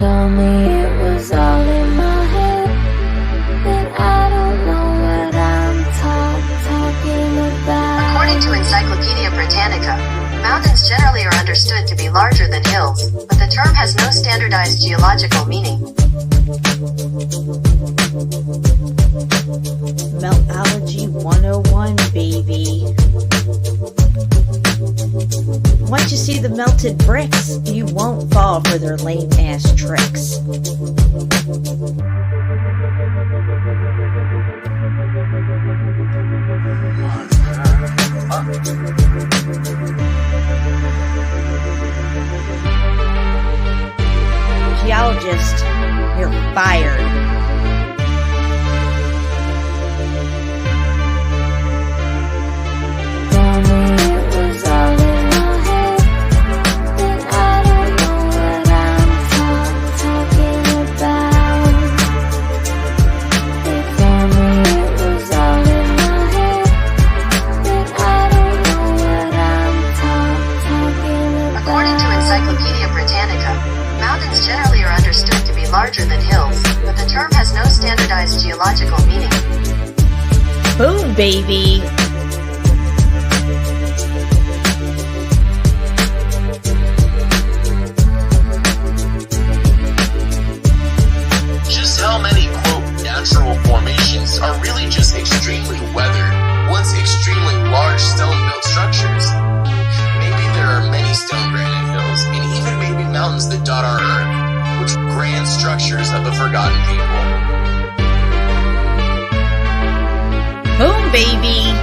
Told me it was all in my head, and I don't know what I'm talking about. According to Encyclopedia Britannica, mountains generally are understood to be larger than hills, but the term has no standardized geological meaning. Meltology 101, baby. Once you see the melted bricks, you won't fall for their lame-ass tricks. Geologist, you're fired. Larger than hills, but the term has no standardized geological meaning. Boom, baby! Just how many, quote, natural formations are really just extremely weathered, once extremely large stone-built structures? Maybe there are many stone granite hills, and even maybe mountains that dot our earth, which grand structures of the forgotten people. Boom, baby!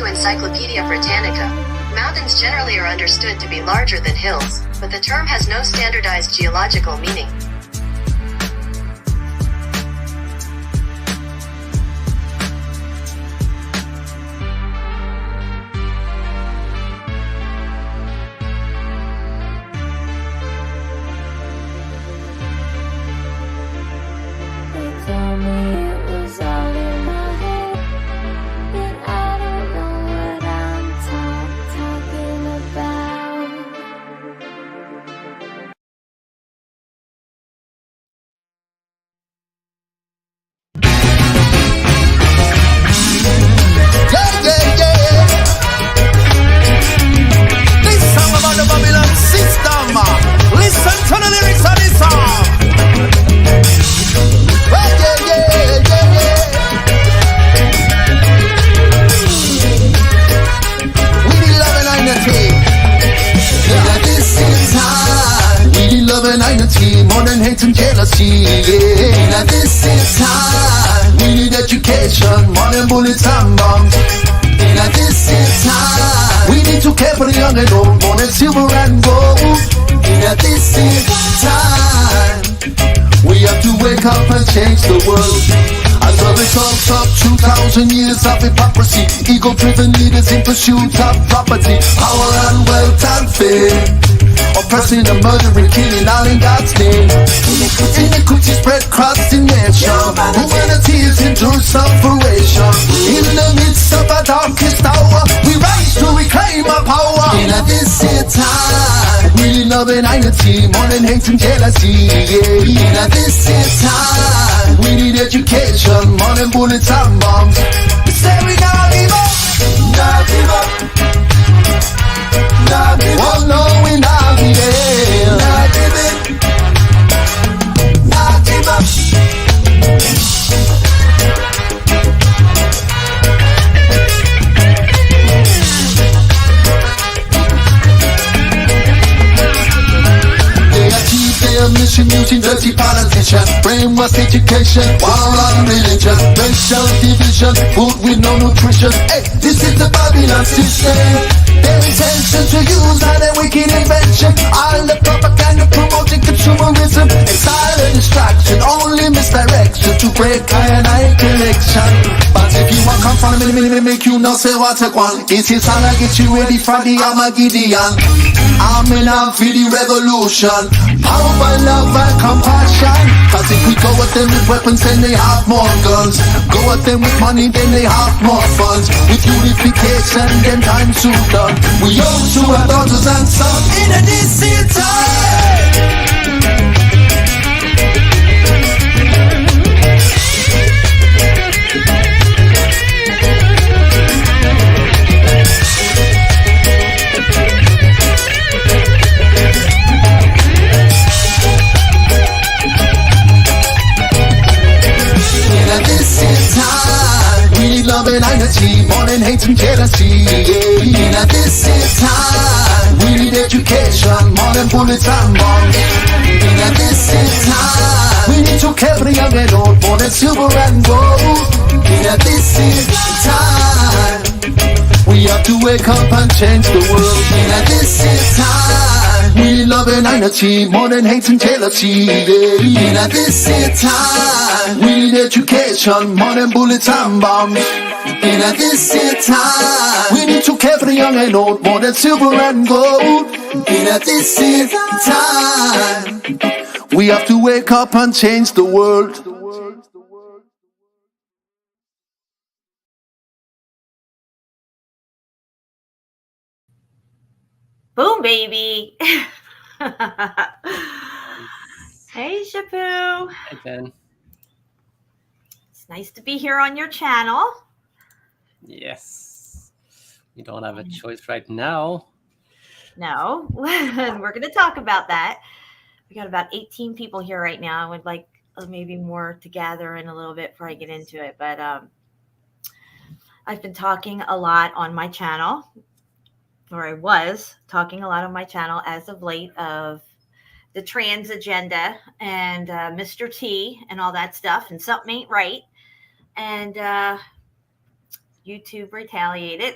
Encyclopedia Britannica, mountains generally are understood to be larger than hills, but the term has no standardized geological meaning. More than hate and jealousy, yeah. At this time, we need education, more than bullets and bombs. And at this time, we need to care for the young and old, more than silver and gold. And at this time, we have to wake up and change the world. As a result of 2,000 years of hypocrisy, ego-driven leaders in pursuit of property, power and wealth and fame, oppressing and murdering, killing all in God's name. Iniquity spread across the nation. Humanity is into separation. In the midst of a darkest hour, we rise to reclaim our power. And at this time, we love and unity, more than hate and jealousy, yeah. And at this time, we need education, more than bullets and bombs. We say we not give up, not give up, not give up. Oh no, we not give up, not give it, not give up. They are keeping They're misusing dirty politicians, brainwash education, war on religion, racial division, food with no nutrition. Hey, this is the Babylon system. Their intention to use all their wicked invention, all the propaganda promoting consumerism, and silent distraction, only misdirection to break high collection. But if you want come from me, make you know say what I want. This is how I get you ready for the Armageddon. I'm in for the revolution. Power, love and compassion. Cause if we go at them with weapons, then they have more guns. Go at them with money, then they have more funds. With unification, then time soon done. We owe to our daughters and sons in a decent time. This is time. We need love and unity, more than hate and jealousy. Yeah. This is time. We need education, more than bullets and bombs. This is time. We need to care for the young and old, more than silver and gold. This is time. We have to wake up and change the world. This is time. We need love and unity, more than hate and jealousy. Yeah. This is time. We need education, more than bullets and bombs. This is time. We need to care for the young and old, more than silver and gold. This is time. We have to wake up and change the world. Boom, baby. Hey, Shapu. Hi, Ben. It's nice to be here on your channel. Yes. You don't have a choice right now. No, we're going to talk about that. We got about 18 people here right now. I would like maybe more to gather in a little bit before I get into it. But I've been talking a lot on my channel, or I was talking a lot on my channel as of late, of the trans agenda and Mr. T and all that stuff, and something ain't right. And YouTube retaliated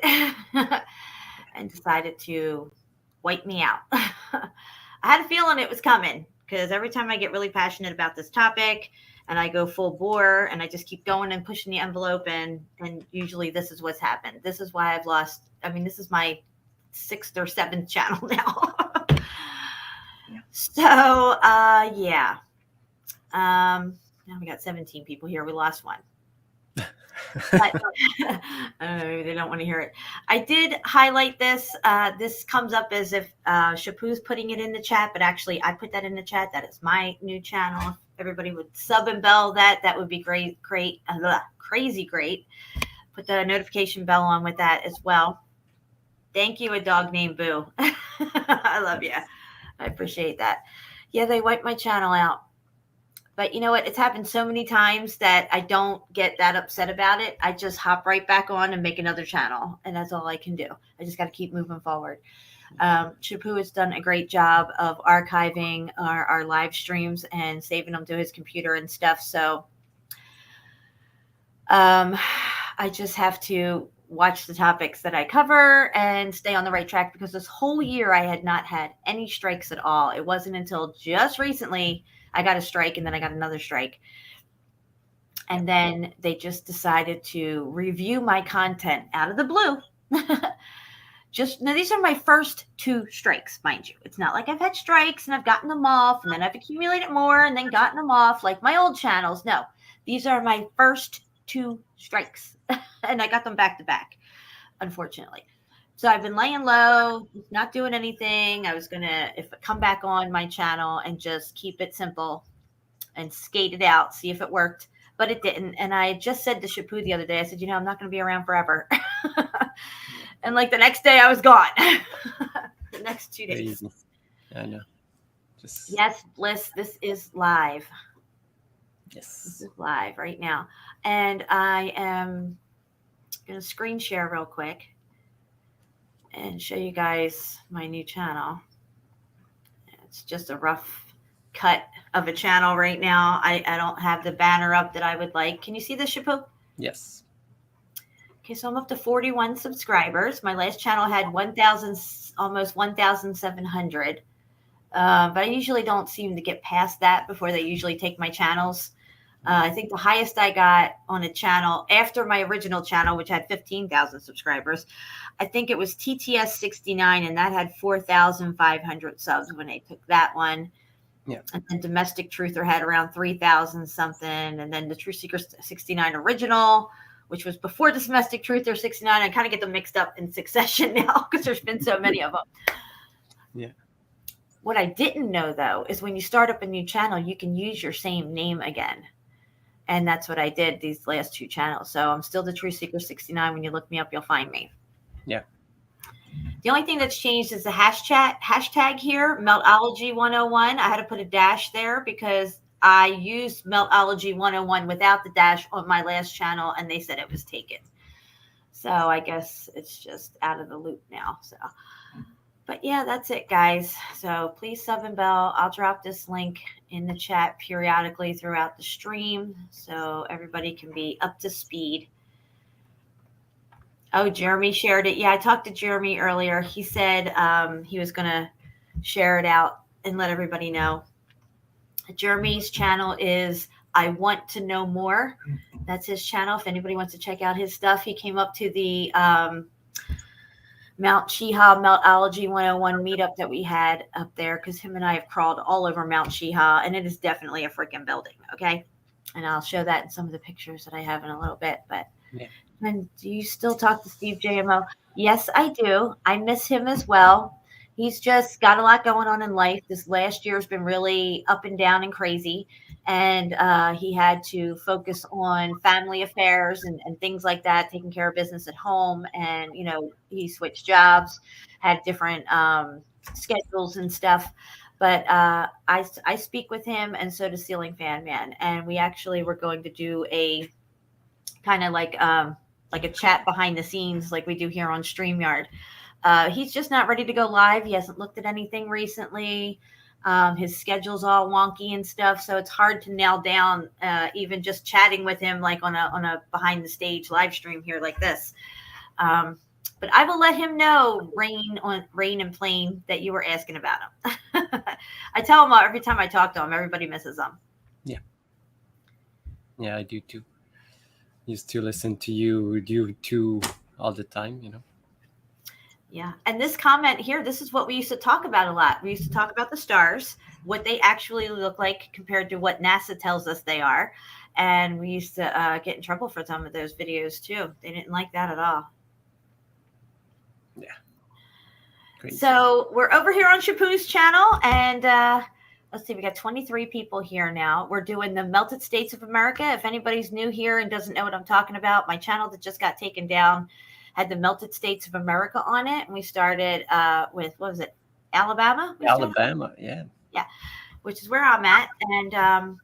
and decided to wipe me out. I had a feeling it was coming, because every time I get really passionate about this topic and I go full bore and I just keep going and pushing the envelope, and usually this is what's happened. This is why I've lost, this is my 6th or 7th channel now. So, yeah. Now we got 17 people here. We lost one. But they don't want to hear it. I did highlight this. This comes up as if Shapu's putting it in the chat, but actually I put that in the chat. That is my new channel. If everybody would sub and bell that would be great. Crazy great. Put the notification bell on with that as well. Thank you, a dog named Boo. I love you. I appreciate that. Yeah, they wiped my channel out. But you know what? It's happened so many times that I don't get that upset about it. I just hop right back on and make another channel. And that's all I can do. I just got to keep moving forward. Shapu has done a great job of archiving our live streams and saving them to his computer and stuff. So I just have to watch the topics that I cover and stay on the right track, because this whole year I had not had any strikes at all. It wasn't until just recently I got a strike, and then I got another strike. And then they just decided to review my content out of the blue. Now, these are my first 2 strikes, mind you. It's not like I've had strikes and I've gotten them off and then I've accumulated more and then gotten them off like my old channels. No, these are my first 2 strikes. And I got them back to back, unfortunately. So I've been laying low, not doing anything. I was going to come back on my channel and just keep it simple and skate it out, see if it worked. But it didn't. And I just said to Shapu the other day, I said, I'm not going to be around forever. And like the next day I was gone. The next 2 days. Crazy. I know. Yes, Bliss, this is live. Yes. This is live right now. And I am going to screen share real quick and show you guys my new channel. It's just a rough cut of a channel right now. I don't have the banner up that I would like. Can you see this, Shapu? Yes. Okay, so I'm up to 41 subscribers. My last channel had 1,000, almost 1,700. But I usually don't seem to get past that before they usually take my channels. I think the highest I got on a channel after my original channel, which had 15,000 subscribers, I think it was TTS69, and that had 4,500 subs when they took that one. Yeah. And then Domestic Truther had around 3,000 something. And then the TruthSeeker69 original, which was before the Domestic Truther 69. I kind of get them mixed up in succession now because there's been so many of them. Yeah. What I didn't know, though, is when you start up a new channel, you can use your same name again. And that's what I did these last two channels. So I'm still the TruthSeeker69. When you look me up, you'll find me. Yeah. The only thing that's changed is the hashtag here, Meltology 101. I had to put a dash there because I used Meltology 101 without the dash on my last channel, and they said it was taken. So I guess it's just out of the loop now. So, but yeah, that's it, guys. So please sub and bell. I'll drop this link in the chat periodically throughout the stream so everybody can be up to speed. Oh, Jeremy shared it. Yeah, I talked to Jeremy earlier. He said he was going to share it out and let everybody know. Jeremy's channel is I Want to Know More. That's his channel. If anybody wants to check out his stuff, he came up to the Mount Cheeha Meltology 101 meetup that we had up there because him and I have crawled all over Mount Cheeha, and it is definitely a freaking building, okay? And I'll show that in some of the pictures that I have in a little bit. But yeah. And do you still talk to Steve JMO? Yes, I do. I miss him as well. He's just got a lot going on in life. This last year has been really up and down and crazy. And he had to focus on family affairs and things like that, taking care of business at home. And, you know, he switched jobs, had different schedules and stuff. But I speak with him, and so does Ceiling Fan Man. And we actually were going to do a kind of like a chat behind the scenes like we do here on StreamYard. He's just not ready to go live. He hasn't looked at anything recently. His schedule's all wonky and stuff, so it's hard to nail down even just chatting with him like on a behind the stage live stream here like this. But I will let him know, Rain and Plain, that you were asking about him. I tell him every time I talk to him, everybody misses him. Yeah, I do too. Used to listen to you two all the time, you know. Yeah. And this comment here, this is what we used to talk about a lot. We used to talk about the stars, what they actually look like compared to what NASA tells us they are. And we used to get in trouble for some of those videos too. They didn't like that at all. Yeah. Great. So we're over here on Shapu's channel, and let's see, we got 23 people here now. We're doing the Melted States of America. If anybody's new here and doesn't know what I'm talking about, my channel that just got taken down had the Melted States of America on it. And we started with, what was it, Alabama? Alabama, yeah. Yeah, which is where I'm at. And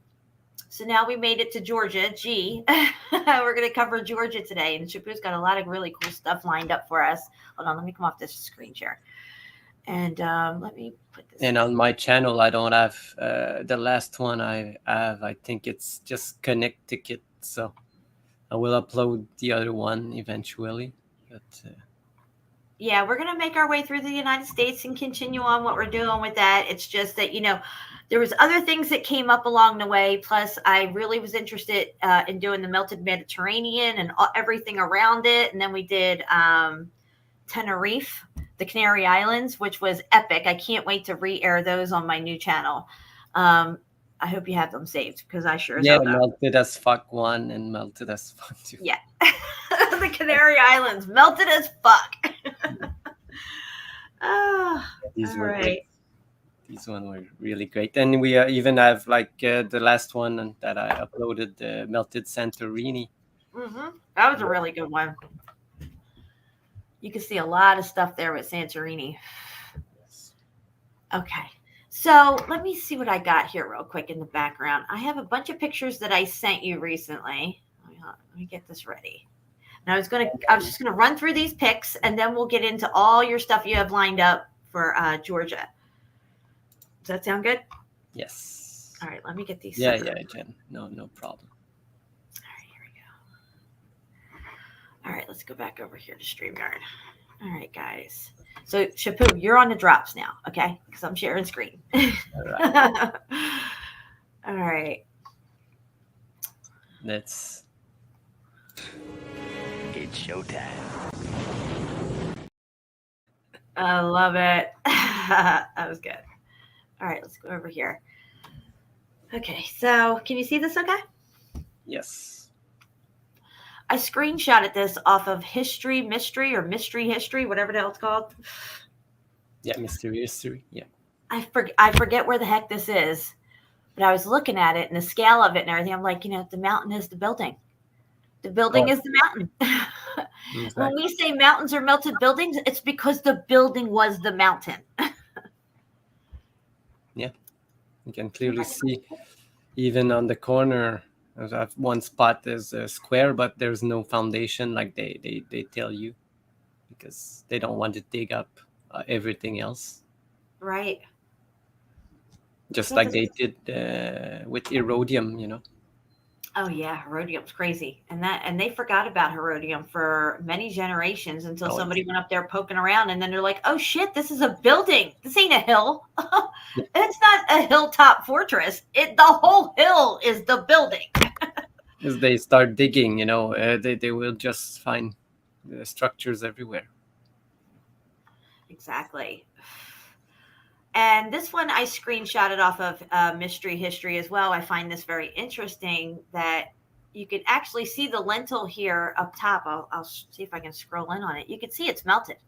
so now we made it to Georgia, G. We're going to cover Georgia today. And Shapu's got a lot of really cool stuff lined up for us. Hold on, let me come off this screen share. And let me put this. And on my channel, I don't have the last one I have. I think it's just Connecticut. So I will upload the other one eventually. But yeah, we're going to make our way through the United States and continue on what we're doing with that. It's just that, you know, there was other things that came up along the way. Plus, I really was interested in doing the Melted Mediterranean and everything around it. And then we did Tenerife, the Canary Islands, which was epic. I can't wait to re-air those on my new channel. I hope you have them saved because I sure as hell don't. Melted as fuck 1 and Melted as fuck 2. Yeah. The Canary Islands, melted as fuck. These all were right. great. These ones were really great. And we even have like the last one that I uploaded, the Melted Santorini. Mm-hmm. That was a really good one. You can see a lot of stuff there with Santorini. Okay. So let me see what I got here real quick in the background. I have a bunch of pictures that I sent you recently. Let me get this ready. And I was just gonna run through these pics, and then we'll get into all your stuff you have lined up for Georgia. Does that sound good? Yes. All right, let me get these. Yeah, suckers. Jen. No problem. All right, here we go. All right, let's go back over here to StreamYard. All right, guys. So, Shapu, you're on the drops now, okay? Because I'm sharing screen. All right. All right. It's showtime. I love it. That was good. All right, let's go over here. Okay, so can you see this okay? Yes. I screenshotted this off of Mystery History, whatever the hell it's called. Yeah, Mystery History. Yeah. I forget where the heck this is, but I was looking at it and the scale of it and everything. I'm like, the mountain is the building. The building is the mountain. When we say mountains are melted buildings, it's because the building was the mountain. Yeah. You can clearly see even on the corner of one spot there's a square, but there's no foundation like they tell you, because they don't want to dig up everything else. Right. Just like they did with Erodium, Oh yeah, Herodium's crazy, and they forgot about Herodium for many generations until somebody went up there poking around, and then they're like, "Oh shit, this is a building. This ain't a hill. It's not a hilltop fortress. The whole hill is the building." As they start digging, they will just find structures everywhere. Exactly. And this one I screenshotted off of Mystery History as well. I find this very interesting that you can actually see the lintel here up top. I'll see if I can scroll in on it. You can see it's melted.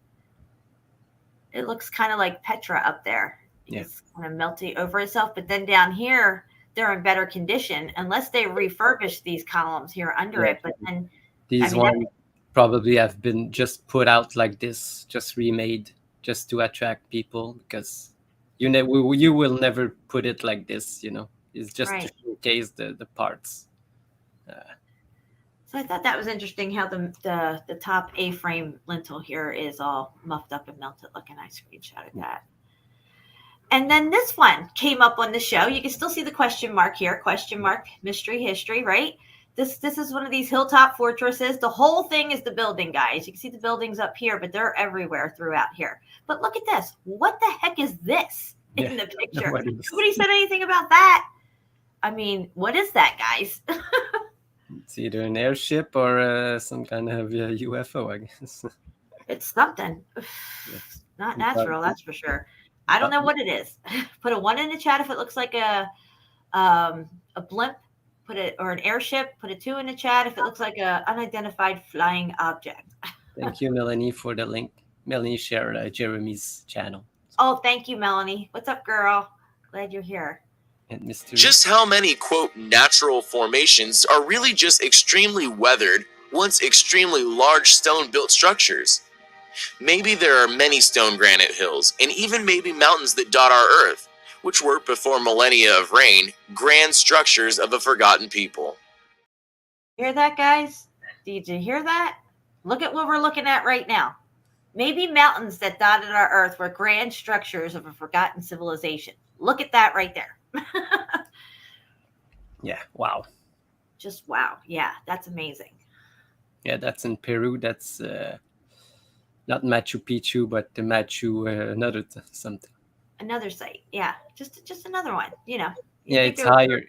It looks kind of like Petra up there. Yeah. It's kind of melting over itself. But then down here, they're in better condition, unless they refurbish these columns here under it. But then these ones probably have been just put out like this, just remade, just to attract people, because you will never put it like this, It's just to showcase the parts. So I thought that was interesting how the top A-frame lintel here is all muffed up and melted looking. I screenshotted that. And then this one came up on the show. You can still see the question mark here, Mystery History, right? This is one of these hilltop fortresses. The whole thing is the building, guys. You can see the buildings up here, but they're everywhere throughout here. But look at this. What the heck is this in the picture? Nobody said anything about that. I mean, what is that, guys? It's either an airship or some kind of UFO, I guess. It's something. Not natural, that's for sure. I don't know what it is. Put a 1 in the chat if it looks like a blimp. Or an airship. Put a 2 in the chat if it looks like a unidentified flying object. Thank you, Melanie, for the link. Melanie shared Jeremy's channel. Oh, thank you, Melanie. What's up, girl? Glad you're here. And Mr. Just how many, quote, natural formations are really just extremely weathered, once extremely large stone-built structures? Maybe there are many stone granite hills, and even maybe mountains that dot our earth, which were, before millennia of rain, grand structures of a forgotten people. Hear that, guys? Did you hear that? Look at what we're looking at right now. Maybe mountains that dotted our earth were grand structures of a forgotten civilization. Look at that right there. Yeah, wow. Just wow. Yeah, that's amazing. Yeah, that's in Peru. That's not Machu Picchu, but the another something. Another site, yeah, just another one, Yeah, it's higher.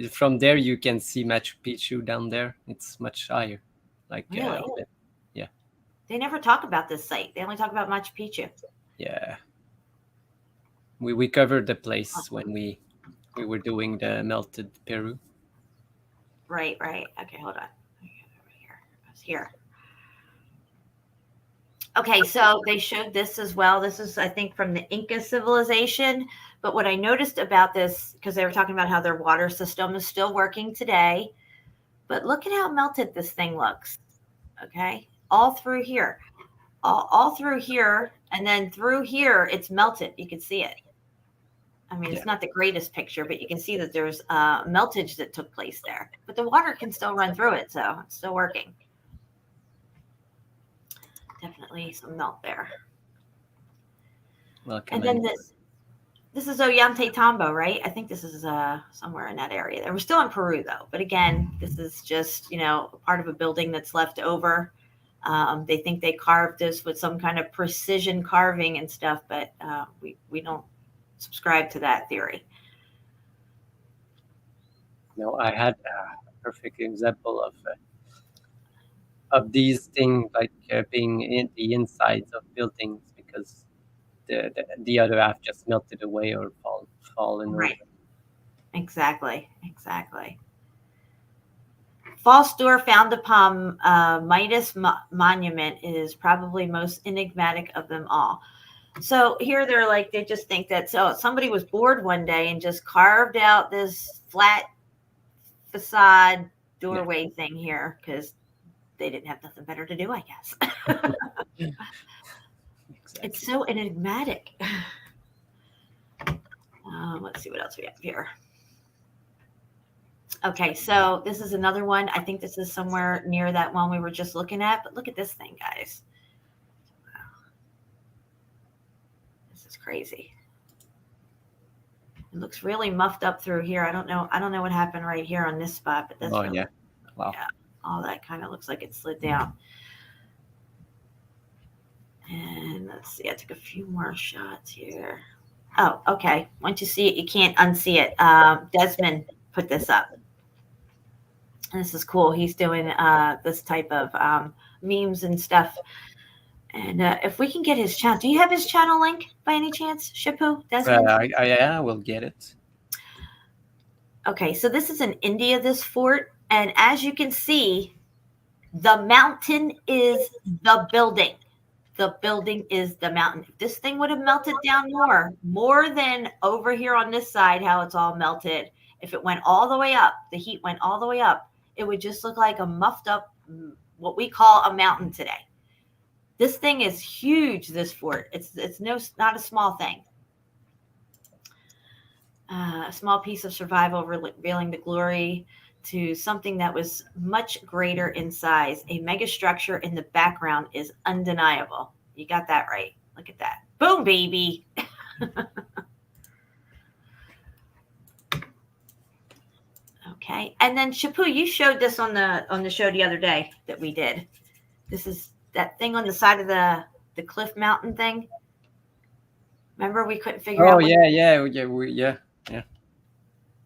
From there, you can see Machu Picchu down there. It's much higher. Like, really? Yeah. They never talk about this site. They only talk about Machu Picchu. Yeah. We covered the place when we were doing the melted Peru. Right. Okay, hold on. Over here. I was here. Okay, so they showed this as well. This is, I think, from the Inca civilization. But what I noticed about this, because they were talking about how their water system is still working today, but look at how melted this thing looks. Okay, all through here, all through here, and then through here, it's melted. You can see it. I mean, it's not the greatest picture, but you can see that there's meltage that took place there. But the water can still run through it, so it's still working. Definitely some melt there. Welcome. And then this. This is Ollantaytambo, right? I think this is somewhere in that area. We're still in Peru, though. But again, this is just, part of a building that's left over. They think they carved this with some kind of precision carving and stuff, but we don't subscribe to that theory. No, I had a perfect example of these things like being in the insides of buildings because the other half just melted away or fallen Right. over. Exactly. False door found upon Midas monument is probably most enigmatic of them all. So here they just think that somebody was bored one day and just carved out this flat facade doorway thing here because they didn't have nothing better to do, I guess. Exactly. It's so enigmatic. Let's see what else we have here. Okay, so this is another one. I think this is somewhere near that one we were just looking at, but look at this thing, guys. Wow. This is crazy. It looks really muffed up through here. I don't know what happened right here on this spot, but that's yeah. Wow. Yeah, all that kind of looks like it slid down. And let's see, I took a few more shots here. Oh, okay. Once you see it, you can't unsee it. Desmond put this up. And this is cool. He's doing this type of memes and stuff. And if we can get his channel, do you have his channel link by any chance, Shapu? Desmond? I will get it. Okay, so this is in India, this fort. And as you can see, the mountain is the building. The building is the mountain. If this thing would have melted down more than over here on this side, how it's all melted, if it went all the way up, the heat went all the way up, it would just look like a muffed up, what we call a mountain today. This thing is huge, this fort. It's not a small thing. A small piece of survival revealing the glory to something that was much greater in size. A mega structure in the background is undeniable. You got that right. Look at that. Boom, baby. Okay. And then Shapu, you showed this on the show the other day that we did. This is that thing on the side of the cliff mountain thing. Remember we couldn't figure out. Oh, yeah.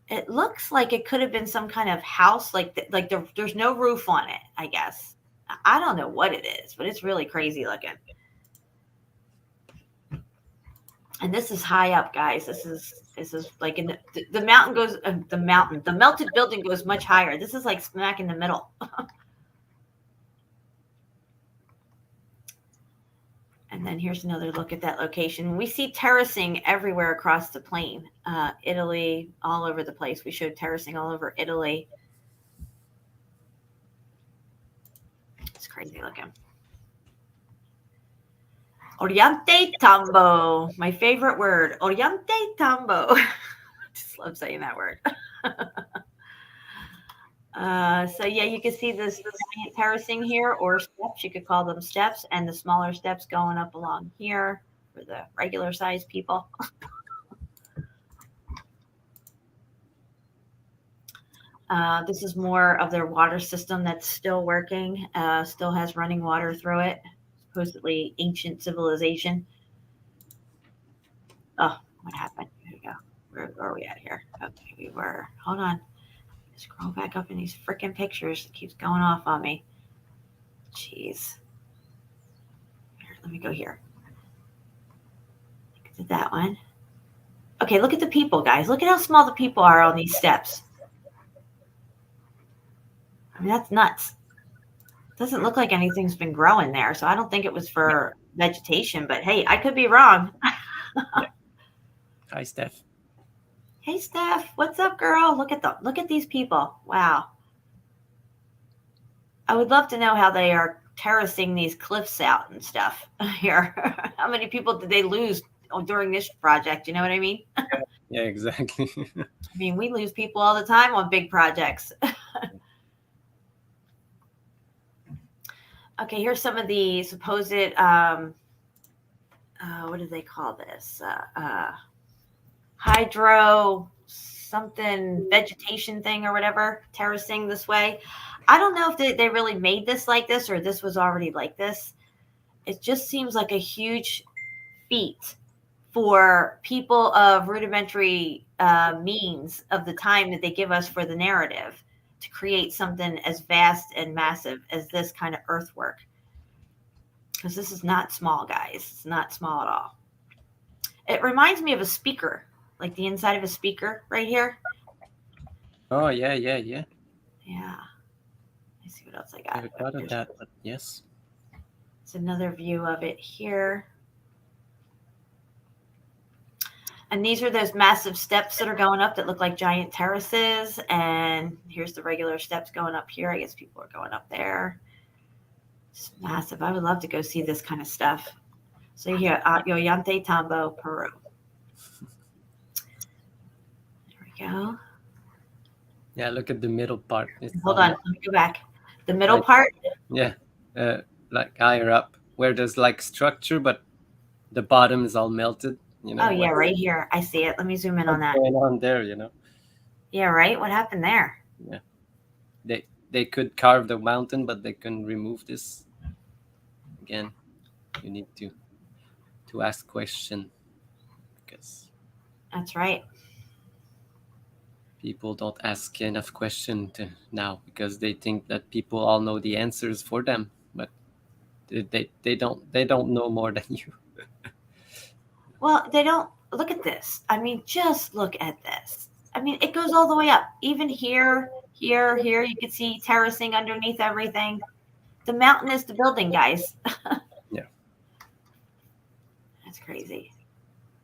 It looks like it could have been some kind of house, there's no roof on it, I guess. I don't know what it is, but it's really crazy looking. And this is high up, guys. This is like in the mountain goes the melted building goes much higher. This is like smack in the middle. And then here's another look at that location. We see terracing everywhere across the plain. Italy, all over the place. We showed terracing all over Italy. It's crazy looking. Ollantaytambo, my favorite word. Ollantaytambo. I just love saying that word. So yeah, you can see this terracing here, or steps. You could call them steps, and the smaller steps going up along here for the regular sized people. This is more of their water system that's still working, still has running water through it. Supposedly ancient civilization. Oh, what happened? Here we go. Where are we at here? Okay, we were. Hold on. Scroll back up in these freaking pictures. It keeps going off on me. Jeez. Here, let me go here. Look at that one. Okay, look at the people, guys. Look at how small the people are on these steps. I mean, that's nuts. Doesn't look like anything's been growing there, so I don't think it was for vegetation, but hey, I could be wrong. Hi, Steph. Hey, Steph, what's up, girl? Look at these people. Wow. I would love to know how they are terracing these cliffs out and stuff here. How many people did they lose during this project? You know what I mean? Yeah, exactly. I mean, we lose people all the time on big projects. Okay, here's some of the supposed, what do they call this? hydro something vegetation thing or whatever, terracing this way. I don't know if they really made this like this or this was already like this. It just seems like a huge feat for people of rudimentary means of the time that they give us for the narrative to create something as vast and massive as this kind of earthwork. Because this is not small, guys. It's not small at all. It reminds me of a speaker, like the inside of a speaker right here. Oh, yeah. Yeah. Let's see what else I got. Never thought of that, but yes. It's another view of it here. And these are those massive steps that are going up that look like giant terraces. And here's the regular steps going up here. I guess people are going up there. It's massive. I would love to go see this kind of stuff. So here, Yoyante Tambo, Peru. There we go. Yeah, look at the middle part. Hold on, let me go back. The middle part? Yeah, like higher up, where there's like structure, but the bottom is all melted. You know. Oh yeah, right here. I see it. Let me zoom in on that. What's going on there? You know. Yeah, right. What happened there? Yeah, they could carve the mountain, but they couldn't remove this. Again, you need to ask question, because that's right. People don't ask enough questions now because they think that people all know the answers for them, but they don't know more than you. Well, they don't. Look at this. I mean, just look at this. I mean, it goes all the way up. Even here, you can see terracing underneath everything. The mountain is the building, guys. Yeah. That's crazy.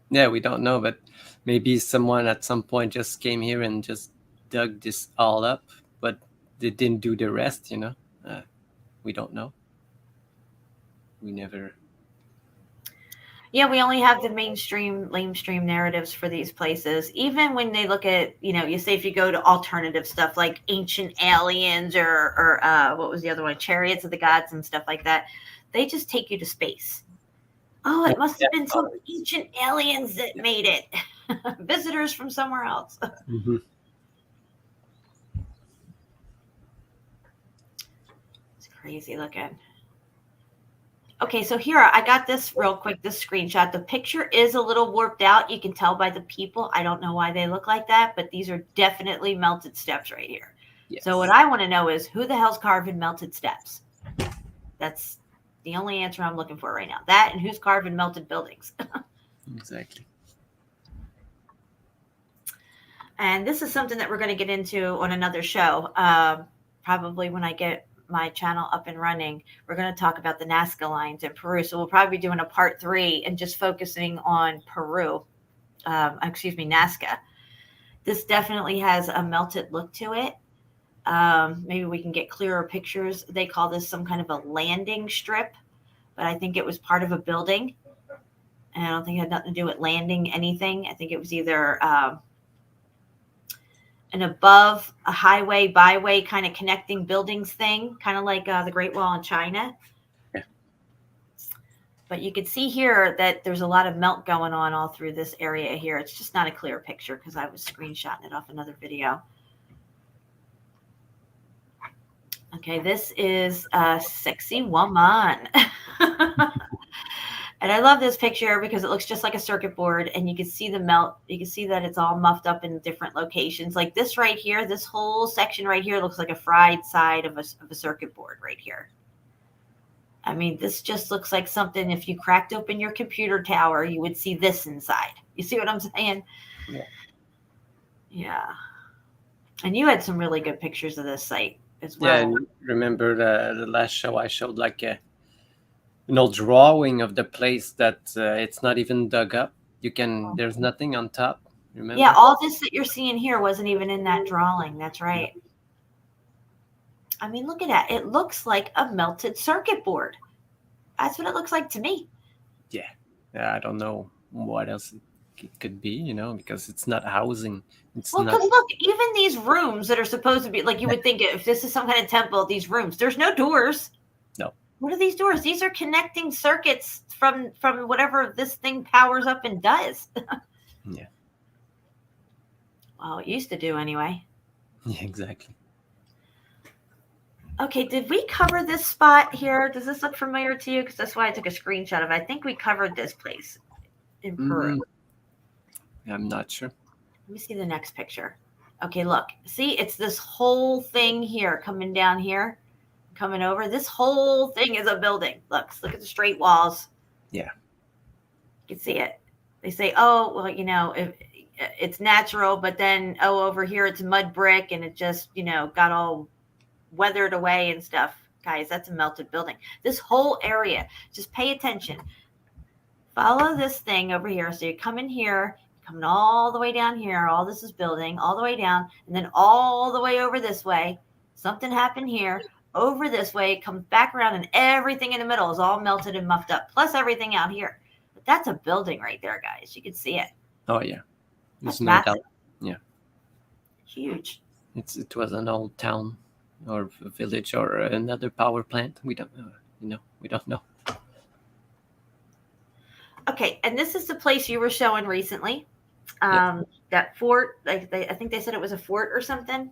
Yeah, we don't know, but maybe someone at some point just came here and just dug this all up, but they didn't do the rest, you know? We don't know. We never... Yeah, we only have the mainstream, lamestream narratives for these places. Even when they look at, you say if you go to alternative stuff like Ancient Aliens or what was the other one? Chariots of the Gods and stuff like that, they just take you to space. Oh, it must have been some ancient aliens that made it. Visitors from somewhere else. Mm-hmm. It's crazy looking. Okay, so here, I got this real quick, this screenshot. The picture is a little warped out. You can tell by the people. I don't know why they look like that, but these are definitely melted steps right here. Yes. So what I want to know is who the hell's carving melted steps? That's the only answer I'm looking for right now. That and who's carving melted buildings. Exactly. And this is something that we're going to get into on another show. Probably when I get my channel up and running, we're going to talk about the Nazca lines in Peru. So we'll probably be doing a part 3 and just focusing on Peru. Nazca. This definitely has a melted look to it. Maybe we can get clearer pictures. They call this some kind of a landing strip, but I think it was part of a building. And I don't think it had nothing to do with landing anything. I think it was either an above a highway, byway kind of connecting buildings thing, kind of like the Great Wall in China. Yeah. But you can see here that there's a lot of melt going on all through this area here. It's just not a clear picture because I was screenshotting it off another video. Okay, this is a sexy woman. And I love this picture because it looks just like a circuit board and you can see the melt. You can see that it's all muffed up in different locations. Like this right here, this whole section right here looks like a fried side of a circuit board right here. I mean, this just looks like something, if you cracked open your computer tower, you would see this inside. You see what I'm saying? Yeah. Yeah. And you had some really good pictures of this site as well. Yeah, and remember the last show I showed like a drawing of the place that it's not even dug up. There's nothing on top. Remember? Yeah, all this that you're seeing here wasn't even in that drawing. That's right. I mean, look at that. It looks like a melted circuit board. That's what it looks like to me. Yeah. I don't know what else it could be, because it's not housing. Well, because look, even these rooms that are supposed to be, like you would think if this is some kind of temple, these rooms, there's no doors. No. What are these doors? These are connecting circuits from whatever this thing powers up and does. Yeah. Well, it used to do anyway. Yeah, exactly. Okay, did we cover this spot here? Does this look familiar to you? Because that's why I took a screenshot of it. I think we covered this place in Peru. I'm not sure. Let me see the next picture. Okay, look. See, it's this whole thing here coming down here, coming over. This whole thing is a building. Look at the straight walls. Yeah. You can see it. They say, oh, well, you know, it's natural, but then, oh, over here it's mud brick and it just, you know, got all weathered away and stuff. Guys, that's a melted building. This whole area, just pay attention. Follow this thing over here. So you come in here, coming all the way down here. All this is building, all the way down, and then all the way over this way. Something happened here. Over this way, it comes back around, and everything in the middle is all melted and muffed up, plus everything out here. But that's a building right there, guys. You can see it. Oh yeah, there's That's no massive. doubt. Yeah, Huge. it was an old town or village or another power plant. We don't we don't know. Okay, and this is the place you were showing recently. Yes. That fort, I think they said it was a fort or something.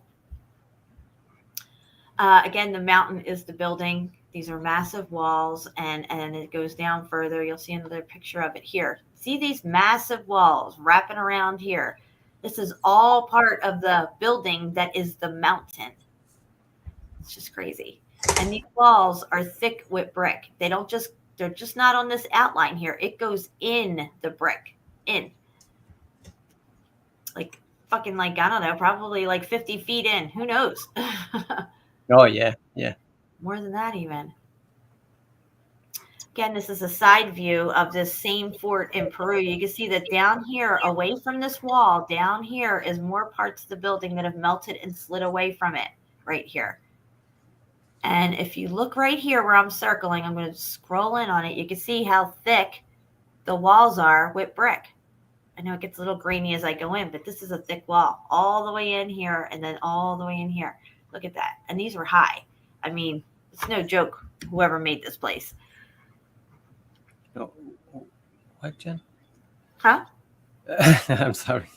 Again, the mountain is the building. These are massive walls, and it goes down further. You'll see another picture of it here. See these massive walls wrapping around here. This is all part of the building that is the mountain. It's just crazy. And these walls are thick with brick. They're just not on this outline here. It goes in the brick, in. Like fucking, like, I don't know, probably like 50 feet in. Who knows? Oh yeah, yeah. More than that even. Again, this is a side view of this same fort in Peru. You can see that down here, away from this wall, down here is more parts of the building that have melted and slid away from it right here. And if you look right here where I'm circling, I'm going to scroll in on it. You can see how thick the walls are with brick. I know it gets a little grainy as I go in, but this is a thick wall all the way in here and then all the way in here. Look at that. And these were high. I mean, it's no joke, whoever made this place. Oh, what, Jen? Huh? I'm sorry.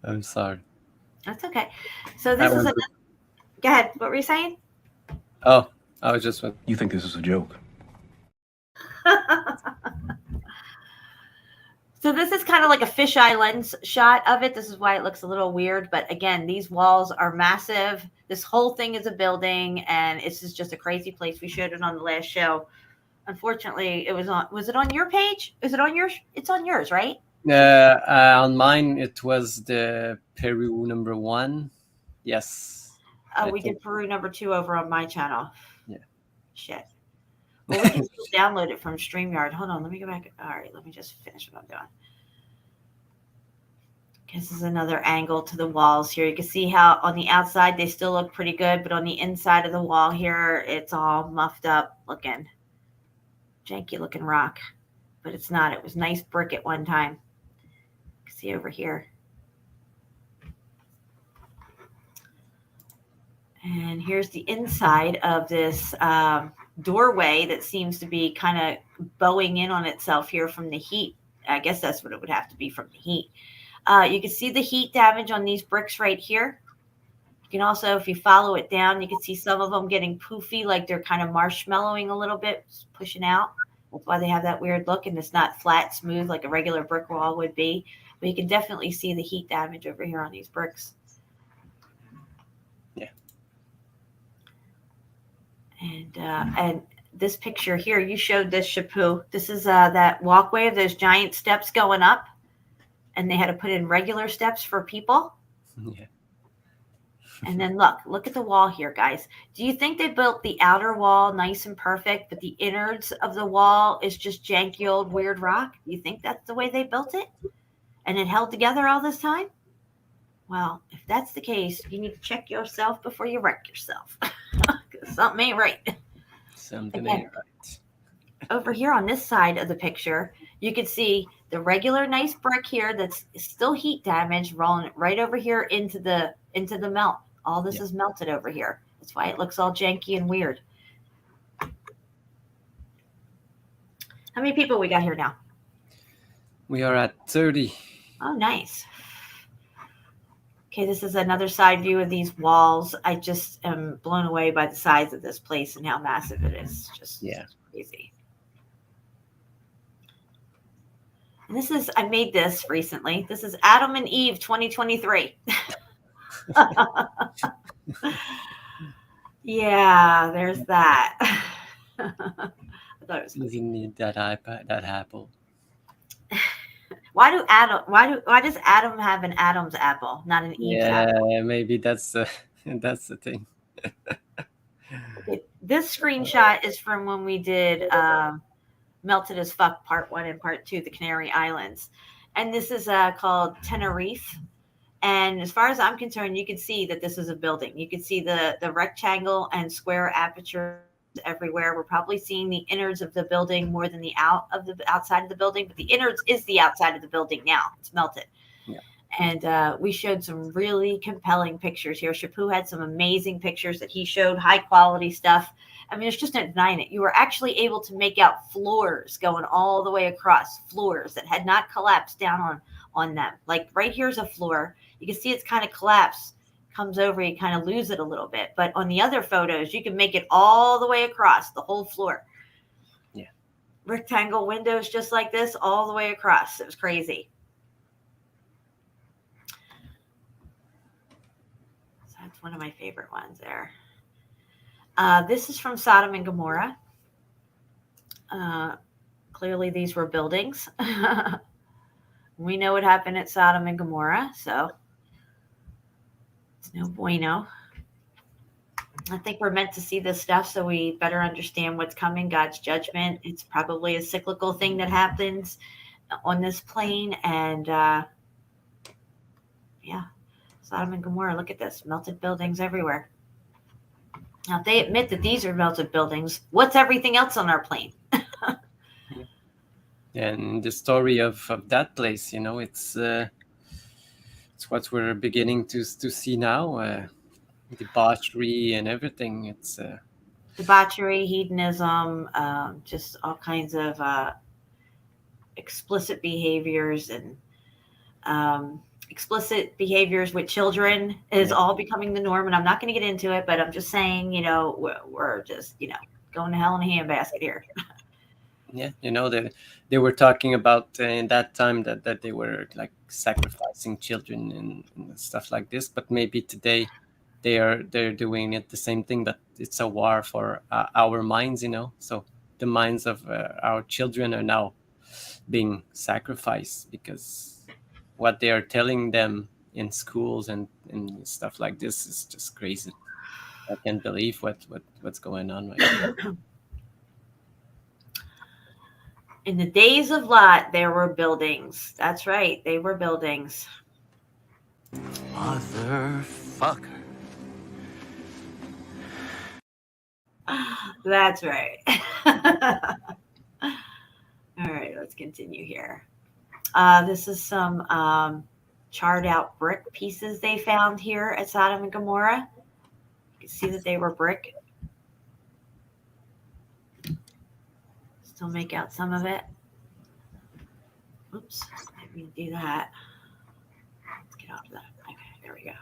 I'm sorry. That's okay. So this is another... Go ahead. What were you saying? Oh, I was just... You think this is a joke? So this is kind of like a fisheye lens shot of it. This is why it looks a little weird. But again, these walls are massive. This whole thing is a building, and it's just a crazy place. We showed it on the last show. Unfortunately, it was it on your page? Is it on yours? It's on yours, right? On mine, it was the Peru #1. Yes. Oh, we did Peru #2 over on my channel. Yeah. Shit. Well, we can still download it from StreamYard. Hold on, let me go back. All right, let me just finish what I'm doing. This is another angle to the walls here. You can see how on the outside they still look pretty good, but on the inside of the wall here, it's all muffed up looking. Janky looking rock, but it's not. It was nice brick at one time. You can see over here. And here's the inside of this doorway that seems to be kind of bowing in on itself here from the heat. I guess that's what it would have to be, from the heat. You can see the heat damage on these bricks right here. You can also, if you follow it down, you can see some of them getting poofy, like they're kind of marshmallowing a little bit, pushing out. That's why they have that weird look, and it's not flat, smooth like a regular brick wall would be. But you can definitely see the heat damage over here on these bricks. Yeah. And this picture here, you showed this, Shapu. This is that walkway of those giant steps going up, and they had to put in regular steps for people. Yeah. And then look at the wall here, guys. Do you think they built the outer wall nice and perfect, but the innards of the wall is just janky old weird rock? Do you think that's the way they built it? And it held together all this time? Well, if that's the case, you need to check yourself before you wreck yourself. Something ain't right. Something Again, ain't right. Over here on this side of the picture, you can see the regular nice brick here that's still heat damage, rolling it right over here into the melt. All this is melted over here. That's why it looks all janky and weird. How many people we got here now? We are at 30. Oh, nice. Okay, this is another side view of these walls. I just am blown away by the size of this place and how massive it is. Just crazy. And this is, I made this recently. This is Adam and Eve 2023. Yeah, there's that. I thought it was funny. Doesn't need that iPad, that Apple. Why does Adam have an Adam's apple, not an Eve's apple? Yeah, maybe that's the thing. This screenshot is from when we did Melted as Fuck Part 1 and Part 2, the Canary Islands. And this is called Tenerife. And as far as I'm concerned, you can see that this is a building. You can see the rectangle and square aperture everywhere. We're probably seeing the innards of the building more than the outside of the building, but the innards is the outside of the building now. It's melted. Yeah. And we showed some really compelling pictures here. Shapu had some amazing pictures that he showed, high quality stuff. I mean, there's just no denying it. You were actually able to make out floors going all the way across, floors that had not collapsed down on them. Like right here's a floor. You can see it's kind of collapsed, comes over, you kind of lose it a little bit. But on the other photos, you can make it all the way across the whole floor. Yeah. Rectangle windows just like this all the way across. It was crazy. So that's one of my favorite ones there. This is from Sodom and Gomorrah. Clearly these were buildings. We know what happened at Sodom and Gomorrah, so it's no bueno. I think we're meant to see this stuff so we better understand what's coming, God's judgment. It's probably a cyclical thing that happens on this plane. And yeah, Sodom and Gomorrah, look at this, melted buildings everywhere. Now, if they admit that these are melted buildings, what's everything else on our plane? And the story of that place, you know, it's what we're beginning to see now. Debauchery and everything. It's debauchery, hedonism, just all kinds of explicit behaviors and explicit behaviors with children is all becoming the norm. And I'm not going to get into it, but I'm just saying, you know, we're just, you know, going to hell in a handbasket here. Yeah, you know, they were talking about in that time that they were like sacrificing children and stuff like this. But maybe today they're doing it the same thing, but it's a war for our minds, you know. So the minds of our children are now being sacrificed because what they are telling them in schools and stuff like this is just crazy. I can't believe what's going on right now. In the days of Lot, there were buildings. That's right. They were buildings. Motherfucker. That's right. All right, let's continue here. This is some charred out brick pieces they found here at Sodom and Gomorrah. You can see that they were brick. Still make out some of it. Oops, let me do that. Let's get off of that. Okay, there we go.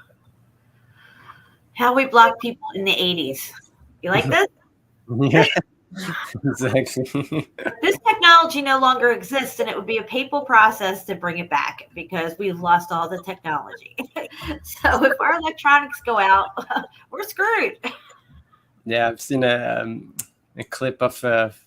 How we block people in the 80s. You like this? Yeah, exactly. This technology no longer exists, and it would be a painful process to bring it back because we've lost all the technology. So if our electronics go out, we're screwed. Yeah, I've seen a clip of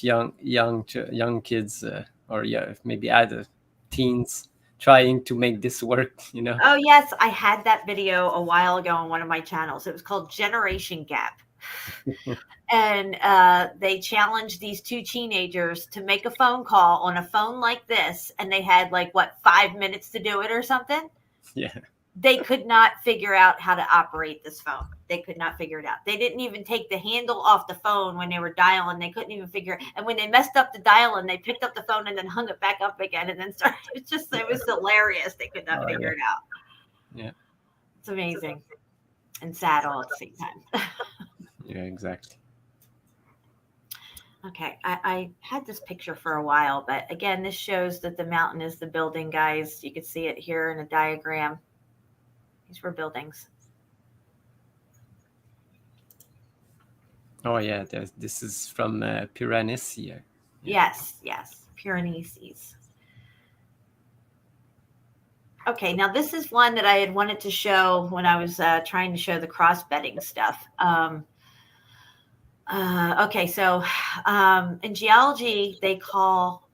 young kids or maybe either teens trying to make this work, you know. Oh yes, I had that video a while ago on one of my channels. It was called Generation Gap. And they challenged these two teenagers to make a phone call on a phone like this, and they had like 5 minutes to do it or something. Yeah. They could not figure out how to operate this phone. They could not figure it out. They didn't even take the handle off the phone when they were dialing. They couldn't even figure it. And when they messed up the dial and they picked up the phone and then hung it back up again and then started, it was hilarious. They could not figure it out. Yeah. It's amazing and sad all at the same time. Yeah, exactly. Okay, I had this picture for a while, but again, this shows that the mountain is the building, guys. You can see it here in a diagram. These were buildings. Oh yeah, this is from Piranesi. Yes, Pyrenees. Okay, now this is one that I had wanted to show when I was trying to show the cross-bedding stuff. Okay, so in geology, they call,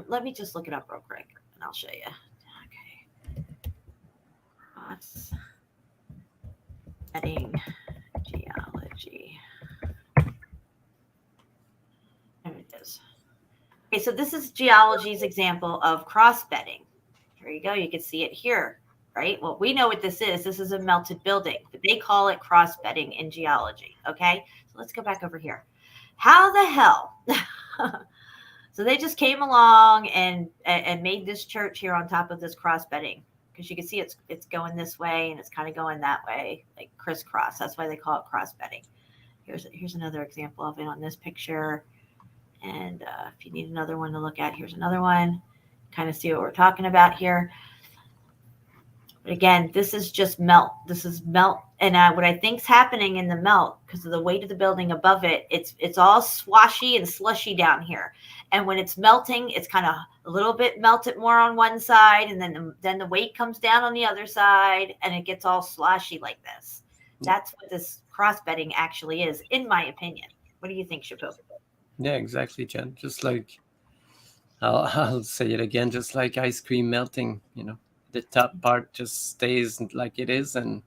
let me just look it up real quick and I'll show you. Okay. Cross-bedding geology. There it is. Okay, so this is geology's example of cross-bedding. Here you go. You can see it here, right? Well, we know what this is. This is a melted building, but they call it cross-bedding in geology, okay? So let's go back over here. How the hell? So they just came along and made this church here on top of this cross-bedding, because you can see it's going this way and it's kind of going that way, like crisscross. That's why they call it cross-bedding. Here's another example of it on this picture. And if you need another one to look at, here's another one. Kind of see what we're talking about here. But again, this is just melt. This is melt. And what I think is happening in the melt, because of the weight of the building above it, it's all swashy and slushy down here. And when it's melting, it's kind of a little bit melted more on one side, and then the weight comes down on the other side, and it gets all sloshy like this. That's what this cross-bedding actually is, in my opinion. What do you think, Chapeau? Yeah, exactly, Jen. Just like, I'll say it again, just like ice cream melting, the top part just stays like it is, and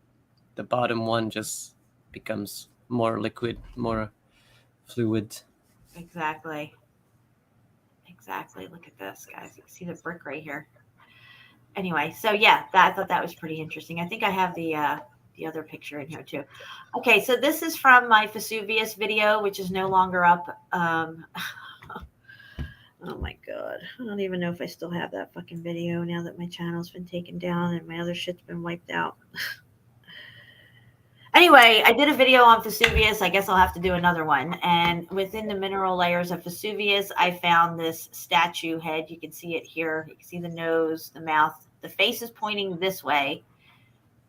the bottom one just becomes more liquid, more fluid. Exactly. Look at this, guys. You can see the brick right here. Anyway, so yeah, I thought that was pretty interesting. I think I have the other picture in here too. Okay, so this is from my Vesuvius video, which is no longer up. Oh my god, I don't even know if I still have that fucking video now that my channel's been taken down and my other shit's been wiped out. Anyway, I did a video on Vesuvius. I guess I'll have to do another one. And within the mineral layers of Vesuvius, I found this statue head. You can see it here. You can see the nose, the mouth. The face is pointing this way.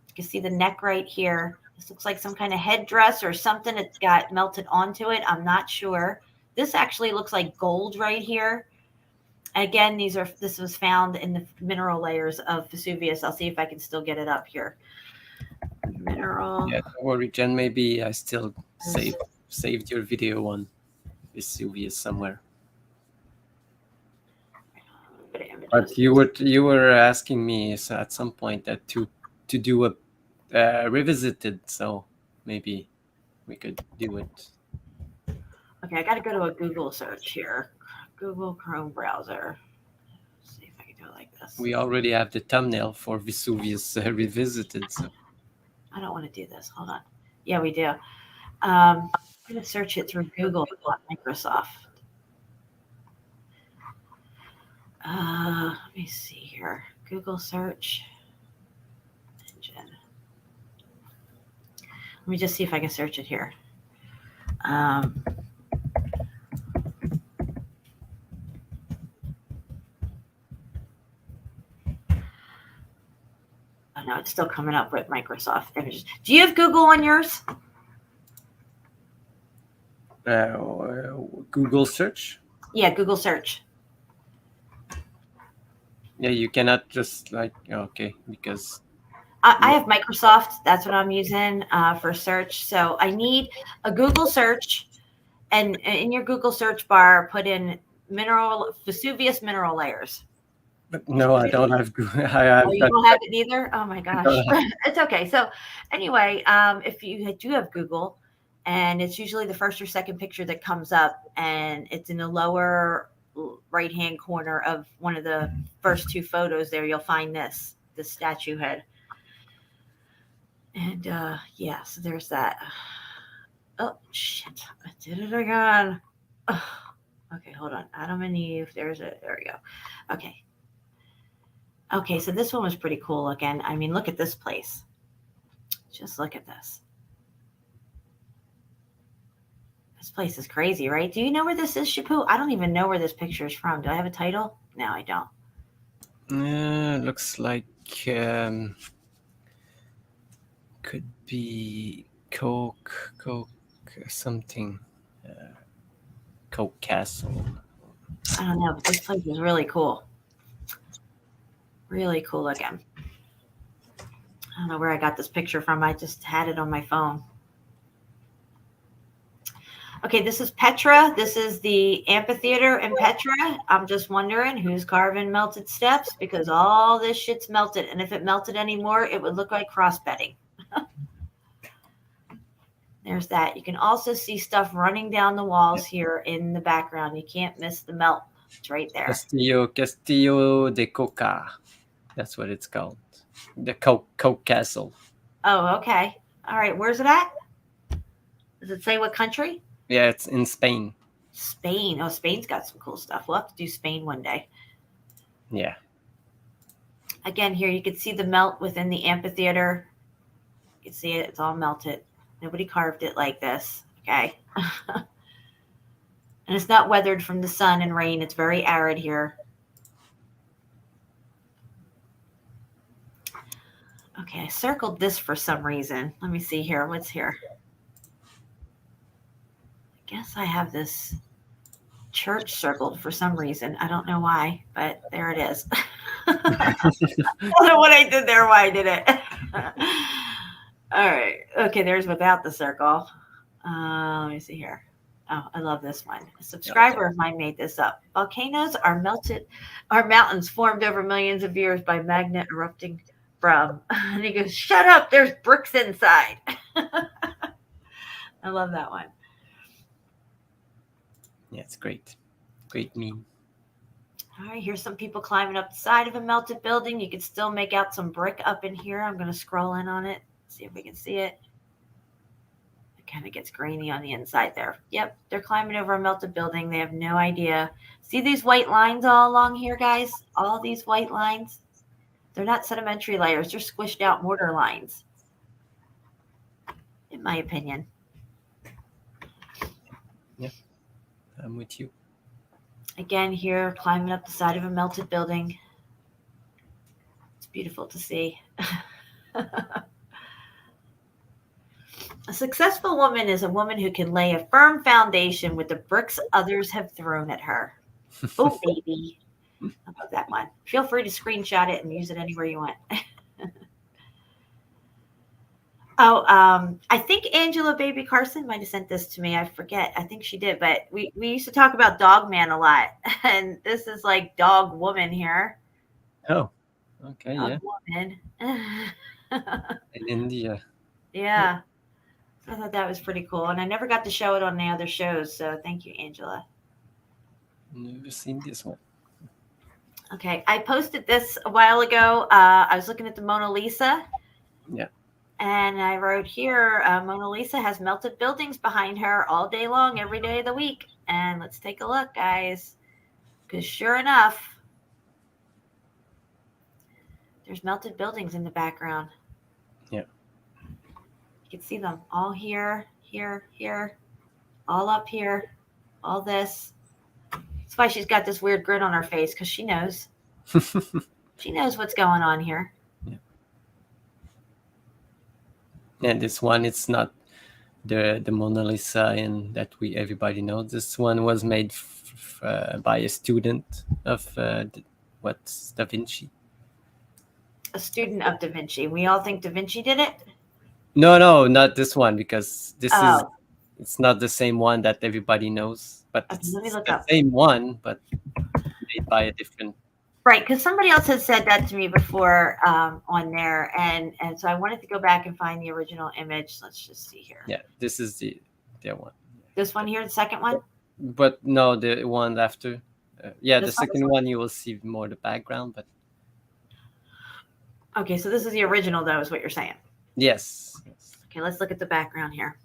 You can see the neck right here. This looks like some kind of headdress or something that got melted onto it. I'm not sure. This actually looks like gold right here. Again, this was found in the mineral layers of Vesuvius. I'll see if I can still get it up here. Mineral. Yeah, don't worry, Jen. Maybe I still saved your video on Vesuvius somewhere. But you were asking me at some point that to do a revisited, so maybe we could do it. Okay, I got to go to a Google search here. Google Chrome browser. Let's see if I can do it like this. We already have the thumbnail for Vesuvius revisited, so. I don't want to do this. Hold on. Yeah, we do. I'm going to search it through Google, not Microsoft. Let me see here. Google search engine. Let me just see if I can search it here. Oh no, it's still coming up with Microsoft Images. Do you have Google on yours? Google search? Yeah, Google search. Yeah, you cannot just okay, because I have Microsoft. That's what I'm using for search. So I need a Google search, and in your Google search bar, put in Vesuvius mineral layers. But no, I don't have Google. You don't have it neither? Oh my gosh. It's okay. So anyway, if you do have Google, and it's usually the first or second picture that comes up, and it's in the lower right-hand corner of one of the first two photos there, you'll find this statue head. And yeah, so there's that. Oh shit, I did it again. Oh, okay, hold on. Adam and Eve. There we go. Okay, so this one was pretty cool looking. I mean, look at this place. Just look at this. This place is crazy, right? Do you know where this is, Chapeau? I don't even know where this picture is from. Do I have a title? No, I don't. Looks like could be Coke something. Coke Castle. I don't know, but this place is really cool. Really cool looking. I don't know where I got this picture from. I just had it on my phone. Okay, this is Petra. This is the amphitheater in Petra. I'm just wondering who's carving melted steps, because all this shit's melted. And if it melted anymore, it would look like cross-bedding. There's that. You can also see stuff running down the walls here in the background. You can't miss the melt. It's right there. Castillo de Coca. That's what it's called. The Coke Castle. Oh, okay. All right. Where's it at? Does it say what country? Yeah, it's in Spain. Spain. Oh, Spain's got some cool stuff. We'll have to do Spain one day. Yeah. Again, here you can see the melt within the amphitheater. You can see it. It's all melted. Nobody carved it like this. Okay. And it's not weathered from the sun and rain. It's very arid here. Okay, I circled this for some reason. Let me see here. What's here? I guess I have this church circled for some reason. I don't know why, but there it is. I don't know what I did there, why I did it. All right. Okay, there's without the circle. Let me see here. Oh, I love this one. A subscriber of mine made this up. Volcanoes are mountains formed over millions of years by magma erupting from. And he goes, shut up, there's bricks inside. I love that one. Yeah, it's great. Great meme. All right, here's some people climbing up the side of a melted building. You can still make out some brick up in here. I'm going to scroll in on it, see if we can see it. It kind of gets grainy on the inside there. Yep, they're climbing over a melted building. They have no idea. See these white lines all along here, guys? All these white lines? They're not sedimentary layers. They're squished out mortar lines, in my opinion. Yeah, I'm with you. Again, here, climbing up the side of a melted building. It's beautiful to see. A successful woman is a woman who can lay a firm foundation with the bricks others have thrown at her. Oh, baby. I love that one. Feel free to screenshot it and use it anywhere you want. I think Angela Baby Carson might have sent this to me. I forget. I think she did. But we used to talk about Dog Man a lot. And this is like Dog Woman here. Oh, okay, Dog yeah. Woman. In India. Yeah. I thought that was pretty cool. And I never got to show it on the other shows. So thank you, Angela. Never seen this one. Okay. I posted this a while ago. I was looking at the Mona Lisa. Yeah. And I wrote here, Mona Lisa has melted buildings behind her all day long, every day of the week. And let's take a look, guys. Because sure enough, there's melted buildings in the background. Yeah. You can see them all here, here, here, all up here, all this. That's why she's got this weird grin on her face, because she knows. She knows what's going on here. And this one, it's not the Mona Lisa and that everybody knows. This one was made by a student of what's Da Vinci. A student of Da Vinci. We all think Da Vinci did it? No, not this one, because it's not the same one that everybody knows. But Okay, it's let me look the up. same one, but made by a different. Right, because somebody else has said that to me before on there, and so I wanted to go back and find the original image. Let's just see here. Yeah, this is the one. This one here, the second one? But no, the one after. Yeah, This the one? second one you will see more the background, but Okay, so this is the original, though, is what you're saying. yes. Okay, let's look at the background here.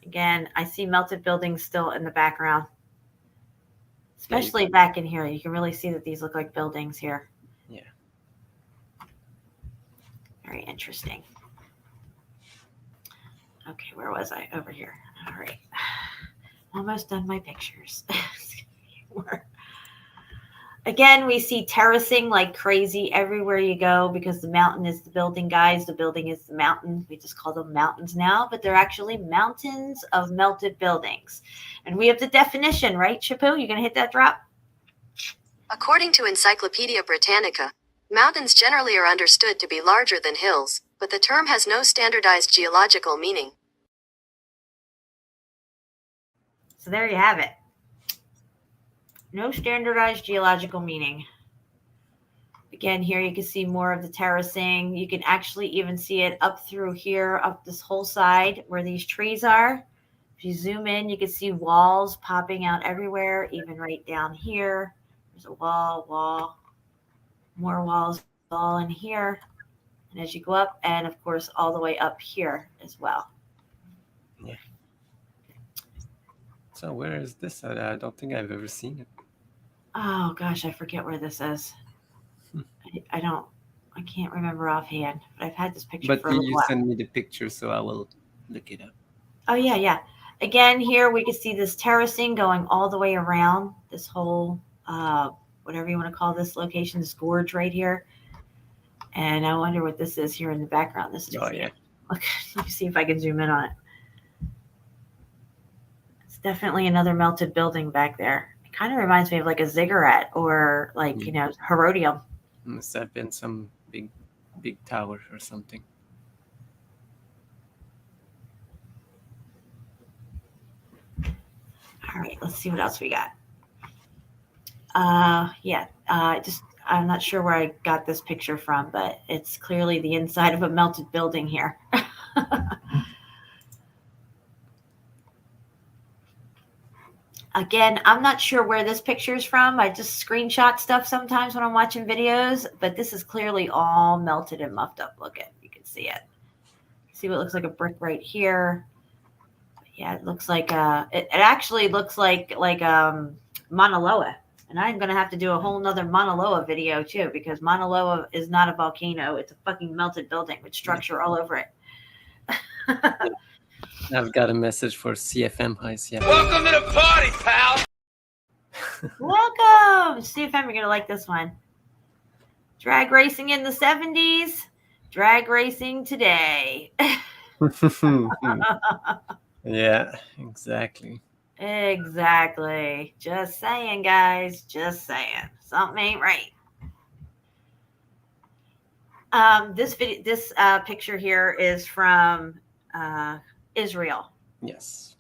Again, I see melted buildings still in the background. Especially back in here. You can really see that these look like buildings here. Yeah. Very interesting. Okay, where was I? Over here. All right. Almost done my pictures. Again, we see terracing like crazy everywhere you go because the mountain is the building, guys. The building is the mountain. We just call them mountains now, but they're actually mountains of melted buildings. And we have the definition, right, Shapu? You going to hit that drop? According to Encyclopedia Britannica, mountains generally are understood to be larger than hills, but the term has no standardized geological meaning. So there you have it. No standardized geological meaning. Again, here you can see more of the terracing. You can actually even see it up through here, up this whole side where these trees are. If you zoom in, you can see walls popping out everywhere, even right down here. There's a wall, more walls all in here. And as you go up, and of course, all the way up here as well. Yeah. So where is this? I don't think I've ever seen it. Oh gosh, I forget where this is. I can't remember offhand, but I've had this picture But for a little you while. send me the picture, so I will look it up. Oh yeah. Again, here we can see this terracing going all the way around this whole, whatever you want to call this location, this gorge right here. And I wonder what this is here in the background. This is yeah. Look, let me see if I can zoom in on it. It's definitely another melted building back there. It kind of reminds me of like a ziggurat or like, Herodium. Must have been some big tower or something. All right, let's see what else we got. I'm not sure where I got this picture from, but it's clearly the inside of a melted building here. Again, I'm not sure where this picture is from. I just screenshot stuff sometimes when I'm watching videos, but this is clearly all melted and muffed up looking. You can see it. See what looks like a brick right here. Yeah, it looks like it actually looks like Mauna Loa. And I'm going to have to do a whole nother Mauna Loa video too, because Mauna Loa is not a volcano. It's a fucking melted building with structure all over it. I've got a message for CFM. Hi, CFM. Welcome to the party, pal. Welcome. CFM, you're going to like this one. Drag racing in the 70s. Drag racing today. Yeah, exactly. Exactly. Just saying, guys. Just saying. Something ain't right. This picture here is from Israel. Yes.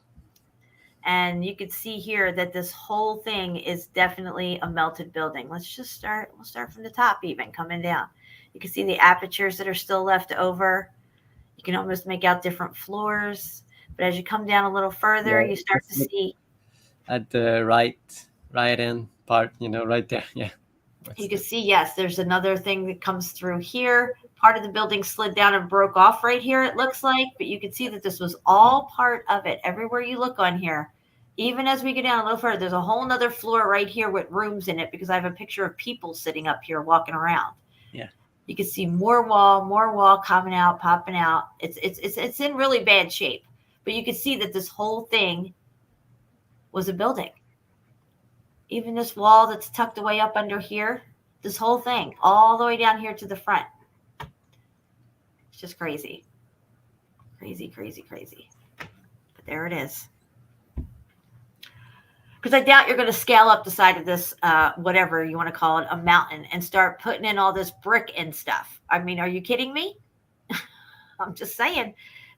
And you can see here that this whole thing is definitely a melted building. We'll start from the top even, coming down. You can see the apertures that are still left over. You can almost make out different floors. But as you come down a little further, you start to see at the right end part, right there. Yeah. You can see, yes, there's another thing that comes through here. Part of the building slid down and broke off right here, it looks like. But you can see that this was all part of it. Everywhere you look on here, even as we get down a little further, there's a whole nother floor right here with rooms in it because I have a picture of people sitting up here walking around. Yeah. You can see more wall coming out, popping out. It's in really bad shape. But you can see that this whole thing was a building. Even this wall that's tucked away up under here, this whole thing, all the way down here to the front. It's just crazy. Crazy. But there it is. Because I doubt you're going to scale up the side of this, whatever you want to call it, a mountain, and start putting in all this brick and stuff. I mean, are you kidding me? I'm just saying,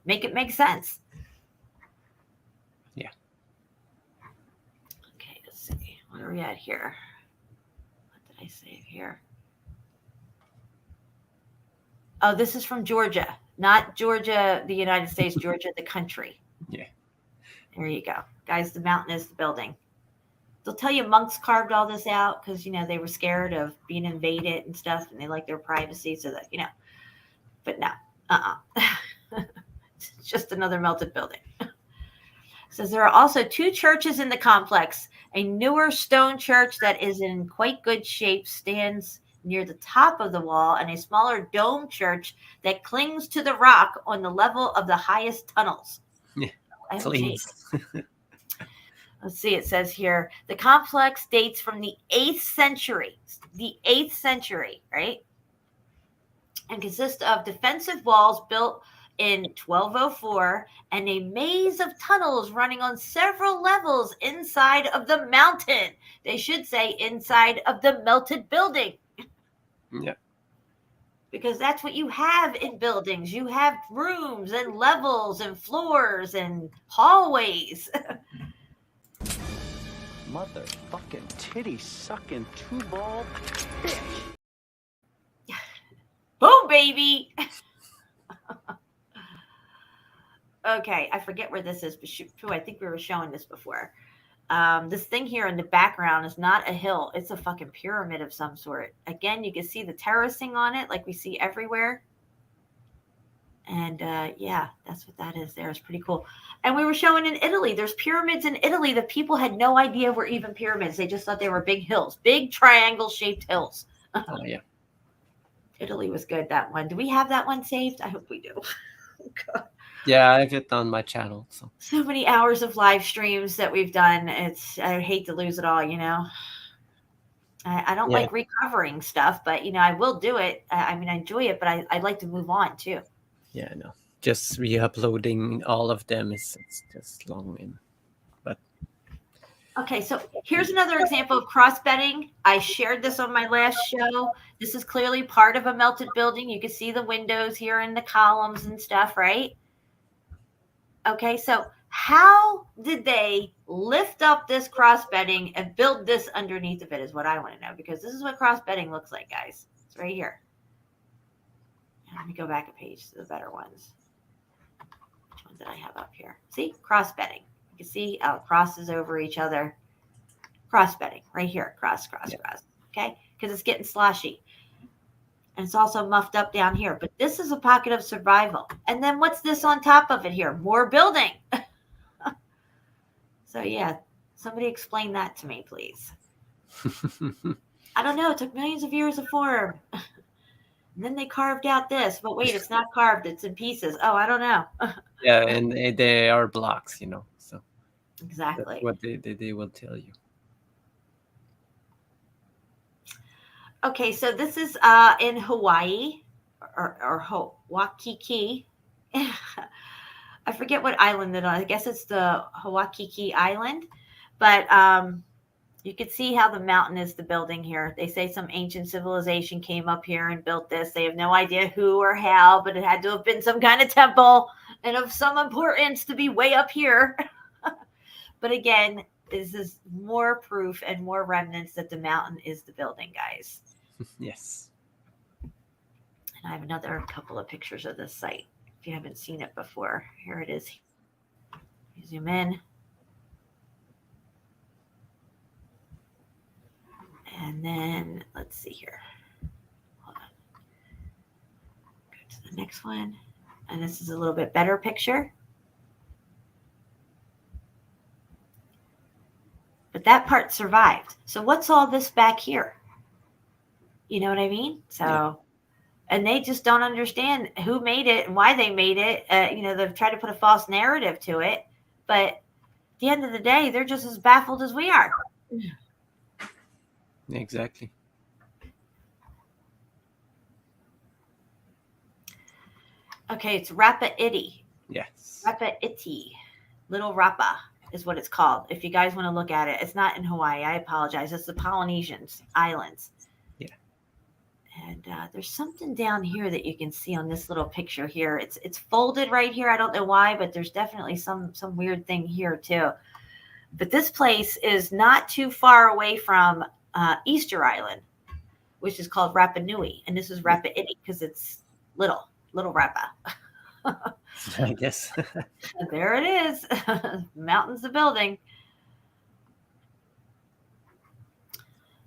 make it make sense. Yeah. Okay, let's see. Where are we at here? What did I save here? Oh, this is from Georgia. Not Georgia, the United States, Georgia, the country. Yeah. There you go. Guys, the mountain is the building. They'll tell you monks carved all this out because, they were scared of being invaded and stuff, and they like their privacy so that, But no, It's just another melted building. It says there are also 2 churches in the complex. A newer stone church that is in quite good shape stands near the top of the wall, and a smaller dome church that clings to the rock on the level of the highest tunnels. Yeah, OMG. please. Let's see, it says here, the complex dates from the 8th century. The 8th century, right? And consists of defensive walls built in 1204 and a maze of tunnels running on several levels inside of the mountain. They should say inside of the melted building. Yeah. Because that's what you have in buildings. You have rooms and levels and floors and hallways. Motherfucking titty sucking two ball fish. Boom, baby. Okay, I forget where this is, but I think we were showing this before. This thing here in the background is not a hill. It's a fucking pyramid of some sort. Again, you can see the terracing on it like we see everywhere. And yeah, that's what that is there. It's pretty cool. And we were showing in Italy. There's pyramids in Italy that people had no idea were even pyramids. They just thought they were big hills, big triangle-shaped hills. Oh, yeah. Italy was good, that one. Do we have that one saved? I hope we do. Oh, God. Yeah, I have it on my channel. So many hours of live streams that we've done. I hate to lose it all, you know. I don't like recovering stuff, but, you know, I will do it. I mean, I enjoy it, but I'd like to move on, too. Yeah, I know. Just re-uploading all of them is just long. But okay, so here's another example of cross-bedding. I shared this on my last show. This is clearly part of a melted building. You can see the windows here and the columns and stuff, right? Okay, so how did they lift up this cross-bedding and build this underneath of it is what I want to know, because this is what cross-bedding looks like, guys. It's right here. Let me go back a page to the better ones. Which ones did I have up here? See, cross-bedding. You can see how it crosses over each other. Cross-bedding right here. Cross. Okay, because it's getting sloshy. And it's also muffed up down here. But this is a pocket of survival. And then what's this on top of it here? More building. So, yeah, somebody explain that to me, please. I don't know. It took millions of years to form. And then they carved out this. But wait, it's not carved. It's in pieces. Oh, I don't know. yeah, and they are blocks, you know. So exactly. That's what they will tell you. Okay, so this is in Hawaii or Waikiki. I forget what island it is. I guess it's the Waikiki Island. But you can see how the mountain is the building here. They say some ancient civilization came up here and built this. They have no idea who or how, but it had to have been some kind of temple and of some importance to be way up here. But again, this is more proof and more remnants that the mountain is the building, guys. Yes. And I have another couple of pictures of this site. If you haven't seen it before, here it is. You zoom in. And then let's see here. Hold on. Go to the next one. And this is a little bit better picture. But that part survived. So what's all this back here? You know what I mean? So, yeah. And they just don't understand who made it and why they made it. You know, they've tried to put a false narrative to it. But at the end of the day, they're just as baffled as we are. Exactly. Okay, it's Rapa-Iti. Yes. Rapa-Iti. Little Rapa is what it's called. If you guys want to look at it. It's not in Hawaii. I apologize. It's the Polynesians Islands. Yeah. And there's something down here that you can see on this little picture here. It's folded right here. I don't know why, but there's definitely some weird thing here too. But this place is not too far away from Easter Island, which is called Rapa Nui, and this is Rapa-Iti because it's little Rapa. I guess. There it is. Mountains the building.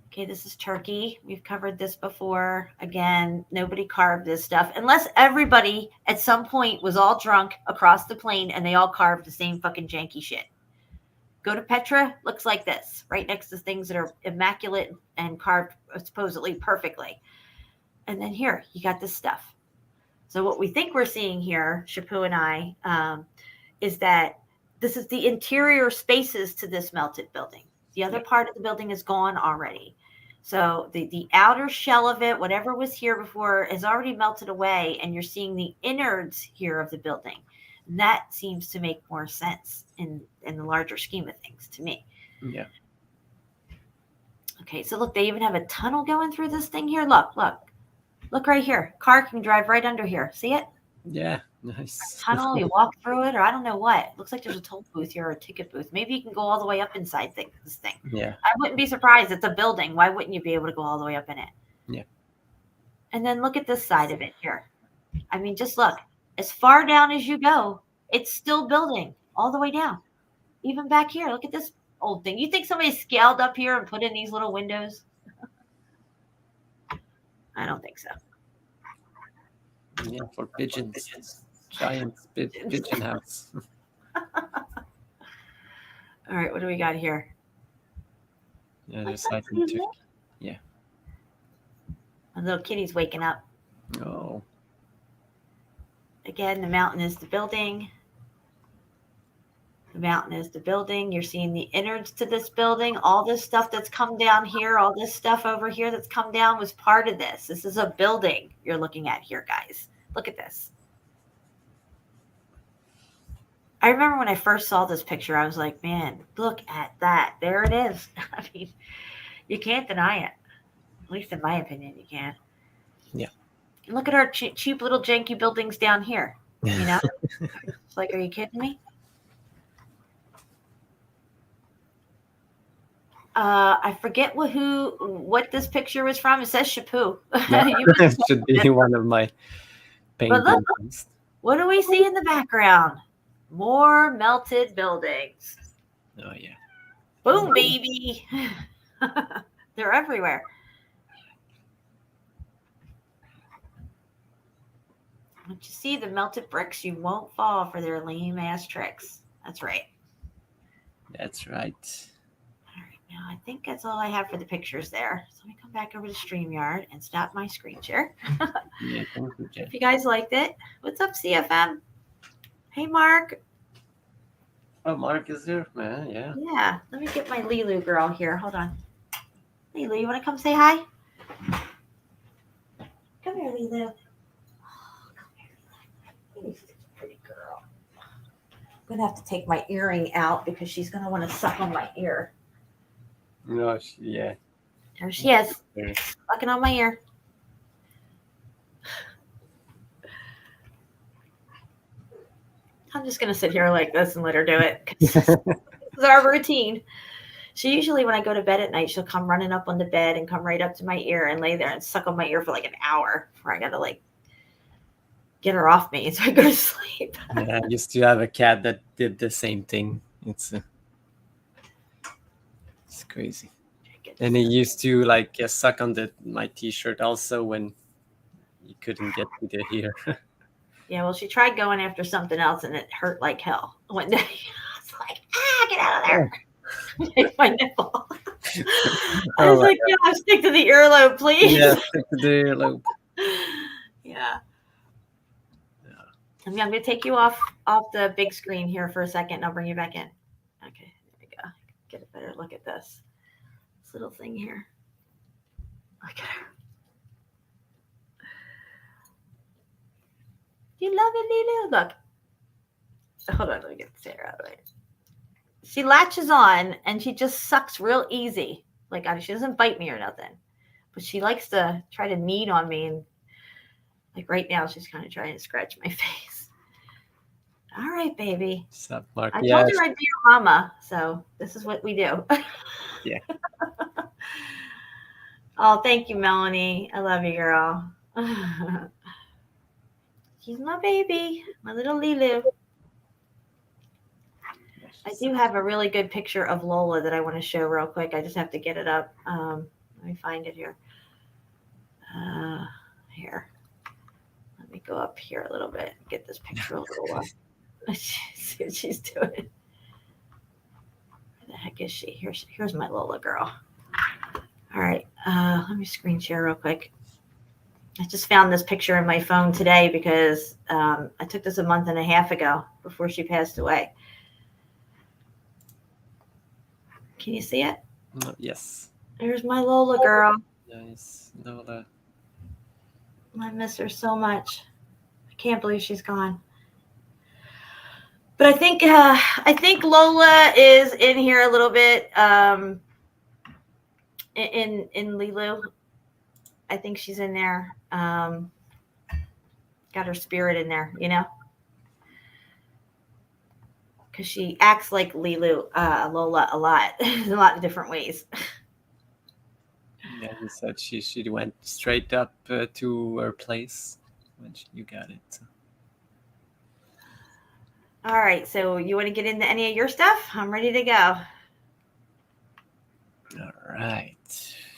Okay, this is Turkey. We've covered this before. Again, nobody carved this stuff unless everybody at some point was all drunk across the plane and they all carved the same fucking janky shit. Go to Petra, looks like this, right next to things that are immaculate and carved supposedly perfectly. And then here, you got this stuff. So what we think we're seeing here, Shapu and I, is that this is the interior spaces to this melted building. The other part of the building is gone already. So the outer shell of it, whatever was here before, has already melted away, and you're seeing the innards here of the building. And that seems to make more sense in the larger scheme of things to me. Yeah. Okay, so look, they even have a tunnel going through this thing here. Look right here. Car can drive right under here. See it? Yeah. Nice. Tunnel, you walk through it, or I don't know what. Looks like there's a toll booth here or a ticket booth. Maybe you can go all the way up inside this thing. Yeah. I wouldn't be surprised. It's a building. Why wouldn't you be able to go all the way up in it? Yeah. And then look at this side of it here. I mean, just look. As far down as you go, it's still building all the way down. Even back here, look at this old thing. You think somebody scaled up here and put in these little windows? I don't think so. Yeah, for pigeons. Giant pigeon house. All right, what do we got here? Yeah, there's like Turkey. Yeah. My little kitty's waking up. Oh. Again, the mountain is the building. The mountain is the building. You're seeing the innards to this building. All this stuff that's come down here, all this stuff over here that's come down was part of this. This is a building you're looking at here, guys. Look at this. I remember when I first saw this picture, I was like, man, look at that. There it is. I mean, you can't deny it. At least in my opinion, you can't. Yeah. And look at our cheap little janky buildings down here. You know? It's like, are you kidding me? I forget what this picture was from. It says Chapu. Yeah, it should be one of my paintings. But look, what do we see in the background? More melted buildings. Oh, yeah. Boom, baby. They're everywhere. Once you see the melted bricks, you won't fall for their lame ass tricks. That's right. That's right. All right, now I think that's all I have for the pictures there. So let me come back over to StreamYard and stop my screen share. Yeah, thank you, Jen. If you guys liked it, what's up, CFM? Hey, Mark. Oh, Mark is there? Man, yeah. Yeah, let me get my Lilu girl here. Hold on. Lilu, you want to come say hi? Come here, Lilu. Oh, come here, Lilu. You're such a pretty girl. I'm going to have to take my earring out because she's going to want to suck on my ear. No, yeah. There she is, There. sucking on my ear. I'm just going to sit here like this and let her do it. This is our routine. She usually, when I go to bed at night, she'll come running up on the bed and come right up to my ear and lay there and suck on my ear for like an hour before I got to like get her off me so I go to sleep. Yeah, I used to have a cat that did the same thing. It's crazy. And he used to like suck on my t-shirt also when he couldn't get to the ear. Yeah, well, she tried going after something else and it hurt like hell one day. I was like, get out of there. Take my nipple. I was like, no, stick to the earlobe, please. Yeah, stick to the earlobe. Yeah. I'm going to take you off the big screen here for a second and I'll bring you back in. Okay, there we go. Get a better look at this little thing here. Look at her. You love it, Lulu? Look. Hold on, let me get Sarah out of the way. She latches on and she just sucks real easy. Like, she doesn't bite me or nothing. But she likes to try to knead on me. And like right now, she's kind of trying to scratch my face. All right, baby. What's up, Mark? I told her I'd be your mama. So this is what we do. Yeah. Oh, thank you, Melanie. I love you, girl. She's my baby, my little Lilu. I do have a really good picture of Lola that I want to show real quick. I just have to get it up. Let me find it here. Here. Let me go up here a little bit. Get this picture of Lola. See what she's doing. Where the heck is she? Here's my Lola girl. All right. Let me screen share real quick. I just found this picture in my phone today because I took this a month and a half ago before she passed away. Can you see it? Oh, yes. There's my Lola girl. Nice. Lola. I miss her so much. I can't believe she's gone. But I think Lola is in here a little bit. In Lilu, I think she's in there. Got her spirit in there, you know, because she acts like Lilu, Lola a lot, in a lot of different ways. Yeah, you said she went straight up to her place when you got it. All right, so you want to get into any of your stuff? I'm ready to go. All right.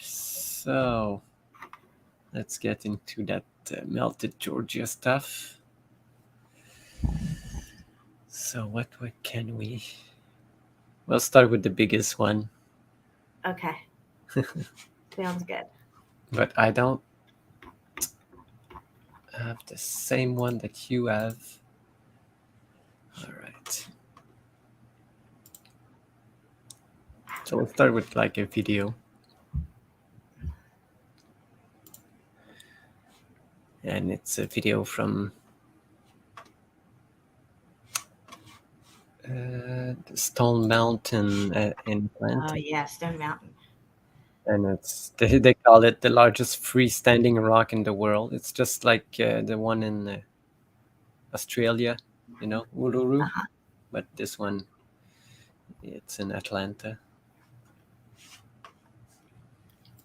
So let's get into that melted Georgia stuff. So what can we? We'll start with the biggest one. Okay. Sounds good. But I don't have the same one that you have. All right. So we'll start with like a video. And it's a video from the Stone Mountain in Atlanta. Oh yeah, Stone Mountain. And it's they call it the largest freestanding rock in the world. It's just like the one in Australia, you know, Uluru. Uh-huh. But this one, it's in Atlanta.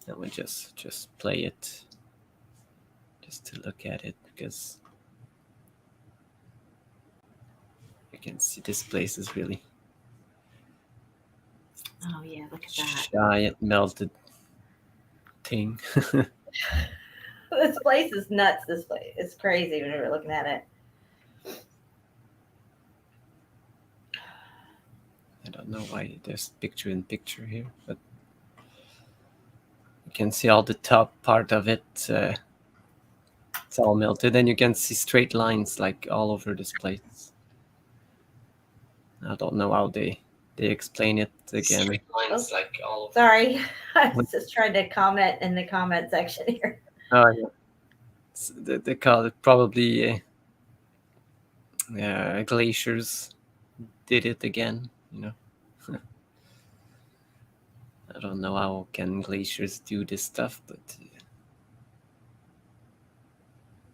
And we just play it just to look at it, because you can see this place is really Oh yeah, look at that. giant melted thing. This place is nuts. This place, it's crazy when we were looking at it. I don't know why there's picture in picture here, but you can see all the top part of it. It's all melted, and you can see straight lines like all over this place. I don't know how they explain it again. Straight lines like all over. Sorry, I was just trying to comment in the comment section here. Oh yeah, they call it probably glaciers did it again. You know, I don't know how can glaciers do this stuff, but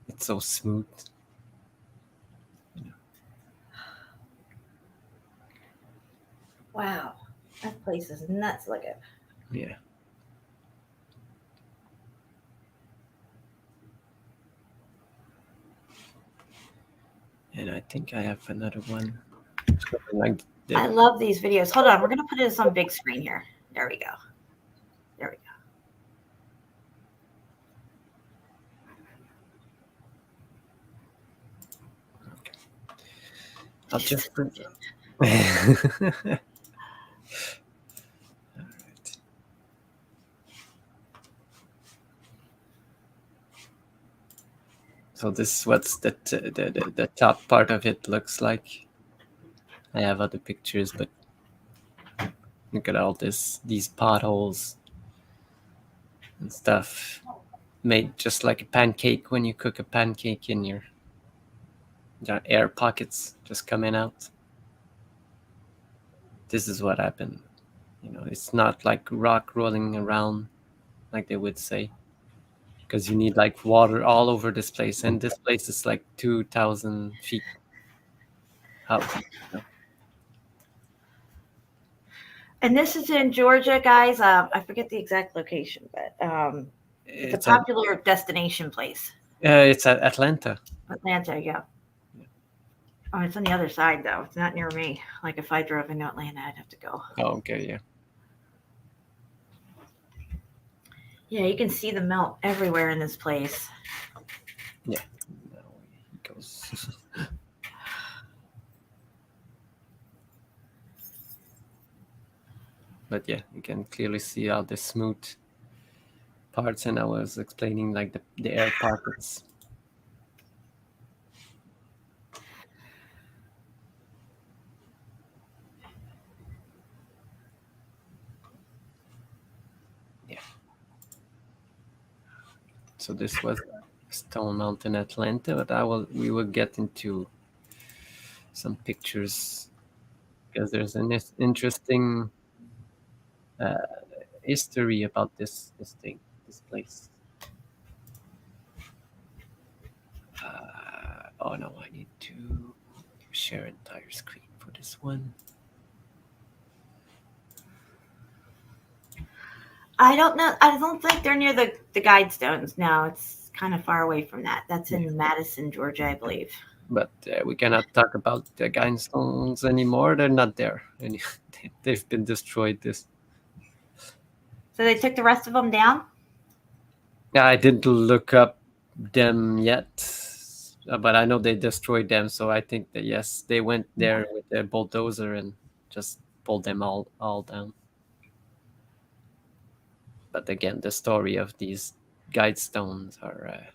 it's so smooth. Wow, that place is nuts looking. Yeah. And I think I have another one. Like I love these videos. Hold on, we're gonna put this on big screen here. There we go. There we go. Okay. I'll just print it. All right. So this is what's the top part of it looks like. I have other pictures, but look at all these potholes and stuff made just like a pancake when you cook a pancake in your air pockets just coming out. This is what happened. You know, it's not like rock rolling around like they would say, because you need like water all over this place, and this place is like 2,000 feet up. You know? And this is in Georgia, guys. I forget the exact location, but it's a popular destination place. It's at Atlanta. Atlanta, yeah. Oh, it's on the other side, though. It's not near me. Like, if I drove into Atlanta, I'd have to go. Oh, okay, yeah. Yeah, you can see the melt everywhere in this place. Yeah. Now he goes. But yeah, you can clearly see all the smooth parts, and I was explaining like the air pockets. So this was Stone Mountain, Atlanta, but we will get into some pictures because there's an interesting history about this place. Oh no, I need to share entire screen for this one. I don't know. I don't think they're near the Guidestones. No, it's kind of far away from that. That's in Madison, Georgia, I believe. But we cannot talk about the Guidestones anymore. They're not there. They've been destroyed. So they took the rest of them down? Yeah, I didn't look up them yet, but I know they destroyed them. So I think that yes, they went there with their bulldozer and just pulled them all down. But again, the story of these Guidestones are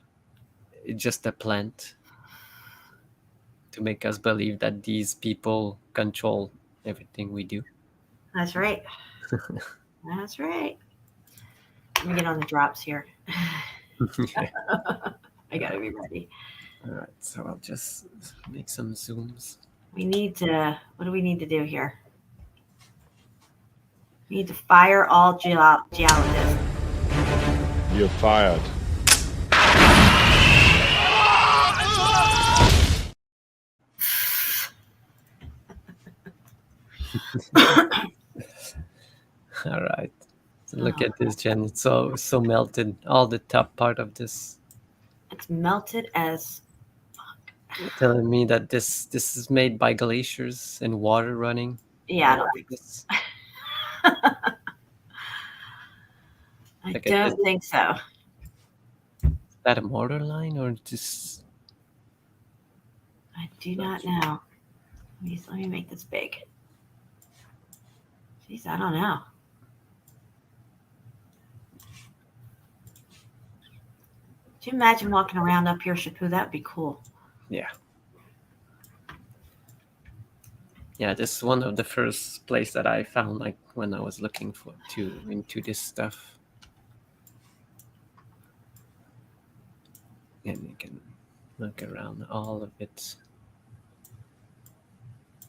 just a plant to make us believe that these people control everything we do. That's right. That's right. Let me get on the drops here. I gotta be ready. All right, so I'll just make some zooms. We need to. What do we need to do here? We need to fire all geologists. You're fired. All right. So look at this, Jen. It's so melted. All the top part of this. It's melted as fuck. You're telling me that this is made by glaciers and water running? Yeah, I don't think this. I don't think so. Is that a mortar line or just? I do not know. Let me make this big. Jeez, I don't know. Could you imagine walking around up here, Shapu? That would be cool. Yeah. Yeah, this is one of the first place that I found, like when I was looking into this stuff. And you can look around all of it.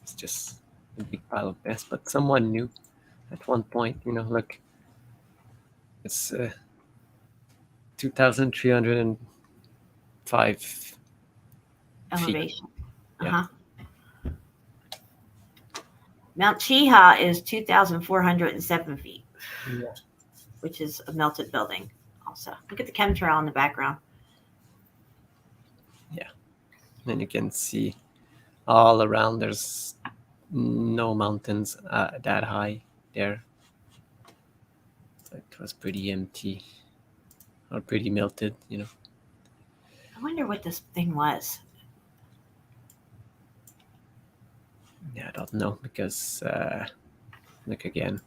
It's just a big pile of mess, but someone knew at one point, look, it's 2,305 elevation. Yeah. Mount Chiha is 2,407 feet, which is a melted building also. Look at the chemtrail in the background. Yeah. And you can see all around there's no mountains that high there. So it was pretty empty or pretty melted, I wonder what this thing was. Yeah, I don't know because look again,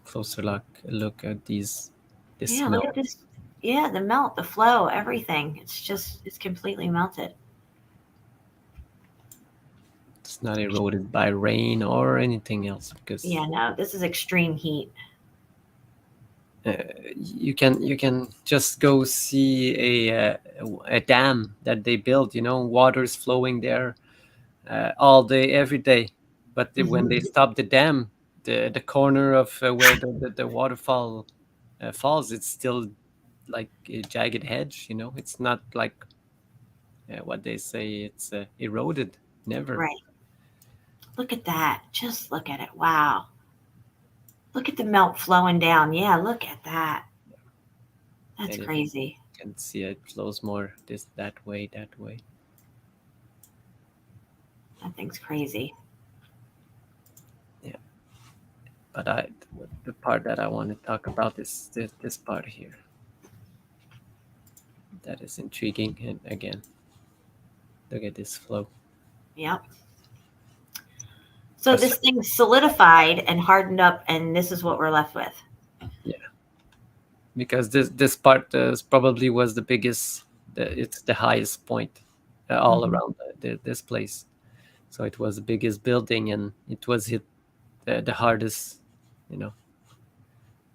closer look at this Yeah, melt. look at this. Yeah, the melt, the flow, everything. It's completely melted. It's not eroded by rain or anything else because yeah, no, this is extreme heat. You can just go see a dam that they built. Water's flowing there all day, every day. But when they stop the dam, the corner of where the waterfall falls, it's still like a jagged edge. It's not like what they say. It's eroded. Never. Right. Look at that. Just look at it. Wow. Look at the melt flowing down. Yeah, look at that. That's crazy. You can see it flows more that way. That thing's crazy. Yeah. But the part that I want to talk about is this part here. That is intriguing. And again, look at this flow. Yep. So this thing solidified and hardened up, and this is what we're left with. Yeah. Because this part probably was the biggest. It's the highest point all around this place. So it was the biggest building, and it was hit the hardest,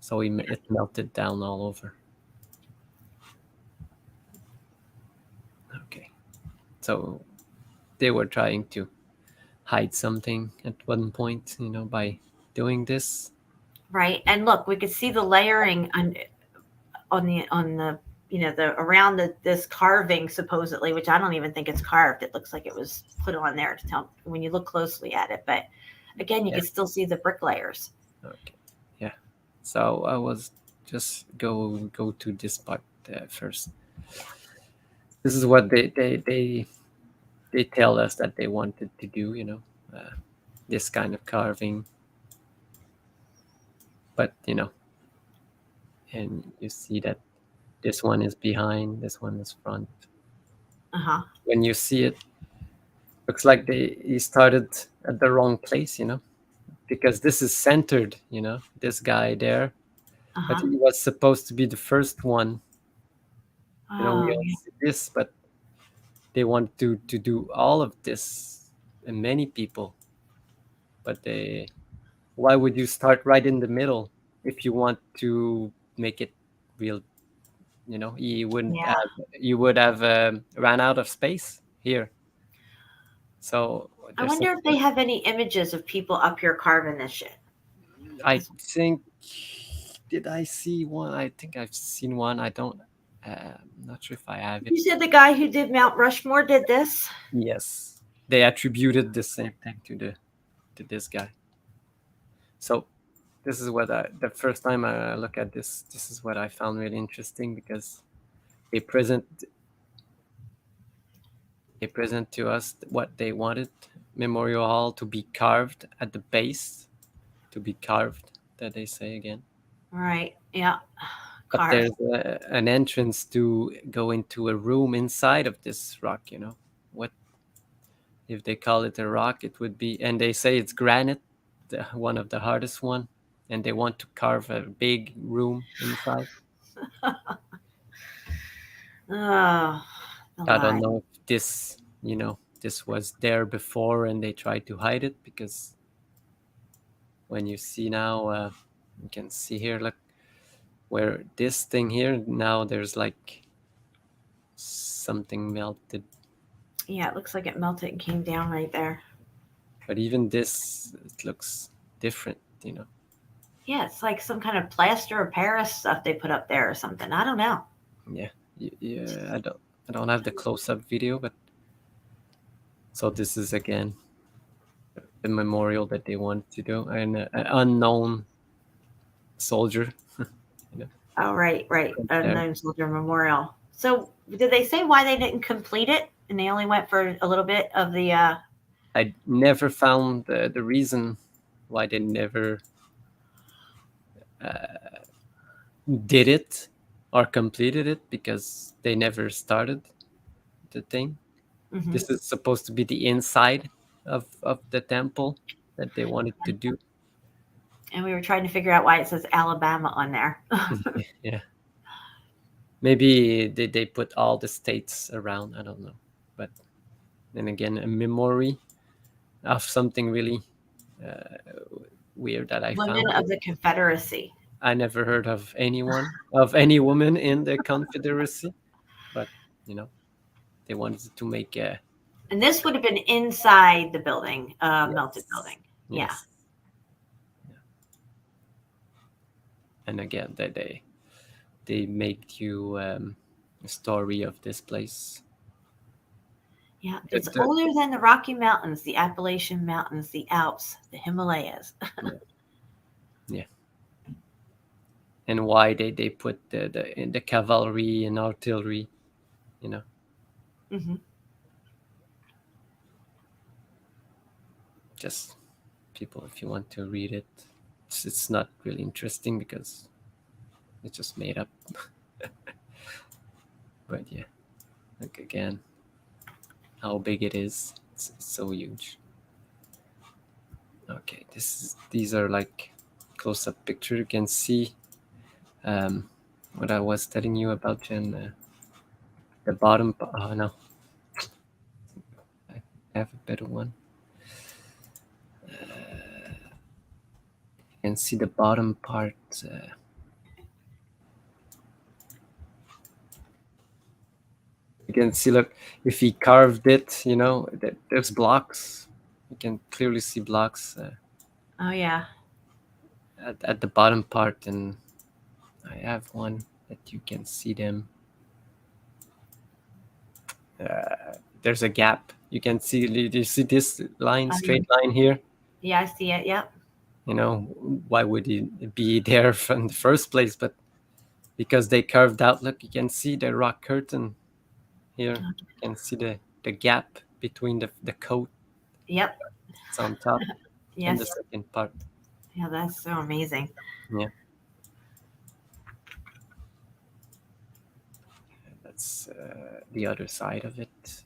So it melted down all over. So they were trying to hide something at one point, by doing this. Right. And look, we could see the layering on the the around this carving supposedly, which I don't even think it's carved. It looks like it was put on there to tell when you look closely at it. But again, you can still see the brick layers. Okay. Yeah. So I was just go to this part first. This is what they tell us that they wanted to do, this kind of carving. But and you see that this one is behind, this one is front. When you see it, looks like he started at the wrong place, because this is centered, this guy there, but he was supposed to be the first one. We all see this, but they want to do all of this and many people. But why would you start right in the middle if you want to make it real? You wouldn't have, you would have ran out of space here. So I wonder if they have any images of people up here carving this shit. I think, did I see one? I think I've seen one. I don't, I'm not sure if I have it. You said the guy who did Mount Rushmore did this? Yes, they attributed the same thing to this guy. So this is what the first time I look at this is what I found really interesting, because they present to us what they wanted Memorial Hall to be carved at the base, that they say again. Right. Yeah. But there's an entrance to go into a room inside of this rock. What if they call it a rock? It would be, and they say it's granite, one of the hardest one, and they want to carve a big room inside. I don't know if this, this was there before and they tried to hide it, because when you see now, you can see here, look, where this thing here, now there's like something melted. Yeah, it looks like it melted and came down right there. But even this, it looks different, Yeah, it's like some kind of plaster of Paris stuff they put up there or something. I don't know. Yeah, I don't have the close-up video, but so this is again the memorial that they want to do, and an unknown soldier. Oh, right. Unknown soldier memorial. So did they say why they didn't complete it and they only went for a little bit of the I never found the reason why they never did it or completed it, because they never started the thing. This is supposed to be the inside of the temple that they wanted to do. And we were trying to figure out why it says Alabama on there. Yeah. Maybe they put all the states around. I don't know. But then again, a memory of something really weird that I found. Women of the Confederacy. I never heard of any woman in the Confederacy. But, they wanted to make a... And this would have been inside the building, melted building. Yes. Yeah. And again, they make you a story of this place. Yeah, it's older than the Rocky Mountains, the Appalachian Mountains, the Alps, the Himalayas. Yeah. And why they put the cavalry and artillery, Just people, if you want to read it, it's not really interesting because it's just made up. But yeah, look again how big it is. It's so huge. Okay, these are like close-up picture. You can see what I was telling you about, Jen. The bottom. Oh no, I have a better one. You can see the bottom part. You can see, look, if he carved it, you know, there's blocks. You can clearly see blocks Oh yeah. at the bottom part, and I have one that you can see them. There's a gap. You can see. Do you see this line, straight line here? Yeah, I see it. Yep. You know, why would it be there from the first place? But because they carved out, look, you can see the rock curtain here. You can see the gap between the coat. Yep. It's on top. And the Yes. second part. Yeah, that's so amazing. Yeah. That's the other side of it.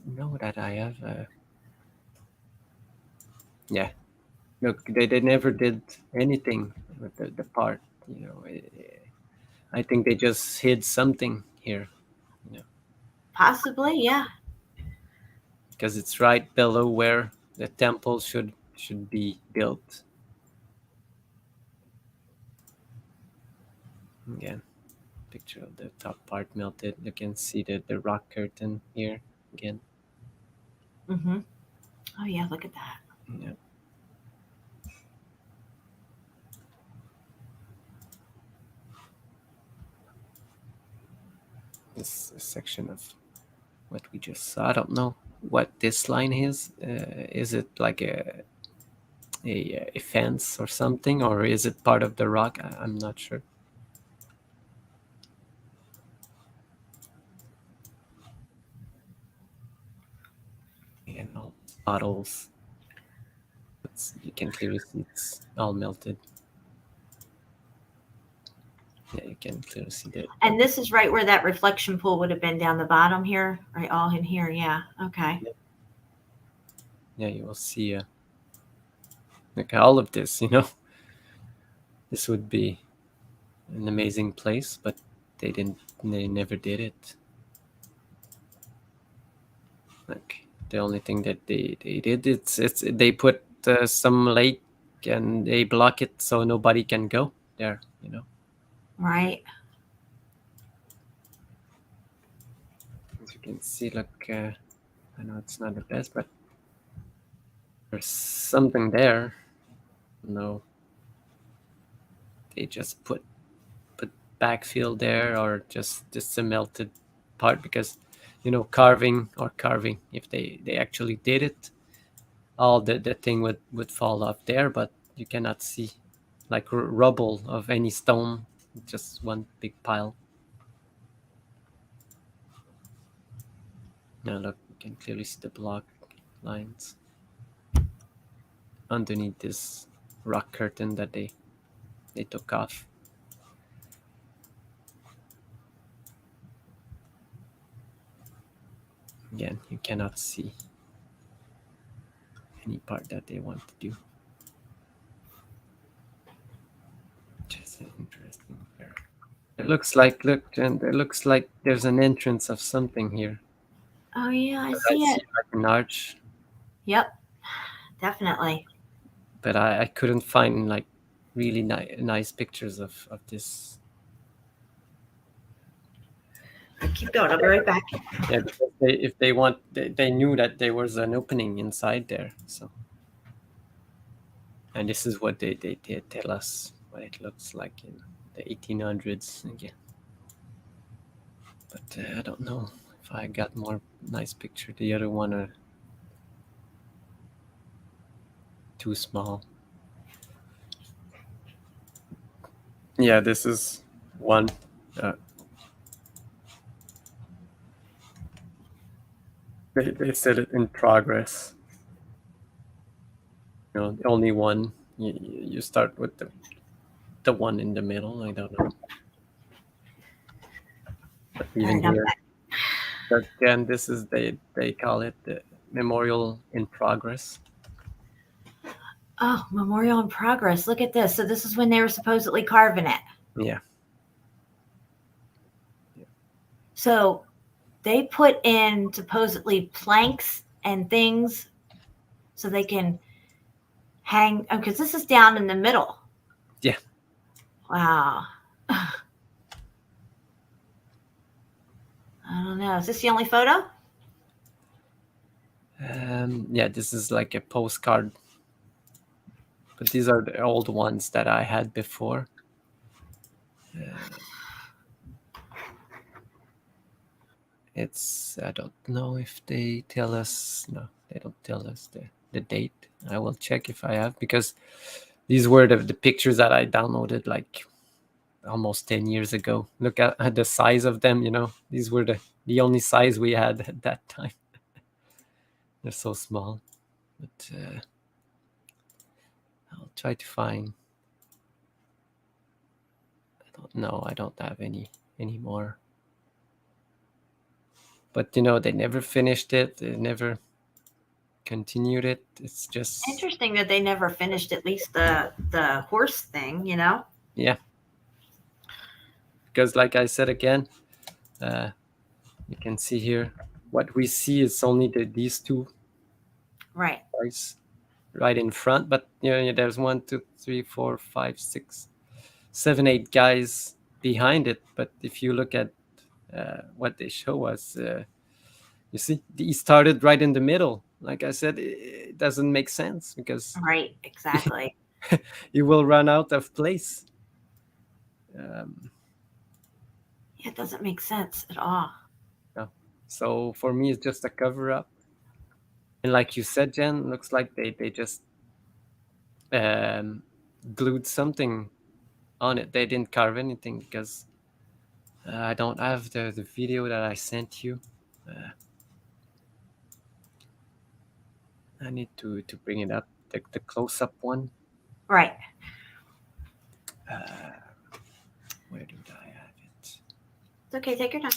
Know that I have. Yeah. Look, they never did anything with the part. You know, I think they just hid something here. You know, Possibly, yeah. because it's right below where the temple should be built. Again, picture of the top part melted. You can see the rock curtain here again. Mm-hmm. Oh yeah, look at that. Yeah. This section of what we just saw. I don't know what this line is. Is it like a fence or something, or is it part of the rock? I'm not sure. And all bottles. You can clearly see it's all melted. Yeah, you can clearly see that. And this is right where that reflection pool would have been down the bottom here, right? All in here. Yeah. Okay. Yeah, you will see like all of this, you know. This would be an amazing place, but they never did it. Like the only thing that they did, it's they put some lake and they block it so nobody can go there, you know. Right. As you can see, look, I know it's not the best, but there's something there. No, they just put backfill there, or just a melted part, because, you know, carving, if they actually did it, all the thing would fall off there, but you cannot see like rubble of any stone, just one big pile. Now look, you can clearly see the block lines underneath this rock curtain that they took off. Again, you cannot see any part that they want to do. Just interesting here. It looks like, look, and it looks like there's an entrance of something here. Oh yeah, I But see it. like an arch. Yep. Definitely. But I couldn't find like really nice pictures of this. Keep going. I'll be right back. Yeah, because if they want, they knew that there was an opening inside there. So, and this is what they tell us what it looks like in the 1800s again. But I don't know if I got more nice picture. The other one are too small. Yeah, this is one. They said it in progress. You know, the only one. You start with the one in the middle. I don't know. But even Right, here, but again, this is they call it the memorial in progress. Oh, memorial in progress. Look at this. So this is when they were supposedly carving it. Yeah. So they put in supposedly planks and things so they can hang, because this is down in the middle. Yeah. Wow. I don't know. Is this the only photo? Yeah, this is like a postcard, but these are the old ones that I had before. I don't know if they tell us. No, they don't tell us the date. I will check if I have, because these were the pictures that I downloaded like almost 10 years ago. Look at the size of them, These were the only size we had at that time. They're so small. But I'll try to find. I don't know. I don't have any more. But they never finished it. They never continued it. It's just Interesting that they never finished at least the horse thing, Yeah. Because like I said again, you can see here, what we see is only these two Right. guys right in front. But there's 1, 2, 3, 4, 5, 6, 7, 8 guys behind it. But if you look at what they show us, you see he started right in the middle. Like I said, it doesn't make sense, because Right, exactly. you will run out of place. Yeah, it doesn't make sense at all. No. So for me, it's just a cover up. And like you said, Jen, looks like they just glued something on it. They didn't carve anything, because I don't have the video that I sent you. I need to bring it up, the close-up one. Right. Where did I have it? It's okay. Take your time.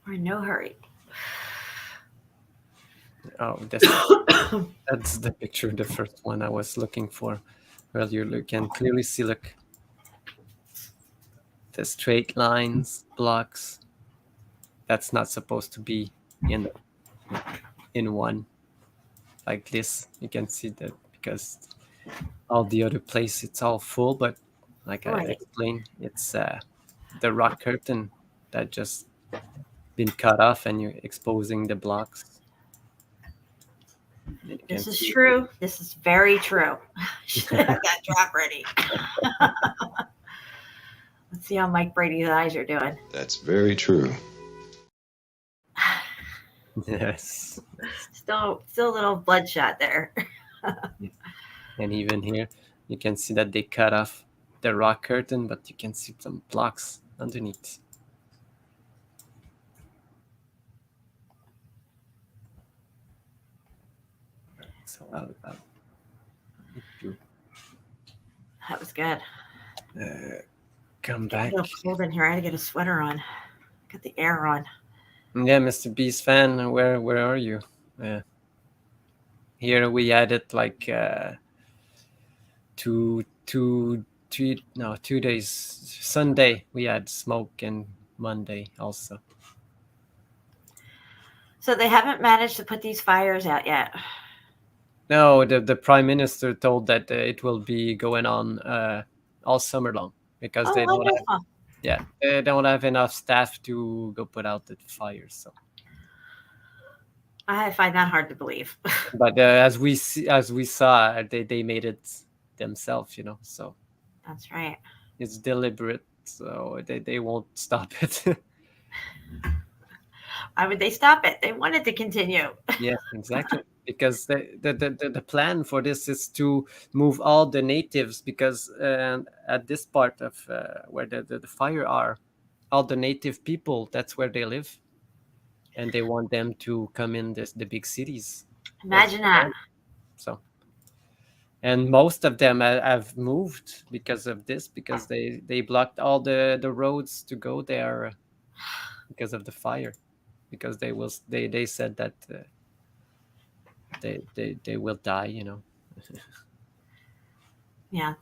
We're in no hurry. Oh, that's the picture, the first one I was looking for. Well, you can clearly see, look, the straight lines, blocks. That's not supposed to be in one like this. You can see that, because all the other place it's all full, but like I explained, it's the rock curtain that just been cut off, and you're exposing the blocks. This is true. This is very true. Should have that drop ready. Let's see how Mike Brady's eyes are doing. That's very true. Yes. Still a little bloodshot there. And even here, you can see that they cut off the rock curtain, but you can see some blocks underneath. So I'll That was good. come back. It's a little cold in here. I had to get a sweater on. Got the air on. Yeah, Mr. Beast fan, where are you? Here we added like 2 days. Sunday we had smoke, and Monday also. So they haven't managed to put these fires out yet. No, the prime minister told that it will be going on all summer long, because they don't have enough staff to go put out the fires. So I find that hard to believe. but as we saw, they made it themselves, So That's right. it's deliberate, so they won't stop it. Why would they stop it? They wanted to continue. Yeah, exactly. Because the plan for this is to move all the natives, because at this part of where the fire are, all the native people, that's where they live, and they want them to come in the big cities. Imagine that. So, and most of them have moved because of this, because they blocked all the roads to go there because of the fire, because they said that they will die, Yeah,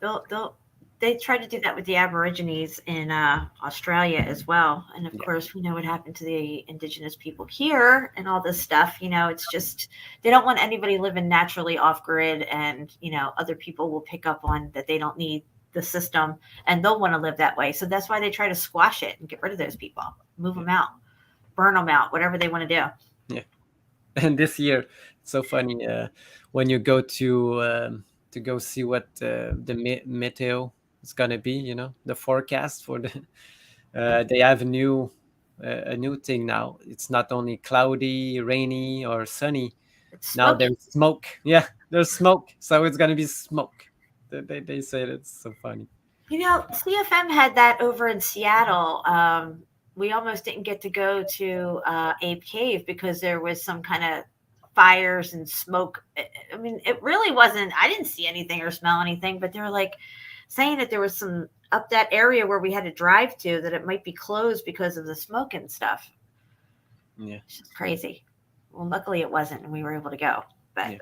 they tried to do that with the Aborigines in Australia as well, and of course we know what happened to the indigenous people here and all this stuff. It's just they don't want anybody living naturally off grid, and other people will pick up on that they don't need the system, and they'll want to live that way. So that's why they try to squash it and get rid of those people, move them out, burn them out, whatever they want to do. Yeah. And this year, it's so funny when you go to go see what the meteo is gonna be. You know, the forecast for the they have a new thing now. It's not only cloudy, rainy, or sunny. It's Now smoky. there's smoke. Yeah, there's smoke. So it's gonna be smoke. They say it's so funny. You know, CFM had that over in Seattle. We almost didn't get to go to Ape Cave because there was some kind of fires and smoke. I mean, it really wasn't, I didn't see anything or smell anything, but they were like saying that there was some up that area where we had to drive to, that it might be closed because of the smoke and stuff. Yeah. It's just crazy. Well, luckily it wasn't, and we were able to go. But Yeah.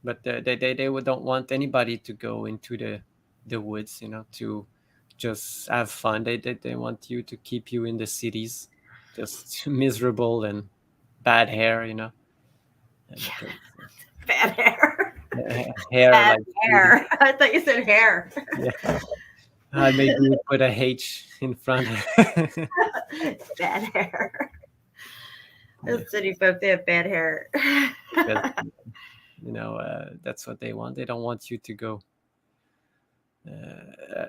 But they don't want anybody to go into the woods, you know, to just have fun. They want you to keep you in the cities, just miserable and bad hair, you know. bad hair. Hair Bad like hair. I thought you said hair. Yeah. Maybe you put a H in front. Bad hair. Those city folk, they have bad hair. Because, you know, that's what they want. They don't want you to go.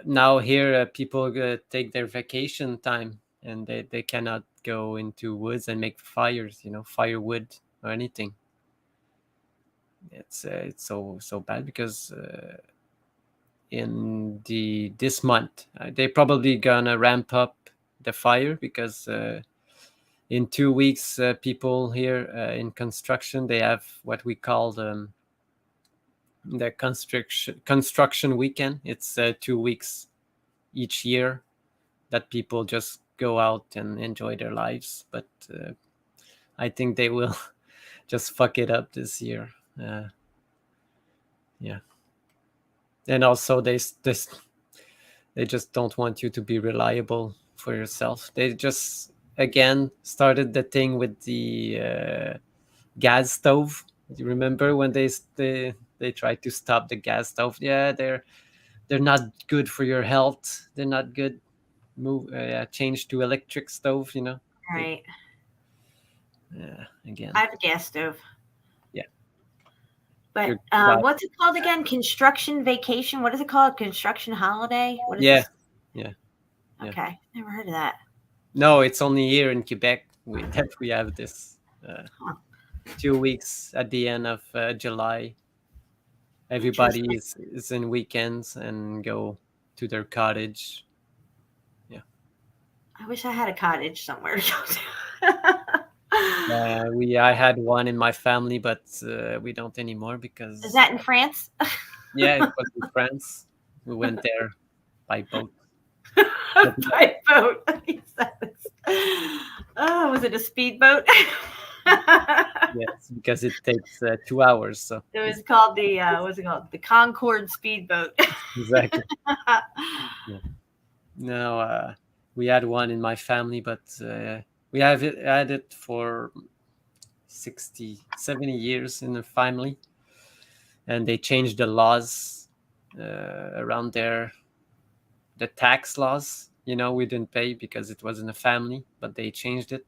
Now here, people take their vacation time, and they cannot go into woods and make fires, you know, firewood or anything. It's so bad because in this month they probably gonna ramp up the fire because in 2 weeks people here in construction, they have what we call the construction weekend. It's 2 weeks each year that people just go out and enjoy their lives, but I think they will just fuck it up this year. Yeah. And also they just don't want you to be reliable for yourself. They just again started the thing with the gas stove. You remember when they tried to stop the gas stove? Yeah, they're not good for your health. They're not good. Change to electric stove, you know. Right. Again. I have a gas stove. Yeah. But what's it called again? Construction vacation? What is it called? Construction holiday? What is this? Yeah. Okay. Never heard of that. No, it's only here in Quebec that we have this 2 weeks at the end of July. Everybody is in weekends and go to their cottage. Yeah. I wish I had a cottage somewhere to go to. I had one in my family, but we don't anymore because. Is that in France? Yeah, it was in France. We went there by boat. By boat. Oh, was it a speedboat? Yes, because it takes 2 hours. So it was called the what's it called? The Concorde speedboat. Exactly. Yeah. No, we had one in my family, but we had it for 60, 70 years in the family, and they changed the laws around there. The tax laws, you know, we didn't pay because it was in a family, but they changed it.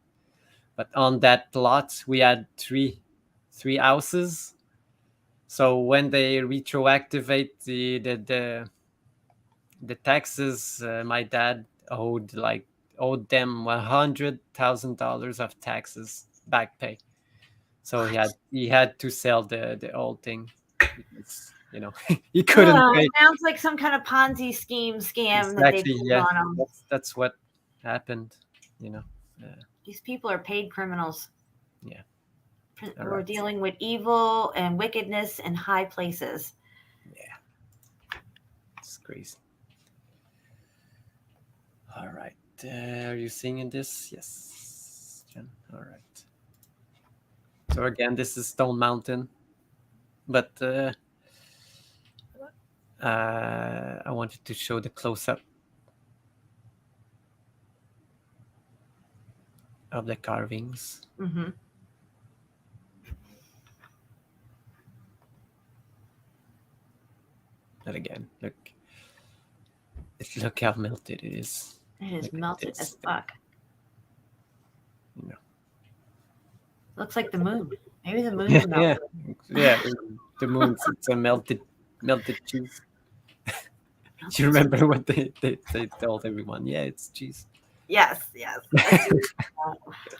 But on that lot, we had three houses. So when they retroactivate the taxes, my dad owed them $100,000 of taxes back pay. So he had to sell the old thing because, you know, he couldn't pay. It sounds like some kind of Ponzi scam Exactly, that they pulled on them. That's what happened, you know. These people are paid criminals. Yeah. We're dealing with evil and wickedness in high places. Yeah. It's crazy. All right. Are you seeing this? Yes, Jen. All right. So again, this is Stone Mountain, but I wanted to show the close-up of the carvings. Mm-hmm. And again, look, Look how melted it is. It is Look at melted this as thing, fuck. you know. Looks like the moon. Maybe the moon's Yeah, melted. yeah. The moon's it's a melted cheese. Do you remember what they told everyone? Yeah, it's cheese. Yes, yes.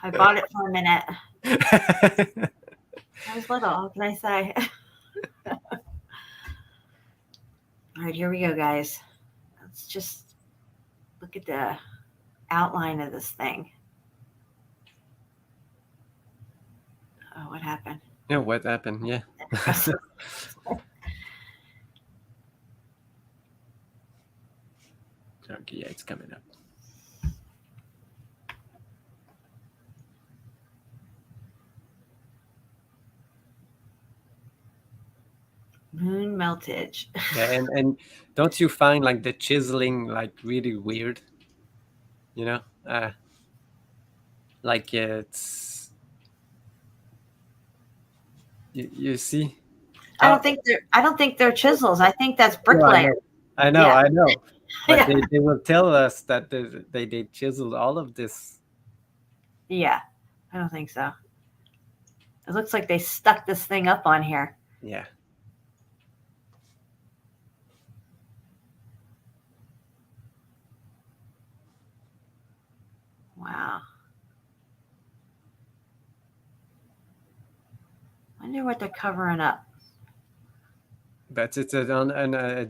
I bought it for a minute. I was little. What can I say? All right, here we go, guys. Let's just look at the outline of this thing. Oh, what happened? Yeah, what happened? Yeah. Okay, yeah, it's coming up. Moon meltage. Yeah, and don't you find like the chiseling like really weird? You know, like it's you see. I don't think they're chisels. I think that's No, bricklayer. I know, Yeah. I know. But Yeah. they will tell us that they chiseled all of this. Yeah. I don't think so. It looks like they stuck this thing up on here. Yeah. Wow. Wonder what they're covering up. But it's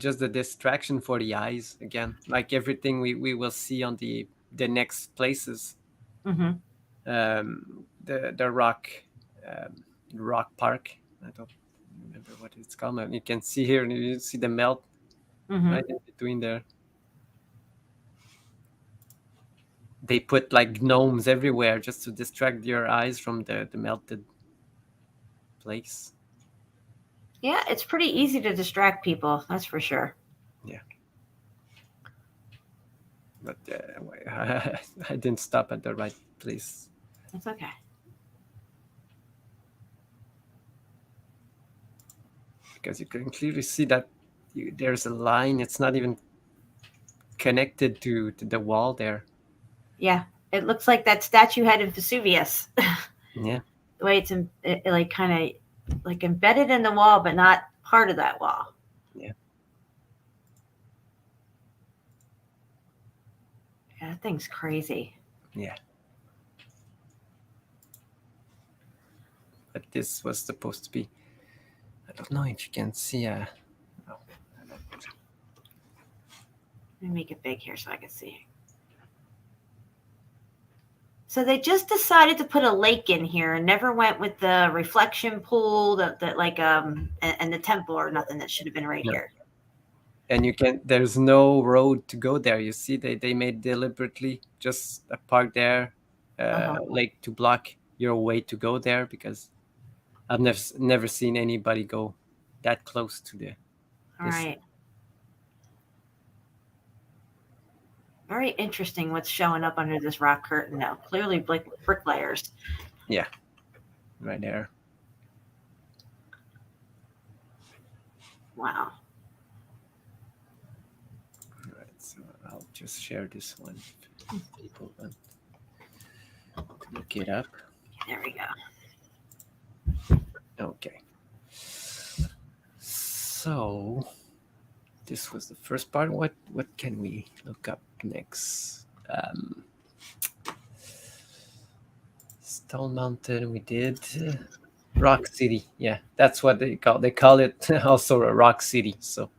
just a distraction for the eyes again, like everything we will see on the next places. Mm-hmm. The rock park. I don't remember what it's called. But you can see here, you see the melt right in between there. They put like gnomes everywhere just to distract your eyes from the melted place. Yeah, it's pretty easy to distract people. That's for sure. Yeah. But I didn't stop at the right place. It's okay. Because you can clearly see that there's a line. It's not even connected to the wall there. Yeah, it looks like that statue head in Vesuvius. Yeah. The way it's like kind of like embedded in the wall, but not part of that wall. Yeah. Yeah, that thing's crazy. Yeah. But this was supposed to be. I don't know if you can see. Let me make it big here so I can see. So they just decided to put a lake in here and never went with the reflection pool, that like and the temple or nothing that should have been right here. And you can. There's no road to go there. You see, they made deliberately just a park there, lake to block your way to go there, because I've never seen anybody go that close to the. All right. Very interesting what's showing up under this rock curtain now. Clearly bricklayers. Yeah, right there. Wow. All right, so I'll just share this one if people want to look it up. There we go. Okay. So this was the first part. What can we look up next? Stone Mountain we did. Rock City. Yeah, that's what they call it also a Rock City. So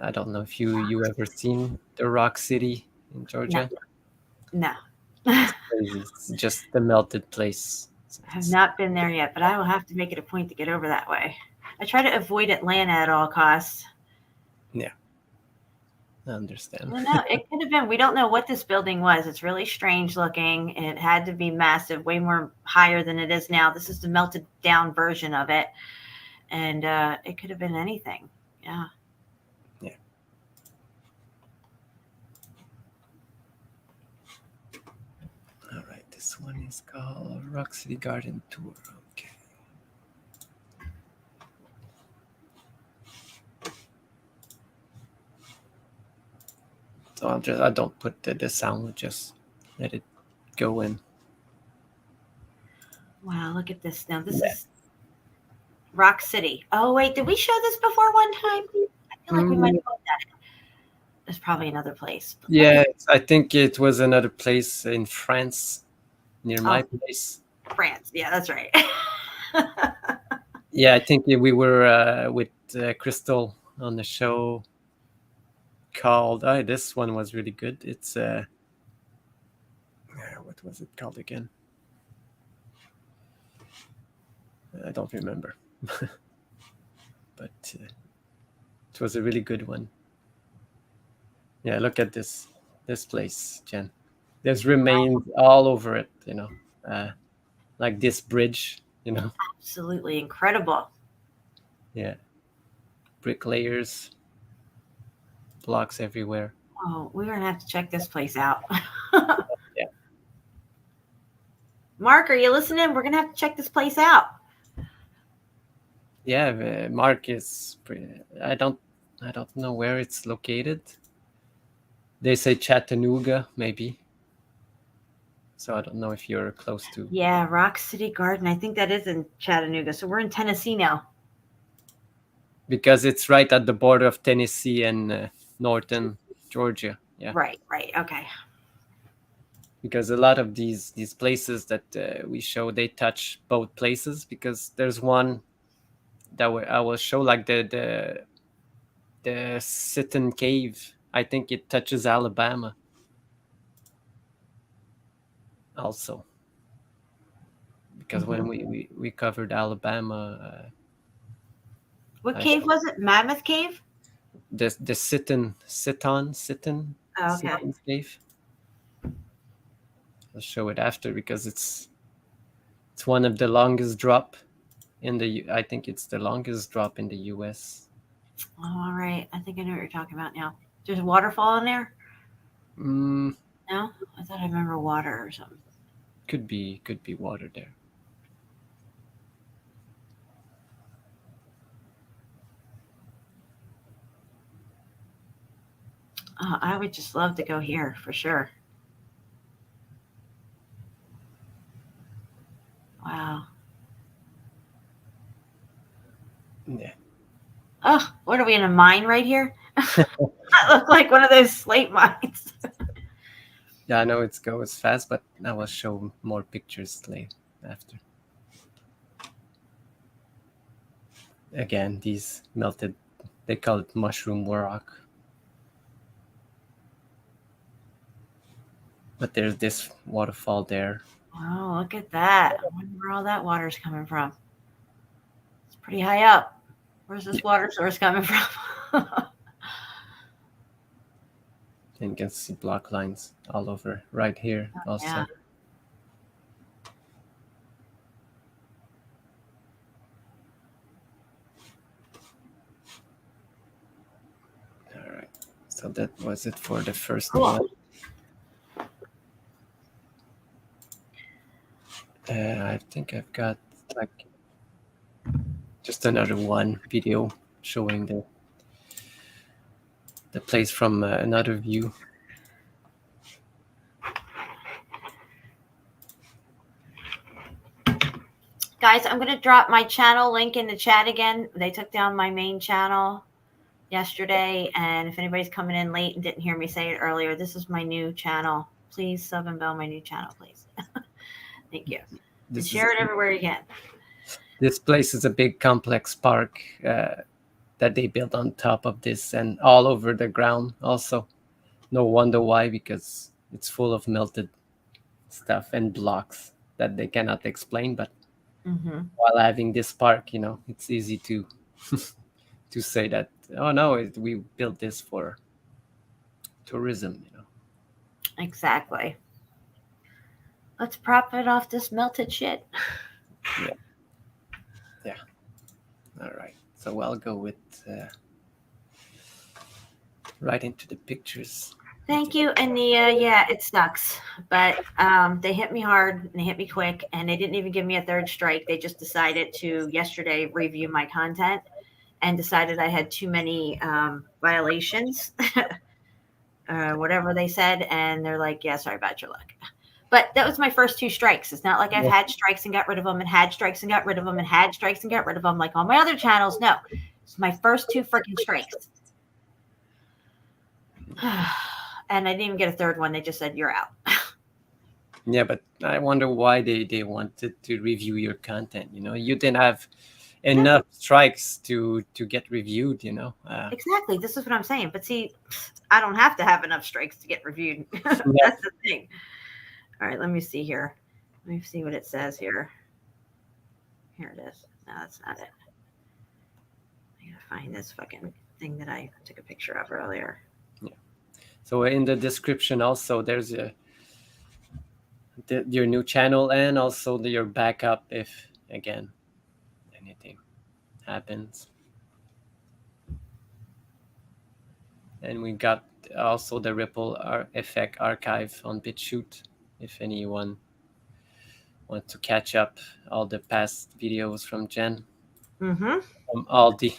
I don't know if you ever seen the Rock City in Georgia. No. It's crazy. It's just the melted place. I have not been there yet, but I will have to make it a point to get over that way. I try to avoid Atlanta at all costs. Yeah. I understand. Well, no, it could have been. We don't know what this building was. It's really strange looking. It had to be massive, way more higher than it is now. This is the melted down version of it. And it could have been anything. Yeah. Yeah. All right. This one is called Rock City Garden Tour. Okay. So I don't put the sound, just let it go in. Wow, look at this. Now, this Yeah. is Rock City. Oh, wait, did we show this before one time? I feel like we might have done that. There's probably another place. Yeah, I think it was another place in France, near my place. France. Yeah, that's right. Yeah, I think we were with Crystal on the show called. Oh, this one was really good. It's what was it called again? I don't remember, but it was a really good one. Yeah, look at this place, Jen. There's remains all over it, like this bridge, Absolutely incredible. Yeah, brick layers, blocks everywhere. Oh, we're gonna have to check this place out. Yeah. Mark, are you listening? We're gonna have to check this place out. Yeah, Mark is. I don't know where it's located. They say Chattanooga, maybe. So I don't know if you're close to. Yeah, Rock City Garden. I think that is in Chattanooga. So we're in Tennessee now. Because it's right at the border of Tennessee and northern Georgia. Yeah. Right. Okay. Because a lot of these places that we show, they touch both places. Because there's one that I will show, like the Sitten Cave. I think it touches Alabama also. Because when we covered Alabama. What cave was it? Mammoth Cave? The Sitten Oh, okay. Cave. I'll show it after because it's one of the longest drop in the. I think it's the longest drop in the U.S. All right, I think I know what you're talking about now. There's a waterfall in there. No, I thought I remember water or something. Could be water there. I would just love to go here for sure. Wow. Yeah. Oh, what are we in a mine right here? That looked like one of those slate mines. Yeah, I know it goes fast, but I will show more pictures later after. Again, these melted, they call it mushroom rock. But there's this waterfall there. Oh, look at that. I wonder where all that water's coming from. It's pretty high up. Where's this water source coming from? And you can see block lines all over right here also. Yeah. All right. So that was it for the first Cool. one. I think I've got like just another one video showing the place from another view. Guys, I'm going to drop my channel link in the chat again. They took down my main channel yesterday, and if anybody's coming in late and didn't hear me say it earlier, this is my new channel. Please sub and bell my new channel, please. Thank you. And share it everywhere you can. This place is a big complex park that they built on top of this and all over the ground also. No wonder why, because it's full of melted stuff and blocks that they cannot explain. But while having this park, it's easy to to say that, oh no, we built this for tourism. Exactly. Let's profit off this melted shit. Yeah. All right. So I'll go with right into the pictures. Thank you. And yeah, it sucks, but they hit me hard and they hit me quick, and they didn't even give me a third strike. They just decided to yesterday review my content and decided I had too many violations. whatever they said, and they're like, yeah, sorry about your luck. But that was my first 2 strikes. It's not like I've had strikes and got rid of them, and had strikes and got rid of them, and had strikes and got rid of them like all my other channels. No, it's my first 2 freaking strikes. And I didn't even get a 3rd one. They just said, you're out. Yeah, but I wonder why they wanted to review your content. You didn't have enough strikes to get reviewed. Exactly. This is what I'm saying. But see, I don't have to have enough strikes to get reviewed. That's the thing. All right, let me see here. Let me see what it says here. Here it is. No, that's not it. I gotta find this fucking thing that I took a picture of earlier. Yeah. So in the description also, there's your new channel and also your backup if, again, anything happens. And we got also the ripple effect archive on BitChute if anyone wants to catch up all the past videos from Jen. Mm-hmm. From all the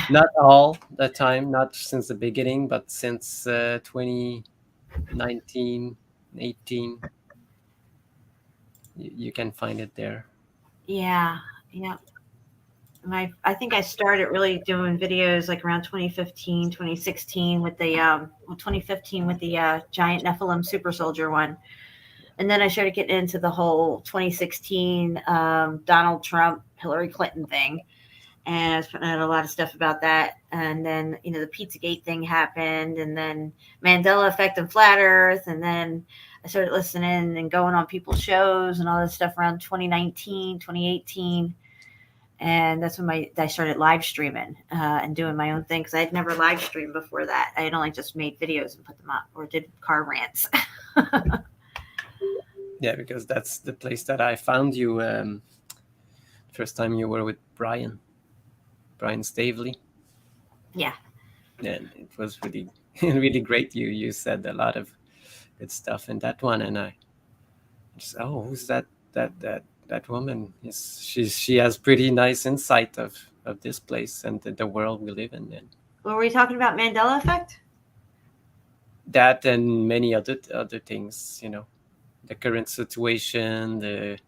not all the time, not since the beginning, but since 2019, 18. You can find it there. Yeah. I think I started really doing videos like around 2015, 2016 with the 2015 with the giant Nephilim super soldier one. And then I started getting into the whole 2016 Donald Trump, Hillary Clinton thing. And I was putting out a lot of stuff about that. And then, the Pizzagate thing happened, and then Mandela effect and flat earth. And then I started listening and going on people's shows and all this stuff around 2019, 2018. And that's when I started live streaming and doing my own thing, because I had never live streamed before that. I had only just made videos and put them up, or did car rants. Yeah, because that's the place that I found you. First time you were with Brian Stavely. Yeah. And it was really, really great. You said a lot of good stuff in that one, and I just, who's that woman? She has pretty nice insight of this place and the world we live in. And were we talking about Mandela effect? That and many other things, the current situation, the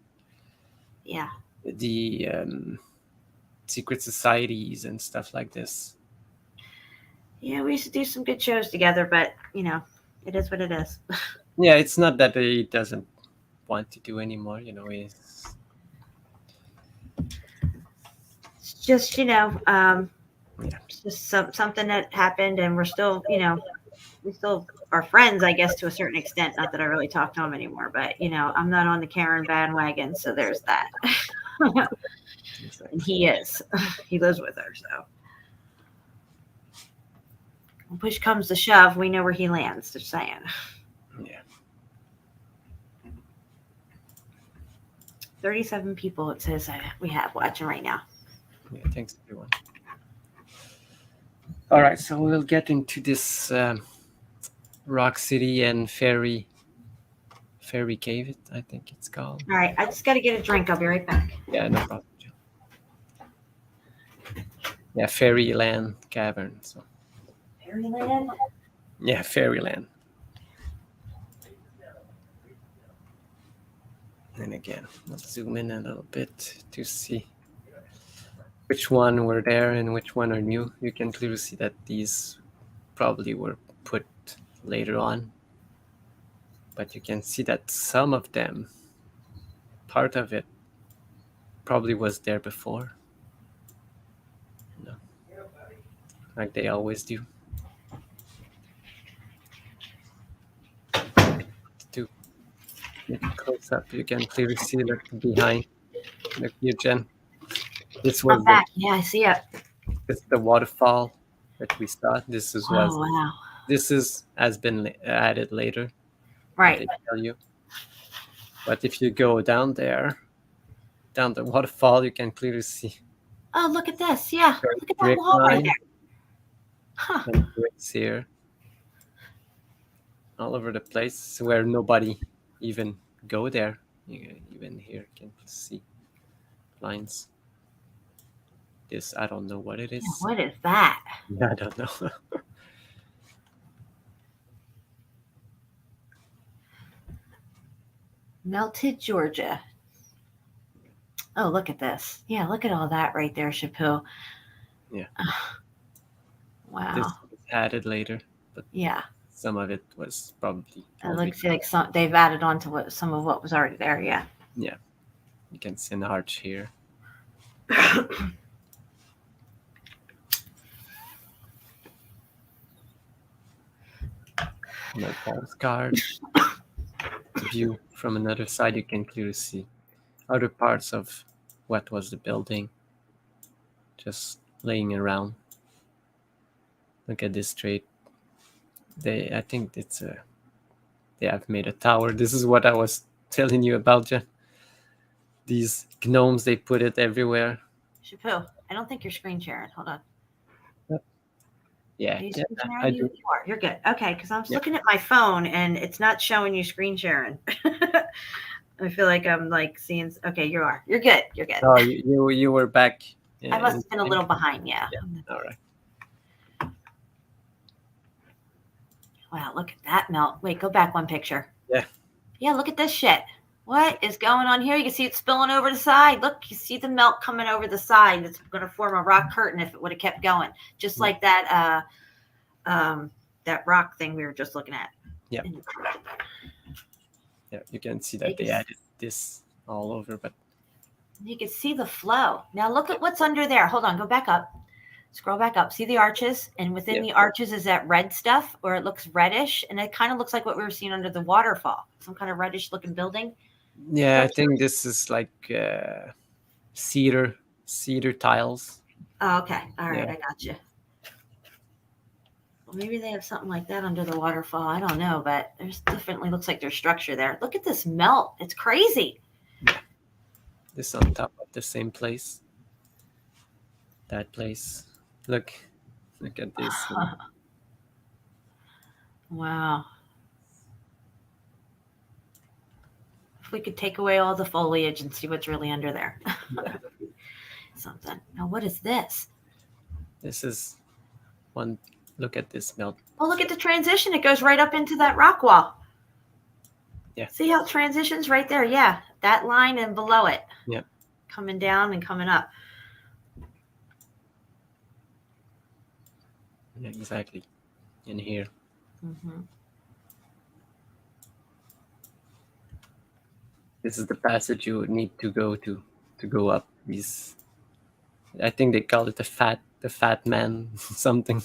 secret societies and stuff like this. Yeah, we used to do some good shows together, but it is what it is. Yeah, it's not that he doesn't want to do anymore. It's just it's just something that happened, and we're still we still are friends, I guess, to a certain extent. Not that I really talk to him anymore, but I'm not on the Karen bandwagon, so there's that. And he is. He lives with her, so when push comes to shove, we know where he lands. Just saying. Yeah. 37 people, it says we have watching right now. Yeah, thanks everyone. All right, so we'll get into this Rock City and Fairy Cave, I think it's called. All right, I just got to get a drink. I'll be right back. Yeah, no problem. Yeah, Fairyland Cavern. So. Fairyland? Yeah, Fairyland. And again, let's zoom in a little bit to see which one were there and which one are new. You can clearly see that these probably were put later on. But you can see that some of them, part of it, probably was there before. Like they always do. To make it close up, you can clearly see that behind. Look here, Jen. This was yeah, I see it. It's the waterfall that we saw. This has been added later. Right. They tell you. But if you go down the waterfall, you can clearly see. Oh, look at this! Yeah, look at that wall right there. Huh. And bricks here, all over the place where nobody even go there. Even here, you can see lines. This, I don't know what it is. Yeah, what is that? I don't know. Melted Georgia. Oh, look at this. Yeah, look at all that right there, Chapu. Yeah. Wow. This was added later, but yeah. some of it was probably. It looks like they've added on to some of what was already there. Yeah. Yeah. You can see an arch here. No postcard. View from another side, you can clearly see other parts of what was the building just laying around. Look at this straight. I think it's they have made a tower. This is what I was telling you about, Jen. These gnomes, they put it everywhere. Chapu, I don't think you're screen sharing. Hold on. Yeah, Are you yeah, screen sharing? I do. You are. You're good. Okay, because I was looking at my phone and it's not showing you screen sharing. I feel like I'm like seeing. Okay, you are. You're good. You're good. Oh, you were back. I must have been a little behind. Yeah. All right. Wow, look at that melt. Wait, go back one picture. Yeah. Yeah, look at this shit. What is going on here? You can see it spilling over the side. Look, you see the melt coming over the side. It's going to form a rock curtain if it would have kept going. Just like that that rock thing we were just looking at. Yeah. Yeah, you can see that they added this all over, but you can see the flow. Now look at what's under there. Hold on, go back up. Scroll back up. See the arches? And within the arches is that red stuff, or it looks reddish, and it kind of looks like what we were seeing under the waterfall. Some kind of reddish looking building. Yeah, I think this is like cedar tiles. Oh, okay. All right, I got you. Well, maybe they have something like that under the waterfall. I don't know, but there's definitely looks like there's structure there. Look at this melt. It's crazy. Yeah. This on top of the same place. That place. Look at this. Wow. If we could take away all the foliage and see what's really under there. Something. Now, what is this? This is one. Look at this melt. Oh, look at the transition. It goes right up into that rock wall. Yeah. See how it transitions right there? Yeah. That line and below it. Yeah. Coming down and coming up. Yeah, exactly. In here. Mm-hmm. This is the passage you would need to go go up these. I think they call it the fat man something.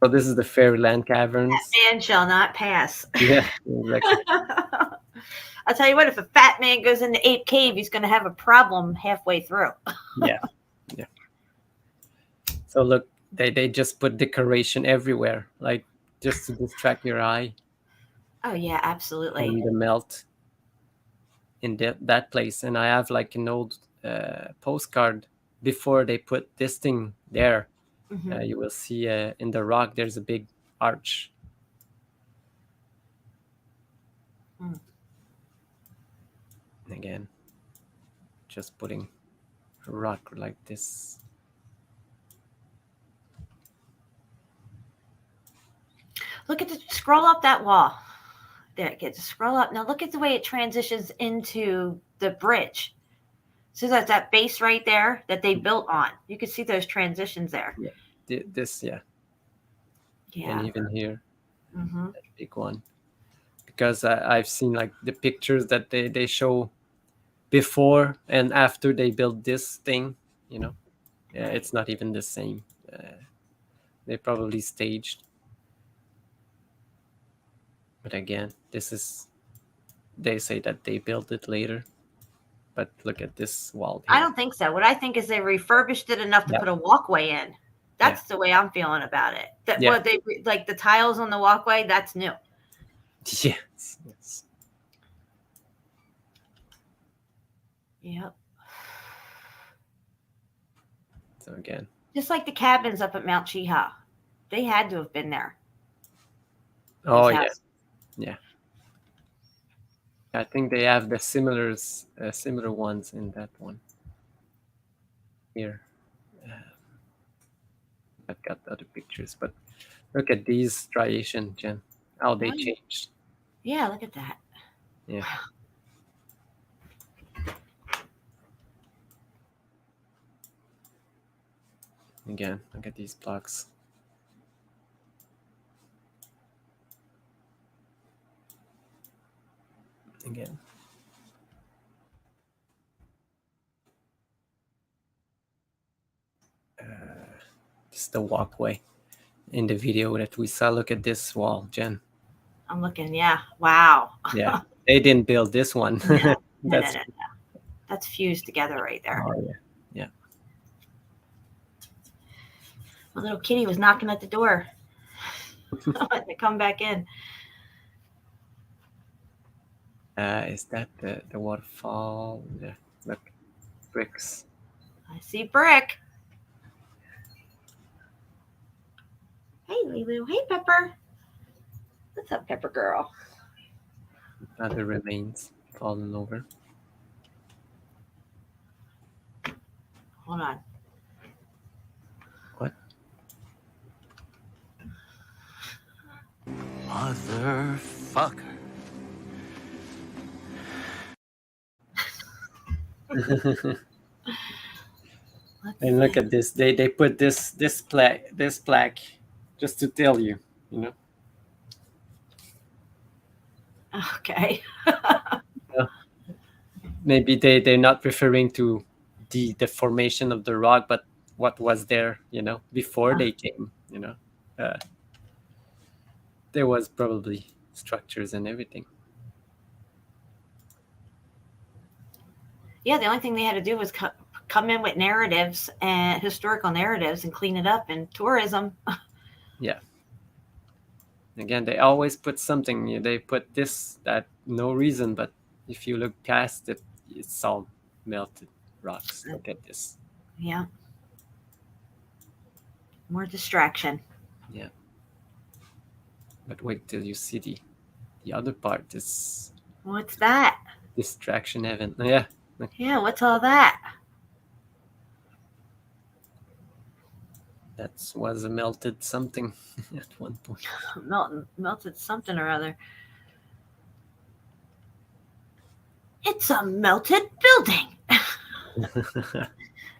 So this is the Fairyland Caverns. That man shall not pass. Yeah, exactly. I'll tell you what, if a fat man goes in the ape cave, he's going to have a problem halfway through. Yeah. So look, they just put decoration everywhere, like just to distract your eye. Oh yeah, absolutely. And the melt in that place. And I have like an old postcard before they put this thing there. Mm-hmm. You will see in the rock there's a big arch. Again, just putting a rock like this. Look at scroll up that wall. There it gets. Scroll up. Now look at the way it transitions into the bridge. So that's that base right there that they built on. You can see those transitions there. Yeah. This, yeah. Yeah. And even here, mm-hmm. That big one. Because I've seen like the pictures that they show before and after they built this thing, Yeah, it's not even the same. They probably staged. But again, they say that they built it later. But look at this wall here. I don't think so. What I think is they refurbished it enough to put a walkway in. That's the way I'm feeling about it. What they like the tiles on the walkway, that's new. Yes. Yep. So again. Just like the cabins up at Mount Cheeha. They had to have been there. Oh, yeah. Yeah. I think they have the similar ones in that one. Here. I've got other pictures, but look at these striations, Jen. How they changed. Yeah, look at that. Yeah. Again, look at these blocks. Again. This is the walkway in the video that we saw. Look at this wall, Jen. I'm looking. Yeah. Wow. Yeah. They didn't build this one. No, That's no. That's fused together right there. Oh, yeah. Yeah. My little kitty was knocking at the door. I had to come back in. Is that the waterfall? Yeah. Look, bricks. I see brick. Hey, Lulu. Hey, Pepper. What's up, Pepper girl? Other remains fallen over. Hold on. What? Motherfucker. And look at this. They put this plaque just to tell you, you know. Okay. Maybe they're not referring to the formation of the rock, but what was there, you know, before they came, you know. There was probably structures and everything. Yeah, the only thing they had to do was come in with narratives and historical narratives and clean it up and tourism. Yeah. Again, they always put something. They put this, that, no reason, but if you look past it, it's all melted rocks. Look at this. Yeah. More distraction. Yeah. But wait till you see the other part. This What's that? distraction heaven. Yeah. Yeah, what's all that? That was a melted something at one point. Melted something or other. It's a melted building.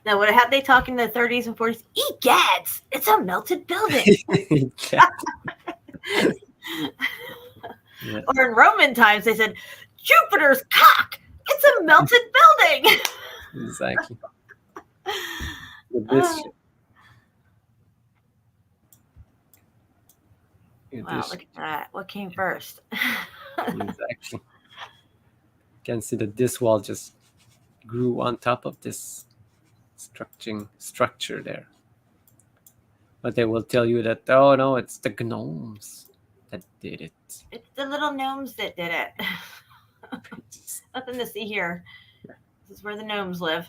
Now, had they talk in the 30s and 40s? Egads! It's a melted building. Yeah. Or in Roman times, they said, Jupiter's cock! It's a melted building! Exactly. This wow, look at that. What came first? Exactly. You can see that this wall just grew on top of this structure there. But they will tell you that, oh no, it's the gnomes that did it. It's the little gnomes that did it. Nothing to see here. This is where the gnomes live.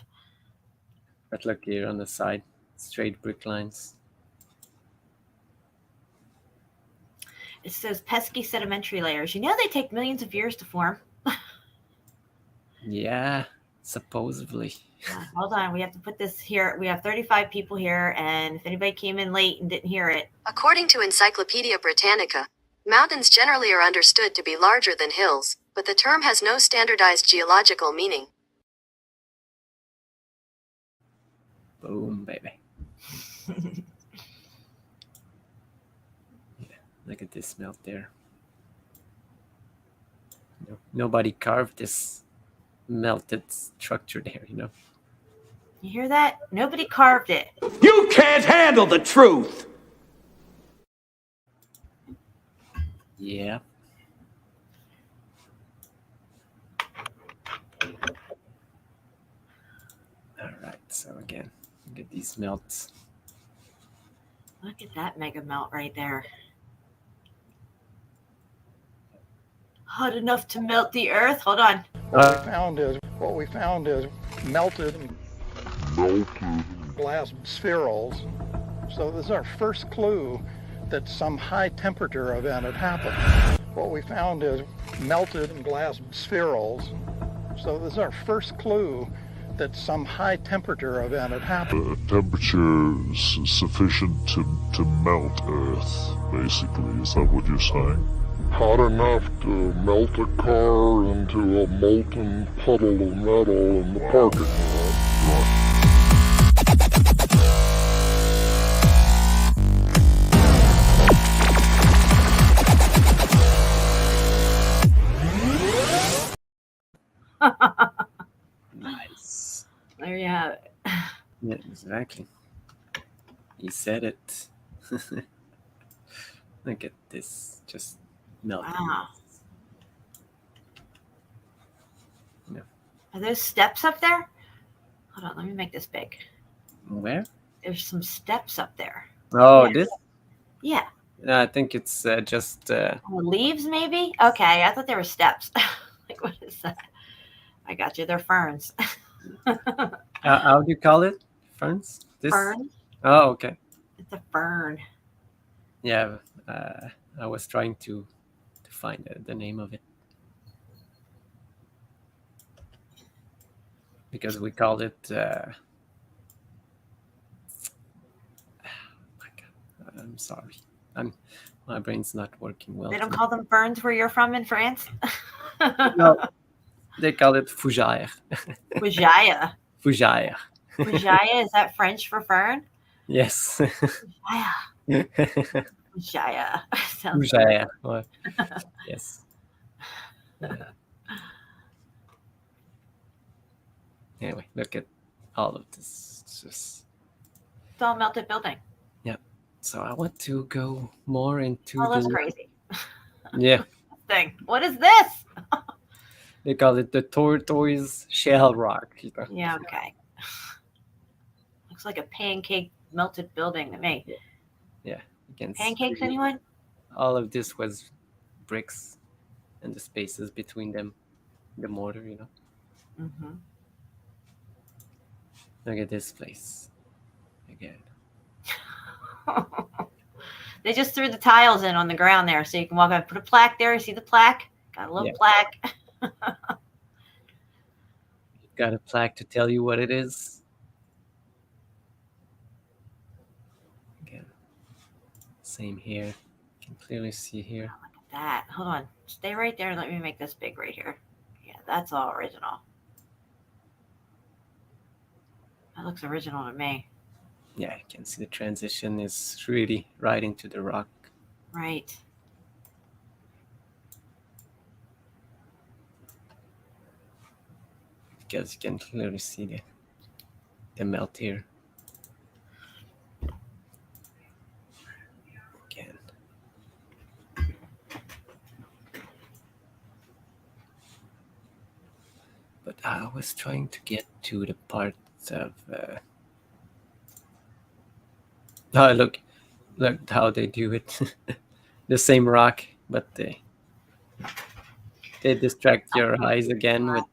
But look here on the side, straight brick lines. It's those pesky sedimentary layers. You know they take millions of years to form. Yeah, supposedly. Hold on, we have to put this here. We have 35 people here, and if anybody came in late and didn't hear it. According to Encyclopedia Britannica, mountains generally are understood to be larger than hills, but the term has no standardized geological meaning. Boom, baby. Yeah, look at this melt there. Nobody carved this melted structure there, you know. You hear that? Nobody carved it. You can't handle the truth! Yeah. All right, so again, look at these melts. Look at that mega melt right there. Hot enough to melt the earth? Hold on. What we found is melted glass spherules. So this is our first clue that some high temperature event had happened. What we found is melted glass spherules. So this is our first clue that some high temperature event had happened. Temperature sufficient to melt Earth, basically. Is that what you're saying? hot enough to melt a car into a molten puddle of metal in the parking lot. Nice. There you have it. Yeah, exactly. He said it. Look at this, just melting. Wow. Yeah. Are those steps up there? Hold on, let me make this big. Where? There's some steps up there. Oh, Yeah. this? Yeah. I think it's just. Leaves, maybe? Okay, I thought they were steps. Like, what is that? I got you. They're ferns. How do you call it? Ferns? This? Fern? Oh, okay. It's a fern. Yeah, I was trying to find the name of it because we called it. Oh my God, I'm sorry. My brain's not working well. They don't call them ferns where you're from in France? No, they call it fougère. Fougère. Fougère. Fougère, is that French for fern? Yes. Fougère. Fougère. Sounds Fougère. Ouais. Yes. Anyway, look at all of this. It's all melted building. Yeah. So I want to go more into that's crazy. Yeah. Thing. What is this? They call it the tortoise shell rock. Yeah, okay. Looks like a pancake melted building to me. Yeah. You can Pancakes, see anyone? all of this was bricks and the spaces between them, the mortar, Mm-hmm. Look at this place again. They just threw the tiles in on the ground there so you can walk up. Put a plaque there. You see the plaque? Got a little plaque. Got a plaque to tell you what it is. Again, same here. You can clearly see here. Oh, look at that. Hold on. Stay right there. Let me make this big right here. Yeah, that's all original. That looks original to me. Yeah, you can see the transition is really right into the rock. Right. Because you can clearly see the melt here. Again. But I was trying to get to the part of... Oh, look how they do it. The same rock, but they distract your eyes again with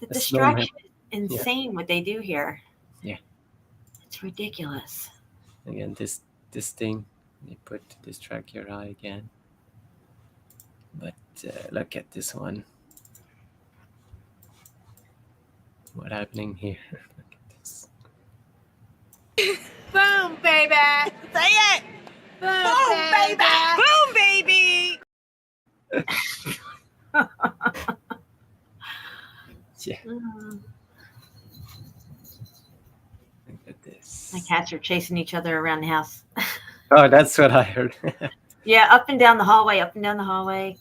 the snowman. distraction is insane what they do here. Yeah. It's ridiculous. Again, this thing they put to distract your eye again. But look at this one. What's happening here? Look at this. Boom, baby! Say it! Boom, baby! Boom, baby! Yeah. Look at this. My cats are chasing each other around the house. Oh, that's what I heard. Yeah, up and down the hallway, up and down the hallway.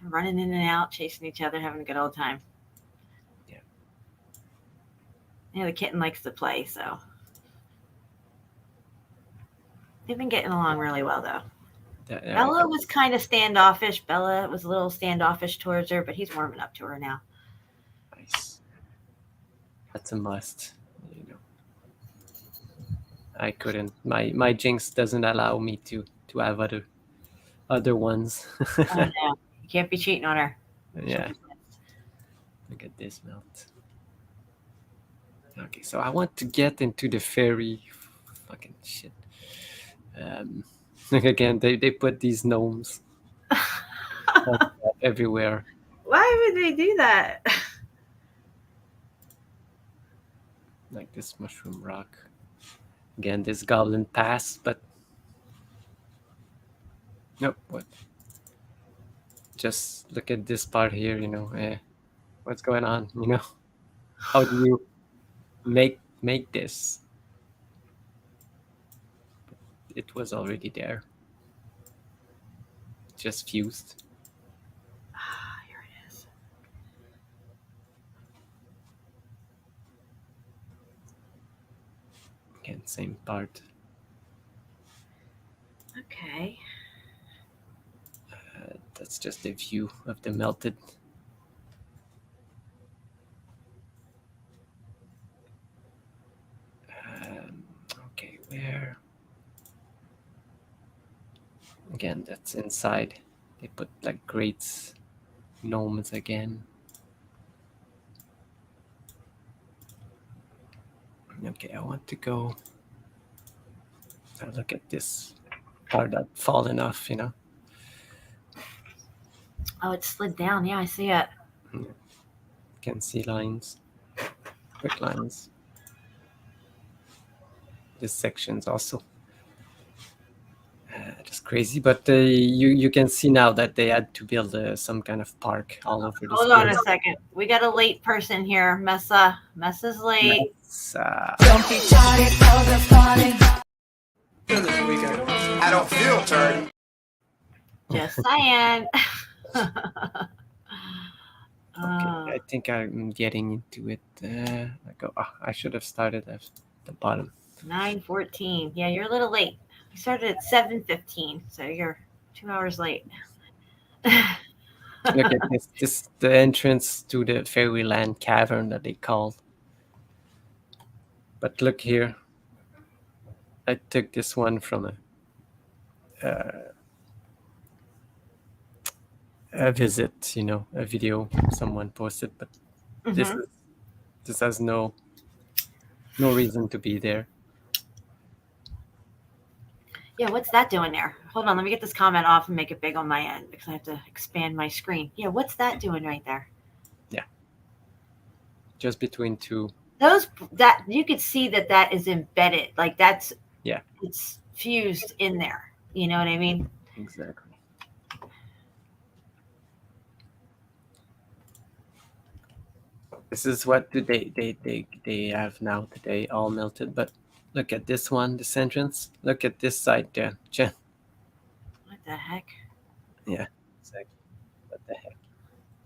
They're running in and out, chasing each other, having a good old time. Yeah. Yeah, the kitten likes to play, so. They've been getting along really well, though. Bella was kind of standoffish. Bella was a little standoffish towards her, but he's warming up to her now. Nice. That's a must. I couldn't. My jinx doesn't allow me to have other ones. Oh, no. You can't be cheating on her. Yeah. Look at this melt. Okay, so I want to get into the fairy fucking shit. Again, they put these gnomes everywhere. Why would they do that? Like this mushroom rock. Again, this goblin pass, but nope. What? just look at this part here, what's going on, how do you make this? It was already there, just fused. Here it is. Again, same part. Okay. That's just a view of the melted. Okay, where? Again, that's inside. They put like grates, gnomes again. Okay, I want to go. Look at this part that fallen off, Oh, it slid down. Yeah, I see it. Can see lines, quick lines. This section's also just crazy, but you can see now that they had to build some kind of park all over this. Hold on a second. We got a late person here. Messa's late. Don't be tardy for the party. I don't feel tardy. Just saying. Okay, I think I'm getting into it. I should have started at the bottom. 9:14. Yeah, you're a little late. We started at 7:15, so you're 2 hours late. Look at this. This is the entrance to the Fairyland Cavern that they called. But look here. I took this one from a visit, a video someone posted, but this has no reason to be there. Yeah, what's that doing there? Hold on, let me get this comment off and make it big on my end because I have to expand my screen. Yeah, what's that doing right there? Yeah. Just between two. That you could see that is embedded. Like that's it's fused in there. You know what I mean? Exactly. This is what they have now today, all melted. But look at this one, this entrance. Look at this side there, Jen. What the heck? Yeah, exactly. What the heck?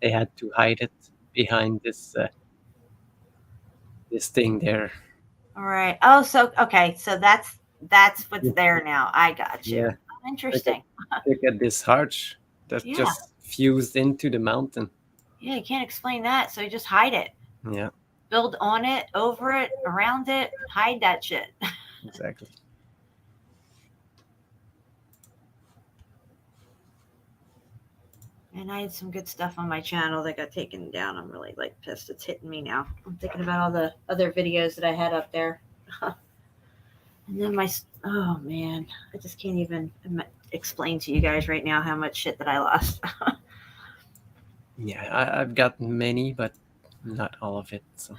They had to hide it behind this this thing there. All right. Oh, so okay. So that's what's there now. I got you. Yeah. Oh, interesting. Look at this arch that's just fused into the mountain. Yeah, you can't explain that. So you just hide it. Yeah. Build on it, over it, around it, hide that shit. Exactly. And I had some good stuff on my channel that got taken down. I'm really pissed. It's hitting me now. I'm thinking about all the other videos that I had up there. And then oh man, I just can't even explain to you guys right now how much shit that I lost. Yeah, I've got many, but not all of it. So.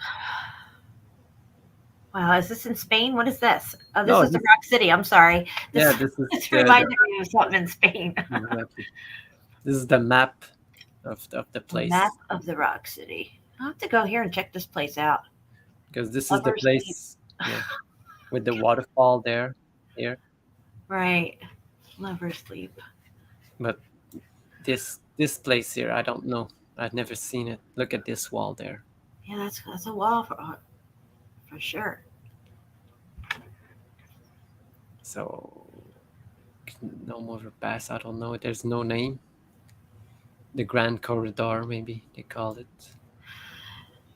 Wow, is this in Spain? What is this? Oh, this is the Rock City. I'm sorry. This this reminded me of something in Spain. Exactly. This is the map of the place. Map of the Rock City. I'll have to go here and check this place out. Because this is the place with the waterfall here. Right. Lover's Leap. But this place here, I don't know. I've never seen it. Look at this wall there. Yeah, that's a wall for sure. So no more pass. I don't know. There's no name. The Grand Corridor, maybe they call it.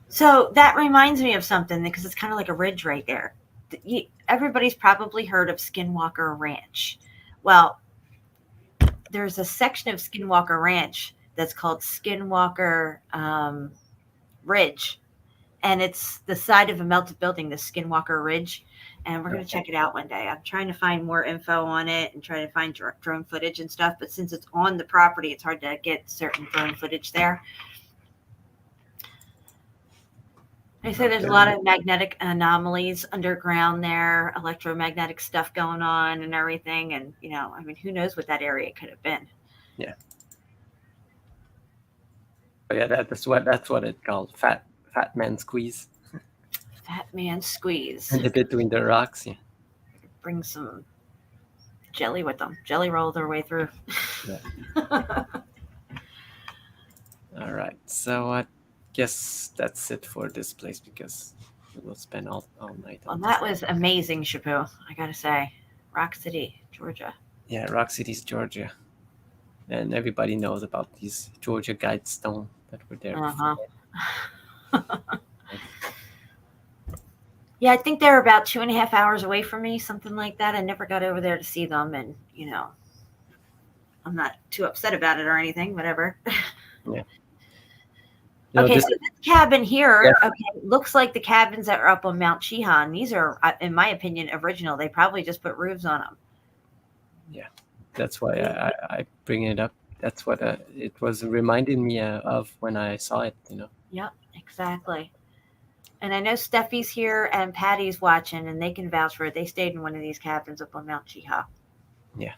So that reminds me of something because it's kind of like a ridge right there. Everybody's probably heard of Skinwalker Ranch. Well, there's a section of Skinwalker Ranch that's called Skinwalker Ridge. And it's the side of a melted building, the Skinwalker Ridge. And we're going to check it out one day. I'm trying to find more info on it and try to find drone footage and stuff. But since it's on the property, it's hard to get certain drone footage there. They say there's a lot of magnetic anomalies underground there, electromagnetic stuff going on and everything. And, who knows what that area could have been. Yeah. But yeah, that's what it's called. Fat man squeeze. Fat man squeeze. And between the rocks, yeah. Bring some jelly with them. Jelly roll their way through. Yeah. All right. So I guess that's it for this place because we'll spend all night Well, on that this. was amazing, Chapu. I gotta say, Rock City, Georgia. Yeah, Rock City's Georgia, and everybody knows about these Georgia Guidestone that were there. Yeah, I think they're about 2.5 hours away from me, something like that. I never got over there to see them, and I'm not too upset about it or anything. Whatever. Yeah. Okay, so this cabin here, looks like the cabins that are up on Mount Chihan. These are, in my opinion, original. They probably just put roofs on them. Yeah, that's why I bring it up. That's what it was reminding me of when I saw it. Yep, exactly. And I know Steffi's here and Patty's watching, and they can vouch for it. They stayed in one of these cabins up on Mount Chiha. Yeah.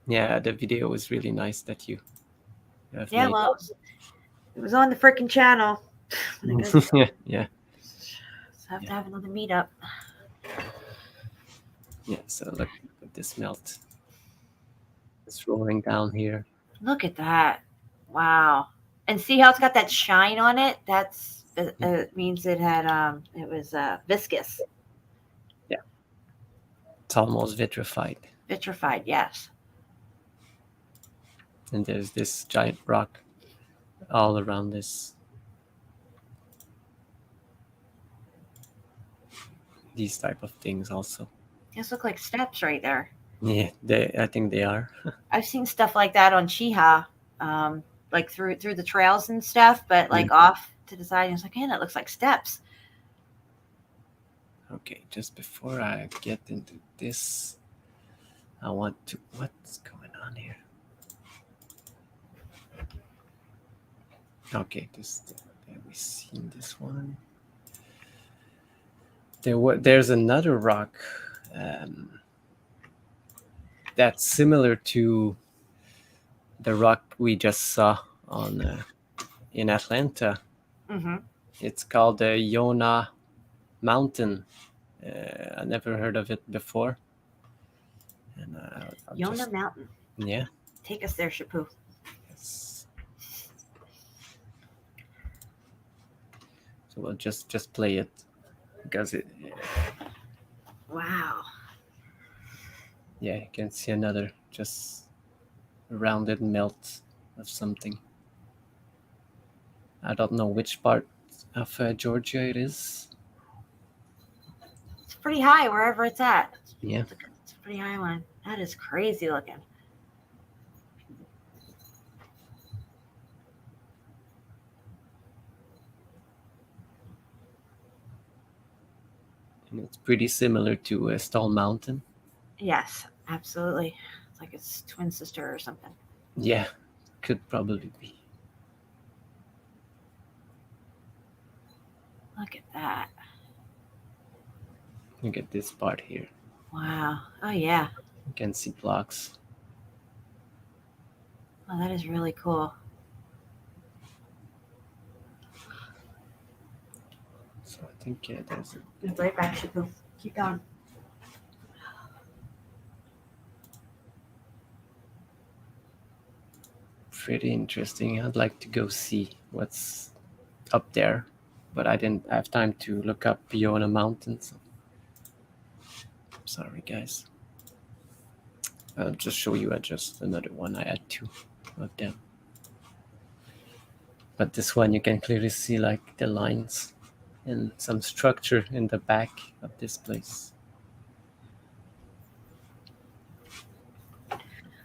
Yeah, the video was really nice that you. Yeah, well, it was on the freaking channel. Yeah. So I have to have another meetup. Yeah, so look at this melt. It's rolling down here. Look at that. Wow. And see how it's got that shine on it? That's it means it had it was viscous. Yeah. It's almost vitrified. Vitrified, yes. And there's this giant rock all around this. These type of things also. These look like steps right there. Yeah, I think they are. I've seen stuff like that on Chiha, like through the trails and stuff, but like off to the side. And it's like, man, that looks like steps. Okay, just before I get into this, I want to. What's going on here? Okay, have we seen this one? There's another rock that's similar to the rock we just saw in Atlanta. Mm-hmm. It's called the Yonah Mountain. I never heard of it before. And Yonah Mountain. Yeah. Take us there, Chapu. Yes. So we'll just play it because it. Wow. Yeah, you can see another just rounded melt of something. I don't know which part of Georgia it is. It's pretty high wherever it's at. Yeah. It's a pretty high one. That is crazy looking. And it's pretty similar to Stall Mountain. Yes, absolutely. It's like its twin sister or something. Yeah, could probably be. Look at that. Look at this part here. Wow. Oh, yeah. You can see blocks. Oh, that is really cool. So I think there's It's right back, Chapu. Keep going. pretty interesting. I'd like to go see what's up there, but I didn't have time to look up Yonah Mountain. So. Sorry, guys. I'll just show you just another one. I had two of them. But this one you can clearly see like the lines and some structure in the back of this place.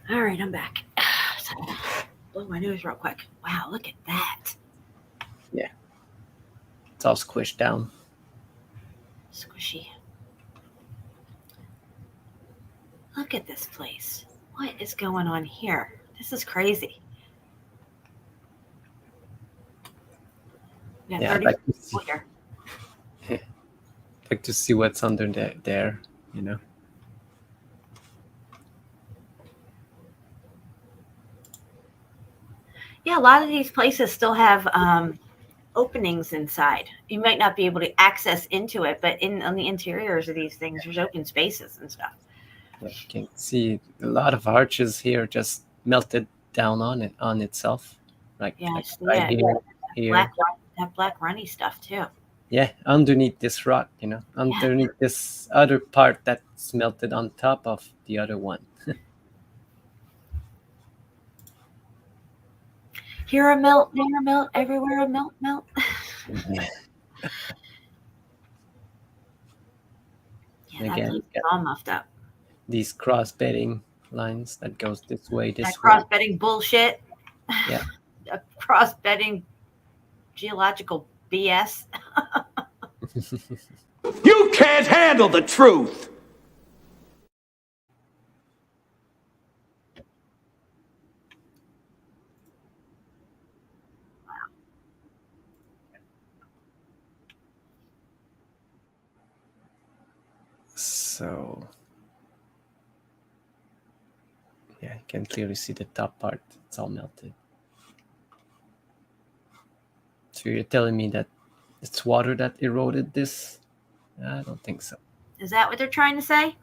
All right, I'm back. Blow my nose real quick. Wow, look at that. Yeah. It's all squished down. Squishy. Look at this place. What is going on here? This is crazy. We got Yeah, 30 I'd like to people here. like to see what's under there, you know. Yeah, a lot of these places still have openings inside. You might not be able to access into it, but on the interiors of these things, there's open spaces and stuff. Yeah, you can see a lot of arches here just melted down on itself, like right here. That black runny stuff too. Yeah, underneath this rock, underneath this other part that's melted on top of the other one. Here a melt, there a melt, everywhere a melt. Yeah. Yeah, Again, that's all muffed up. These cross-bedding lines that goes this way, this that way. Cross-bedding bullshit. Yeah. Cross-bedding geological BS. You can't handle the truth. So, yeah, you can clearly see the top part. It's all melted. So you're telling me that it's water that eroded this? I don't think so. Is that what they're trying to say?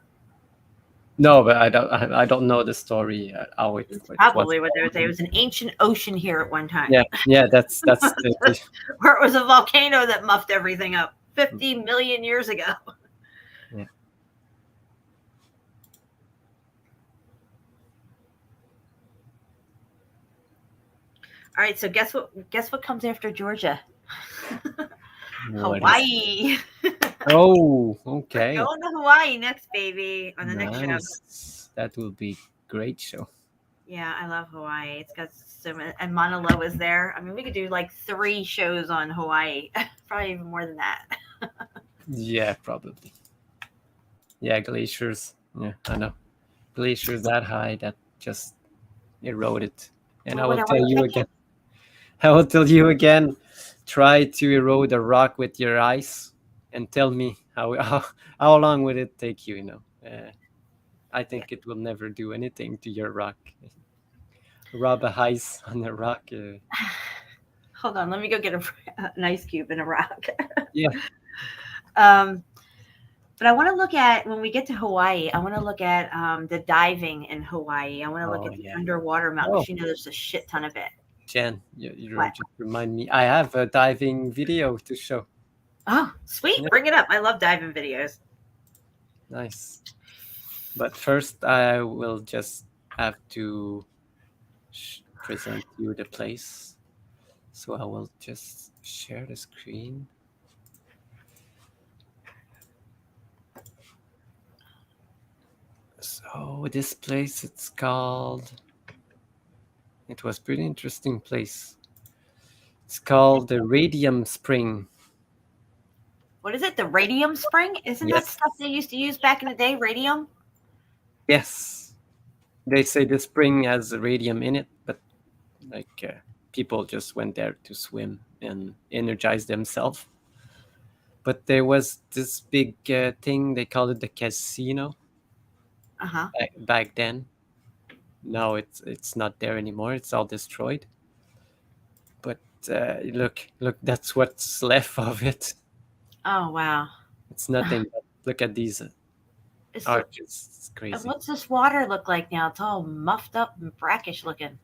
No, but I don't know the story. How it Probably what they would say. It was an ancient ocean here at one time. Yeah, that's where it was a volcano that muffed everything up 50 million years ago. Yeah. All right, so guess what comes after Georgia? Hawaii. Oh, okay. We're going to Hawaii next, baby, on the next show. That will be a great show. Yeah, I love Hawaii. It's got so many, and Mauna Loa is there. I mean, we could do like 3 shows on Hawaii, probably even more than that. Yeah, probably. Yeah, glaciers. Yeah, I know. Glaciers that high that just eroded. And I will tell you again. I will tell you again. Try to erode a rock with your eyes, and tell me how long would it take you? I think it will never do anything to your rock. Rub a ice on a rock. Hold on, let me go get an ice cube and a rock. Yeah. But I want to look at, when we get to Hawaii, I want to look at the diving in Hawaii. I want to look at the underwater mountains. There's a shit ton of it. Jen, you just remind me. I have a diving video to show. Oh, sweet. Yeah. Bring it up. I love diving videos. Nice. But first, I will just have to present you the place. So I will just share the screen. So this place, it was pretty interesting place. It's called the Radium Spring. What is it? The radium spring? Isn't that stuff they used to use back in the day? Radium? Yes. They say the spring has radium in it, but people just went there to swim and energize themselves. But there was this big thing, they called it the casino. Back then. Now it's not there anymore. It's all destroyed. But look, that's what's left of it. Oh, wow. It's nothing. But look at these arches. It's crazy. And what's this water look like now? It's all muffed up and brackish looking.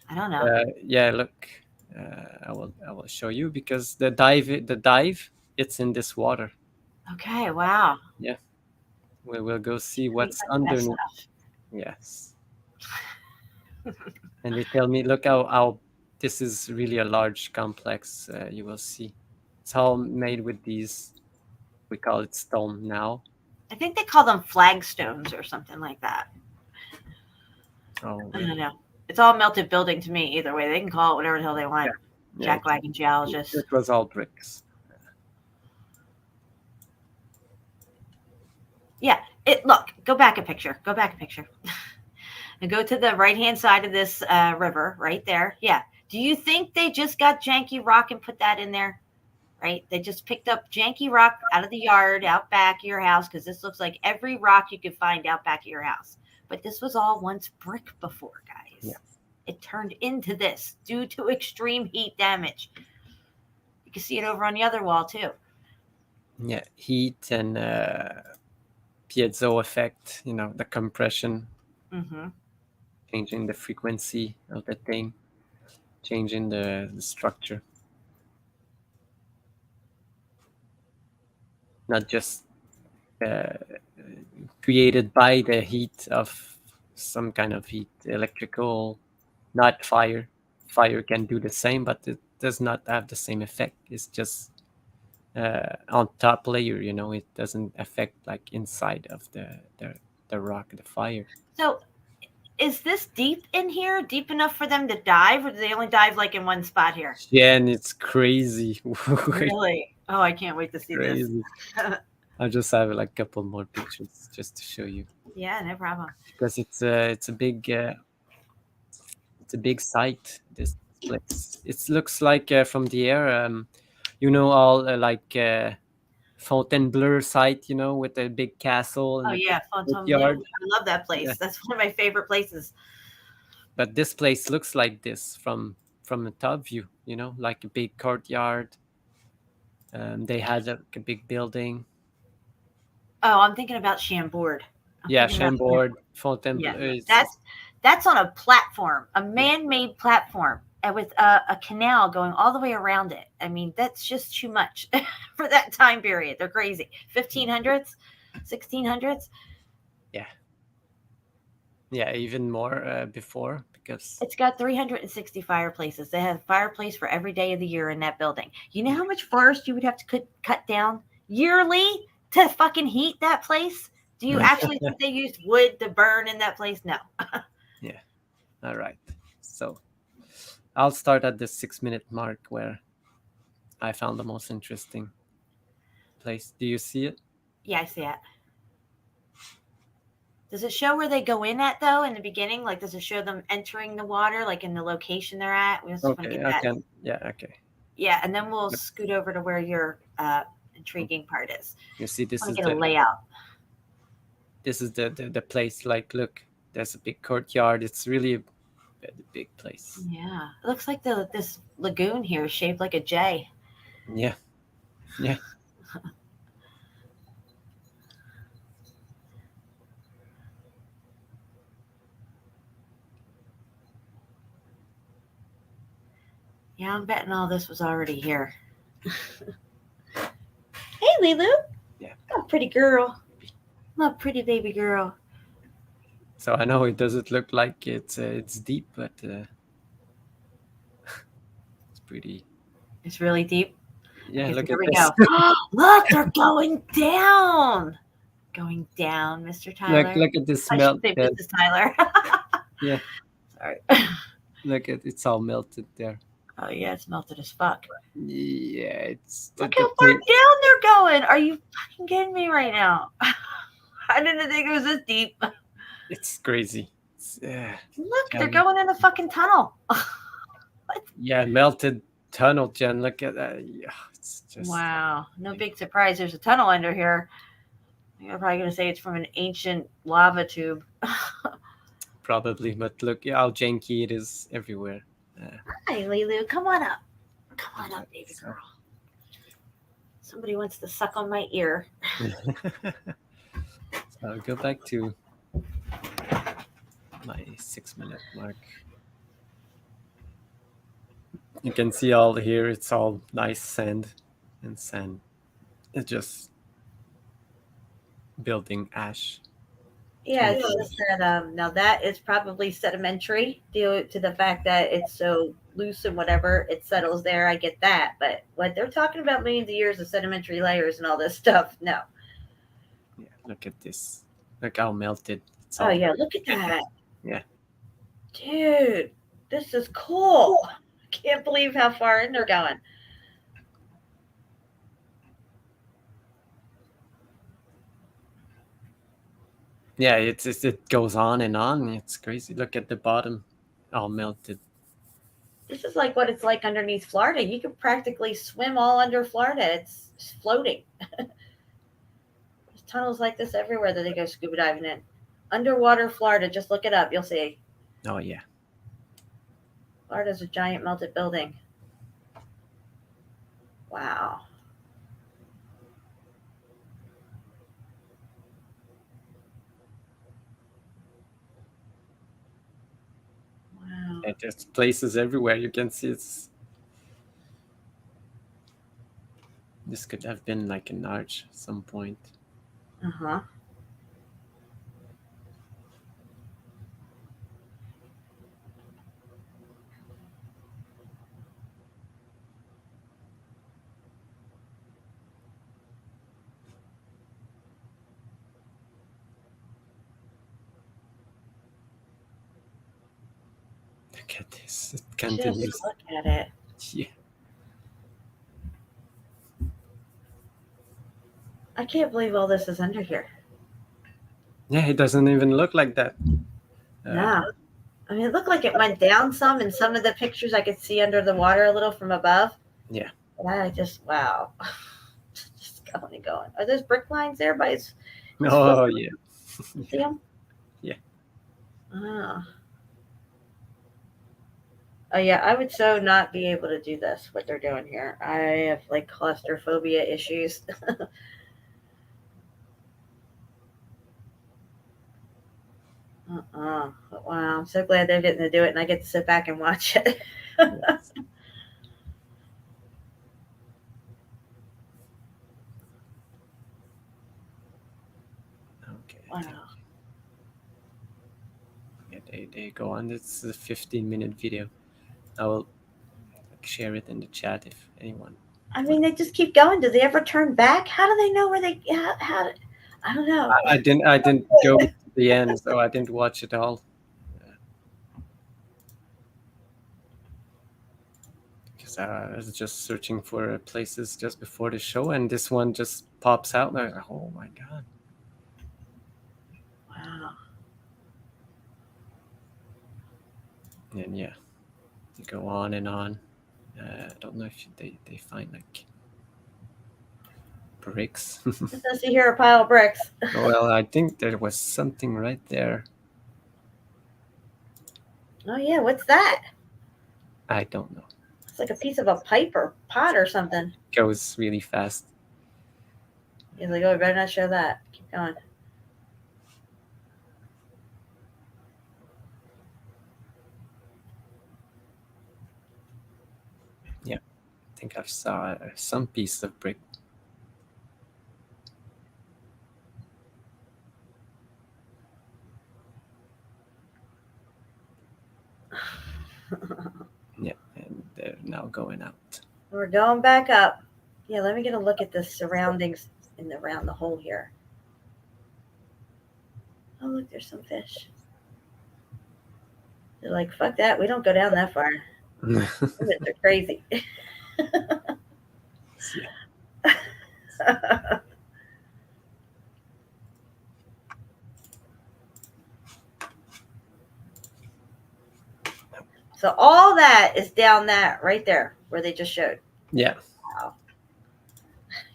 I don't know. Yeah, look. I will show you, because the dive, it's in this water. Okay, wow. Yeah. We will go see what's underneath. Yes. And they tell me, look how this is really a large complex. You will see. It's all made with these, we call it stone now. I think they call them flagstones or something like that. Oh, I don't know. It's all melted building to me. Either way, they can call it whatever the hell they want. Yeah. Jackwagon geologists. It was all bricks. Yeah. Look, go back a picture. And go to the right-hand side of this river right there. Yeah. Do you think they just got janky rock and put that in there? Right? They just picked up janky rock out of the yard, out back of your house, because this looks like every rock you could find out back of your house. But this was all once brick before, guys. Yeah. It turned into this due to extreme heat damage. You can see it over on the other wall too. Yeah, heat and piezo effect, the compression, Mm-hmm. changing the frequency of the thing, changing the structure. Not just created by the heat of some kind of heat, electrical, not fire. Fire can do the same, but it does not have the same effect. It's just on top layer, it doesn't affect like inside of the rock, the fire. So is this deep in here? Deep enough for them to dive, or do they only dive like in one spot here? Yeah, and it's crazy. Really? Oh, I can't wait to see Crazy. this. I'll just have like a couple more pictures just to show you, Yeah, no problem. because it's a big site. This place. It looks like from the air, all like Fontainebleau site, with a big castle and Oh yeah, Fontainebleau. courtyard. I love that place. Yeah. That's one of my favorite places. But this place looks like this from a top view, like a big courtyard. They had a big building. Oh, I'm thinking about Chambord. Yeah, Chambord, Fontainebleau. Yeah, that's on a platform, a man-made platform, and with a canal going all the way around it. I mean, that's just too much for that time period. They're crazy. 1500s, 1600s. Yeah, even more before, because it's got 360 fireplaces. They have a fireplace for every day of the year in that building. You know how much forest you would have to cut down yearly to fucking heat that place? Do you actually think they used wood to burn in that place? No. Yeah. All right. So I'll start at the 6-minute mark where I found the most interesting place. Do you see it? Yeah, I see it. Does it show where they go in at, though, in the beginning? Like, does it show them entering the water, like in the location they're at? We just want to get that. Yeah, okay. Yeah, and then we'll scoot over to where your intriguing part is. You see, this is the layout. This is the place. Like, look, there's a big courtyard. It's really a big place. Yeah, it looks like this lagoon here is shaped like a J. Yeah, yeah. Yeah, I'm betting all this was already here. Hey, Lilu. Yeah. Oh, pretty girl. Oh, pretty baby girl. So I know it doesn't look like it's deep, but it's pretty. It's really deep. Yeah, okay, look so at here this. We go. Look, they're going down. Going down, Mr. Tyler. Look at this I melt. should say Mrs. Tyler. Yeah. Sorry. Look at it's all melted there. Oh yeah, it's melted as fuck. Yeah, it's. Look how far down they're going. Are you fucking kidding me right now? I didn't think it was this deep. It's crazy. Look, they're going in the fucking tunnel. What? Yeah, melted tunnel, Jen. Look at that. Yeah, it's just. Wow. No big surprise. There's a tunnel under here. You're probably going to say it's from an ancient lava tube. Probably, but look how janky it is everywhere. Hi, Lilu. Come on up. Come on up, baby girl. Somebody wants to suck on my ear. So I'll go back to my 6-minute mark. You can see all here, it's all nice sand and sand. It's just building ash. Yeah, it's just that now that is probably sedimentary due to the fact that it's so loose and whatever, it settles there. I get that. But what they're talking about millions of years of sedimentary layers and all this stuff, no. Yeah, look at this. Look how melted. Oh, yeah, look at that. Yeah. Dude, this is cool. I can't believe how far in they're going. Yeah, it goes on and on. It's crazy. Look at the bottom, all melted. This is like what it's like underneath Florida. You can practically swim all under Florida. It's floating. There's tunnels like this everywhere that they go scuba diving in. Underwater Florida. Just look it up. You'll see. Oh, yeah. Florida's a giant melted building. Wow. Wow. And there's places everywhere you can see it's. This could have been like an arch at some point. Uh-huh. Look at this. It Just continues. look at it. Yeah. I can't believe all this is under here. Yeah, it doesn't even look like that. No. I mean, it looked like it went down some. In some of the pictures, I could see under the water a little from above. Yeah. But I just, wow. Just going and going. Are those brick lines there by his Oh, yeah. You see them? Yeah. Oh. Oh, yeah. I would so not be able to do this, what they're doing here. I have like claustrophobia issues. Wow. I'm so glad they're getting to do it and I get to sit back and watch it. Yes. Okay. Wow. Yeah, they go on. It's a 15-minute video. I will share it in the chat if anyone. I mean, they just keep going. Do they ever turn back? How do they know where they? I don't know. I didn't go to the end, so I didn't watch it all. Because I was just searching for places just before the show, and this one just pops out. And I'm like, oh my god! Wow. And yeah, you go on and on. I don't know if they find like bricks. I see here a pile of bricks. Well, I think there was something right there. Oh yeah, what's that? I don't know. It's like a piece of a pipe or pot or something. It goes really fast. He's like, oh, I better not show that. Keep going. Yeah, I think I saw some piece of brick. Yeah, and they're now going out. We're going back up. Yeah, let me get a look at the surroundings around the hole here. Oh, look, there's some fish. They're like, fuck that. We don't go down that far. They're crazy. So all that is down that right there where they just showed. Yeah. Wow.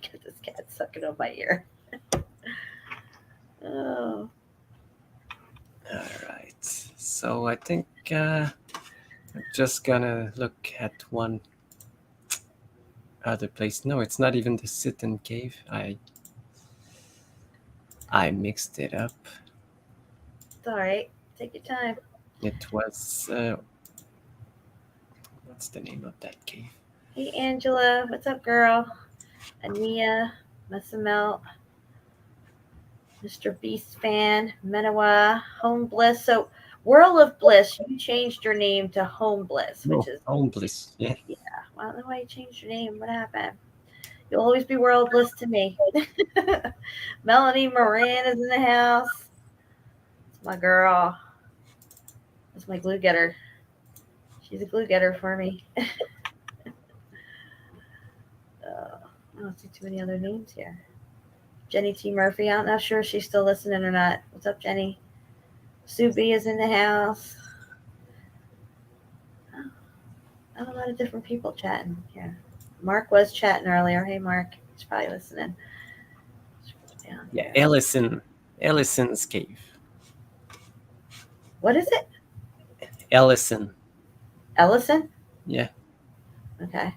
Get this cat sucking on my ear. Oh. All right. So I think I'm just gonna look at one other place. No, it's not even the sit-in cave. I mixed it up. It's all right. Take your time. It was what's the name of that cave? Hey, Angela. What's up, girl? Ania, Messamelt, Mr. Beast fan, Menawa, Home Bliss. So, World of Bliss, you changed your name to Home Bliss, which is Home Bliss. Yeah. Yeah. I don't know why you changed your name. What happened? You'll always be World Bliss to me. Melanie Moran is in the house. It's my girl. That's my glue getter. She's a glue getter for me. I don't see too many other names here. Jenny T. Murphy. I'm not sure if she's still listening or not. What's up, Jenny? Sue B is in the house. Oh, I have a lot of different people chatting here. Mark was chatting earlier. Hey, Mark. He's probably listening. Down Yeah, here. Ellison's cave. What is it? Ellison. Ellison? Yeah. Okay.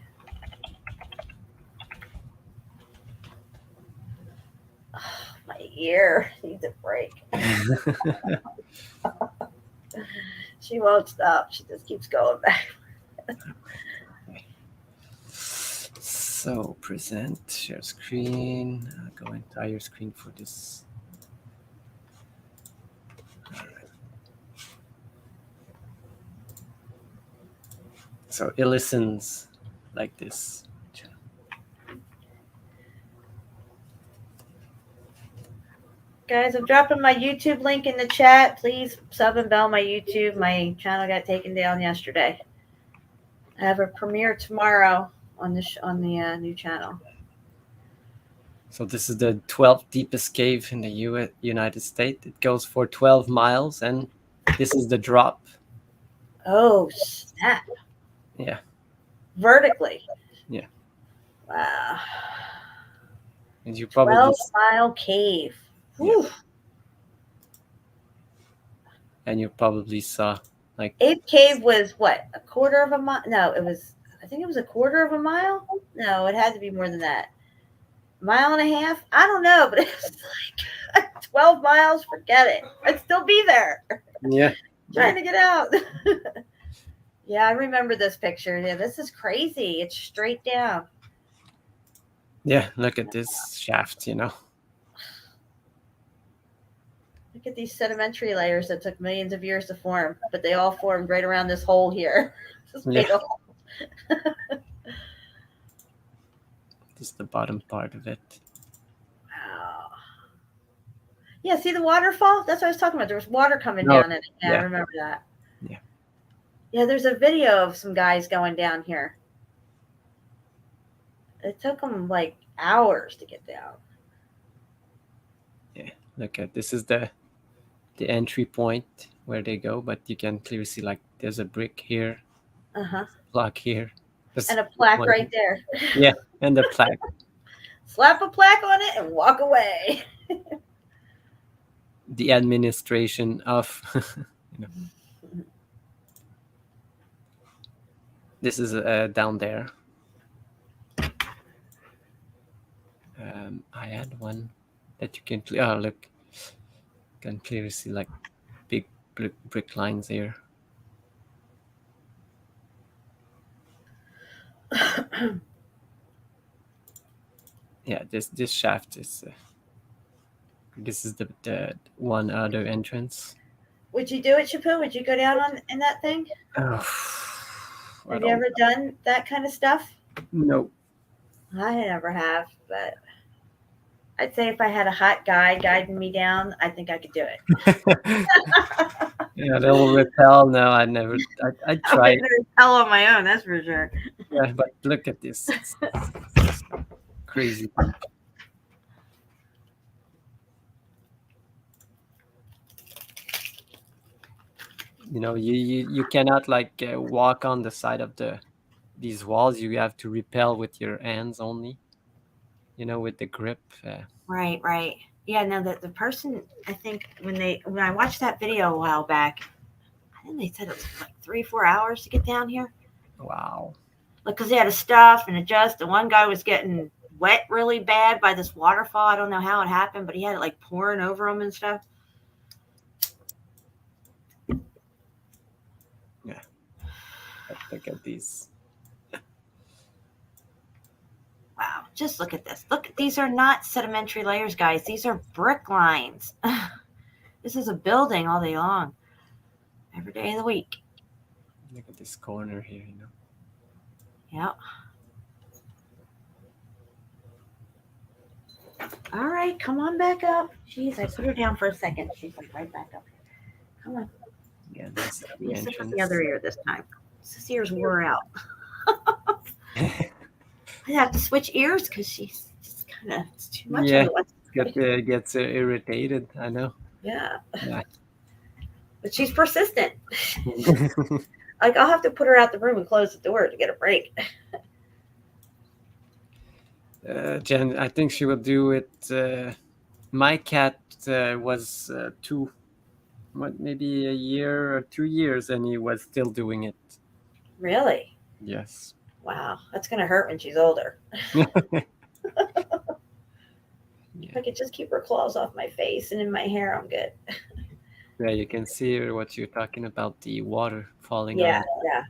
Oh, my ear needs a break. She won't stop. She just keeps going back. So present, share screen, go entire screen for this. All right. So it listens like this. Guys, I'm dropping my YouTube link in the chat. Please sub and bell my YouTube. My channel got taken down yesterday. I have a premiere tomorrow on the new channel. So this is the 12th deepest cave in the United States. It goes for 12 miles, and this is the drop. Oh, snap. Yeah. Vertically. Yeah. Wow. And you probably 12-mile cave. Yeah. And you probably saw like Ape Cave was what, a quarter of a mile? No, I think it was a quarter of a mile. No, it had to be more than that. Mile and a half? I don't know, but it was like 12 miles. Forget it. I'd still be there. Yeah. Trying to get out. Yeah, I remember this picture. Yeah, this is crazy. It's straight down. Yeah, look at this shaft, Look at these sedimentary layers that took millions of years to form, but they all formed right around this hole here. This big hole. This is the bottom part of it. Wow. Yeah, see the waterfall? That's what I was talking about. There was water coming down in it. Yeah, I remember that. Yeah. Yeah, there's a video of some guys going down here. It took them like hours to get down. Yeah, look at this is the entry point where they go, but you can clearly see like there's a brick here, plaque here, and a plaque right there. Yeah, and the plaque. Slap a plaque on it and walk away. The administration of, This is down there. I had one that you can look. You can clearly see like big brick lines here. Yeah, this shaft is. This is the one other entrance. Would you do it, Shapu? Would you go down in that thing? Oh, have you ever done that kind of stuff? No. I never have, but I'd say if I had a hot guy guiding me down, I think I could do it. Yeah, they will repel. No, I never. I tried. I'll repel on my own, that's for sure. Yeah, but look at this. It's crazy. You cannot like walk on the side of these walls. You have to repel with your hands only. With the grip. Right. Yeah. Now the person, I think when I watched that video a while back, I think they said it was like 3-4 hours to get down here. Wow. Like, because they had to stuff and adjust. And one guy was getting wet really bad by this waterfall. I don't know how it happened, but he had it like pouring over him and stuff. Yeah. Look at these. Wow, just look at this. Look, these are not sedimentary layers, guys. These are brick lines. This is a building all day long. Every day of the week. Look at this corner here, Yep. All right, come on back up. Jeez, I put her down for a second. She's like right back up here. Come on. Yeah, that's the entrance. The other ear this time. This ear's wore out. I have to switch ears because she's just kind of, it's too much. Yeah, gets irritated. I know. Yeah. But she's persistent. Like, I'll have to put her out the room and close the door to get a break. Jen, I think she will do it. My cat was maybe a year or 2 years, and he was still doing it. Really? Yes. Wow, that's gonna hurt when she's older. Yeah. If I could just keep her claws off my face and in my hair, I'm good. Yeah, you can see here what you're talking about, the water falling Yeah, on. yeah.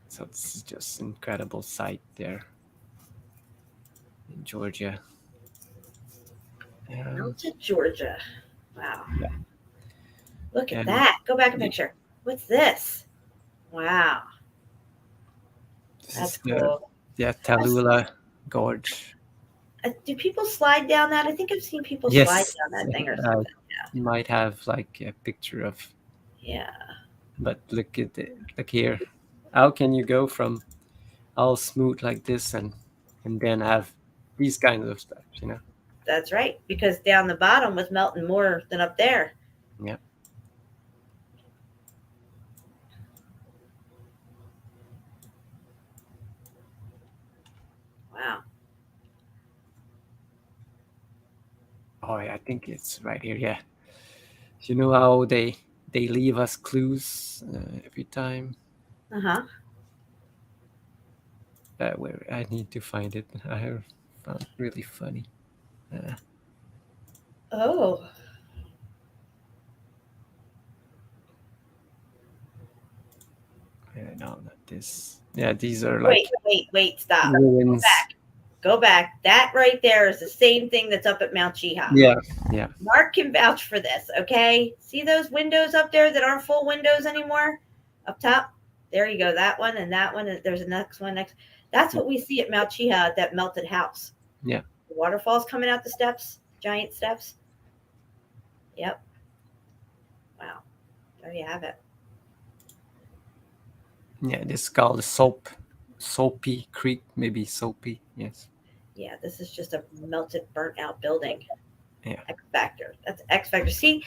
So it's just incredible sight there in Georgia. Melted Georgia. Wow. Yeah. Look at that. Go back a picture. What's this? Wow. That's cool. Yeah, Tallulah Gorge. Do people slide down that? I think I've seen people slide Yes. down that thing or something. You might have like a picture of. Yeah. But look at it. Look here. How can you go from all smooth like this and then have these kinds of stuff, you know? That's right. Because down the bottom was melting more than up there. Yeah. Wow. Oh, I think it's right here. Yeah. You know how they leave us clues every time. Uh-huh. Where I need to find it. I found it really funny. Oh. No, not this. Yeah, these are like. Wait! Stop. Ruins. Go back. That right there is the same thing that's up at Mount Cheeha. Yeah. Mark can vouch for this, okay? See those windows up there that aren't full windows anymore? Up top? There you go. That one and that one. And there's a next one next. That's what we see at Mount Cheeha at that melted house. Yeah. The waterfalls coming out the steps, giant steps. Yep. Wow. There you have it. Yeah, this is called Soapy Creek, maybe Soapy, yes. Yeah, this is just a melted, burnt out building. Yeah. X Factor. That's X Factor. See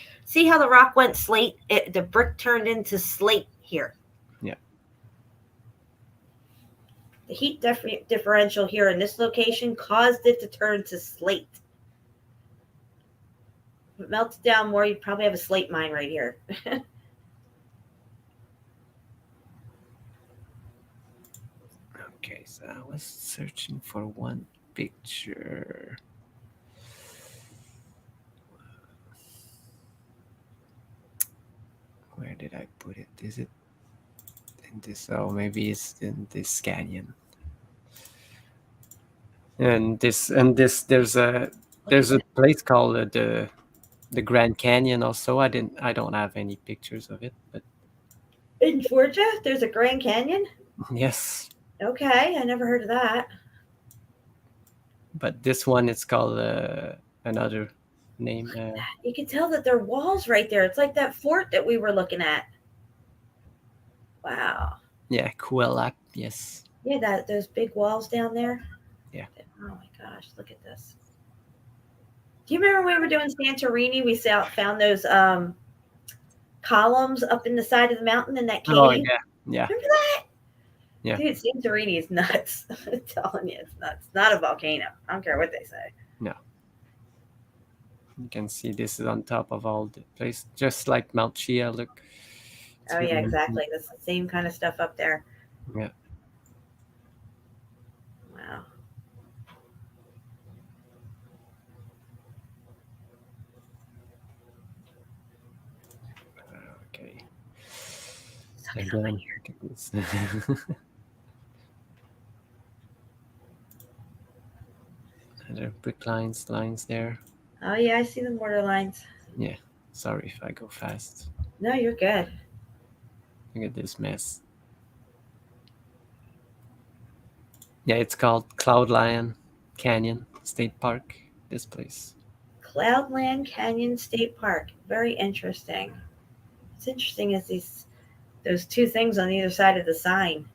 how the rock went slate? The brick turned into slate here. Yeah. The heat differential here in this location caused it to turn to slate. If it melted down more, you'd probably have a slate mine right here. Okay, so I was searching for one picture. Where did I put it? Is it in this? Oh, maybe it's in this canyon. And this, there's a place called the Grand Canyon. Also, I don't have any pictures of it, but in Georgia, there's a Grand Canyon. Yes. Okay, I never heard of that. But this one, it's called another name. You can tell that there are walls right there. It's like that fort that we were looking at. Wow. Yeah, Kuelak, yes. Yeah, those big walls down there. Yeah. Oh my gosh, look at this. Do you remember when we were doing Santorini? We found those columns up in the side of the mountain in that cave. Oh yeah. Remember that? Yeah. Dude, Santorini is nuts. I'm telling you, it's nuts. It's not a volcano. I don't care what they say. No. You can see this is on top of all the place, just like Mount Chia. Look. It's Oh, yeah, really exactly. That's the same kind of stuff up there. Yeah. Wow. Okay. Something Again, over here. look at this. Other brick lines there. Oh, yeah, I see the mortar lines. Yeah. Sorry if I go fast. No, you're good. Look at this mess. Yeah, it's called Cloudland Canyon State Park, this place. Cloudland Canyon State Park. Very interesting. What's interesting is those two things on either side of the sign.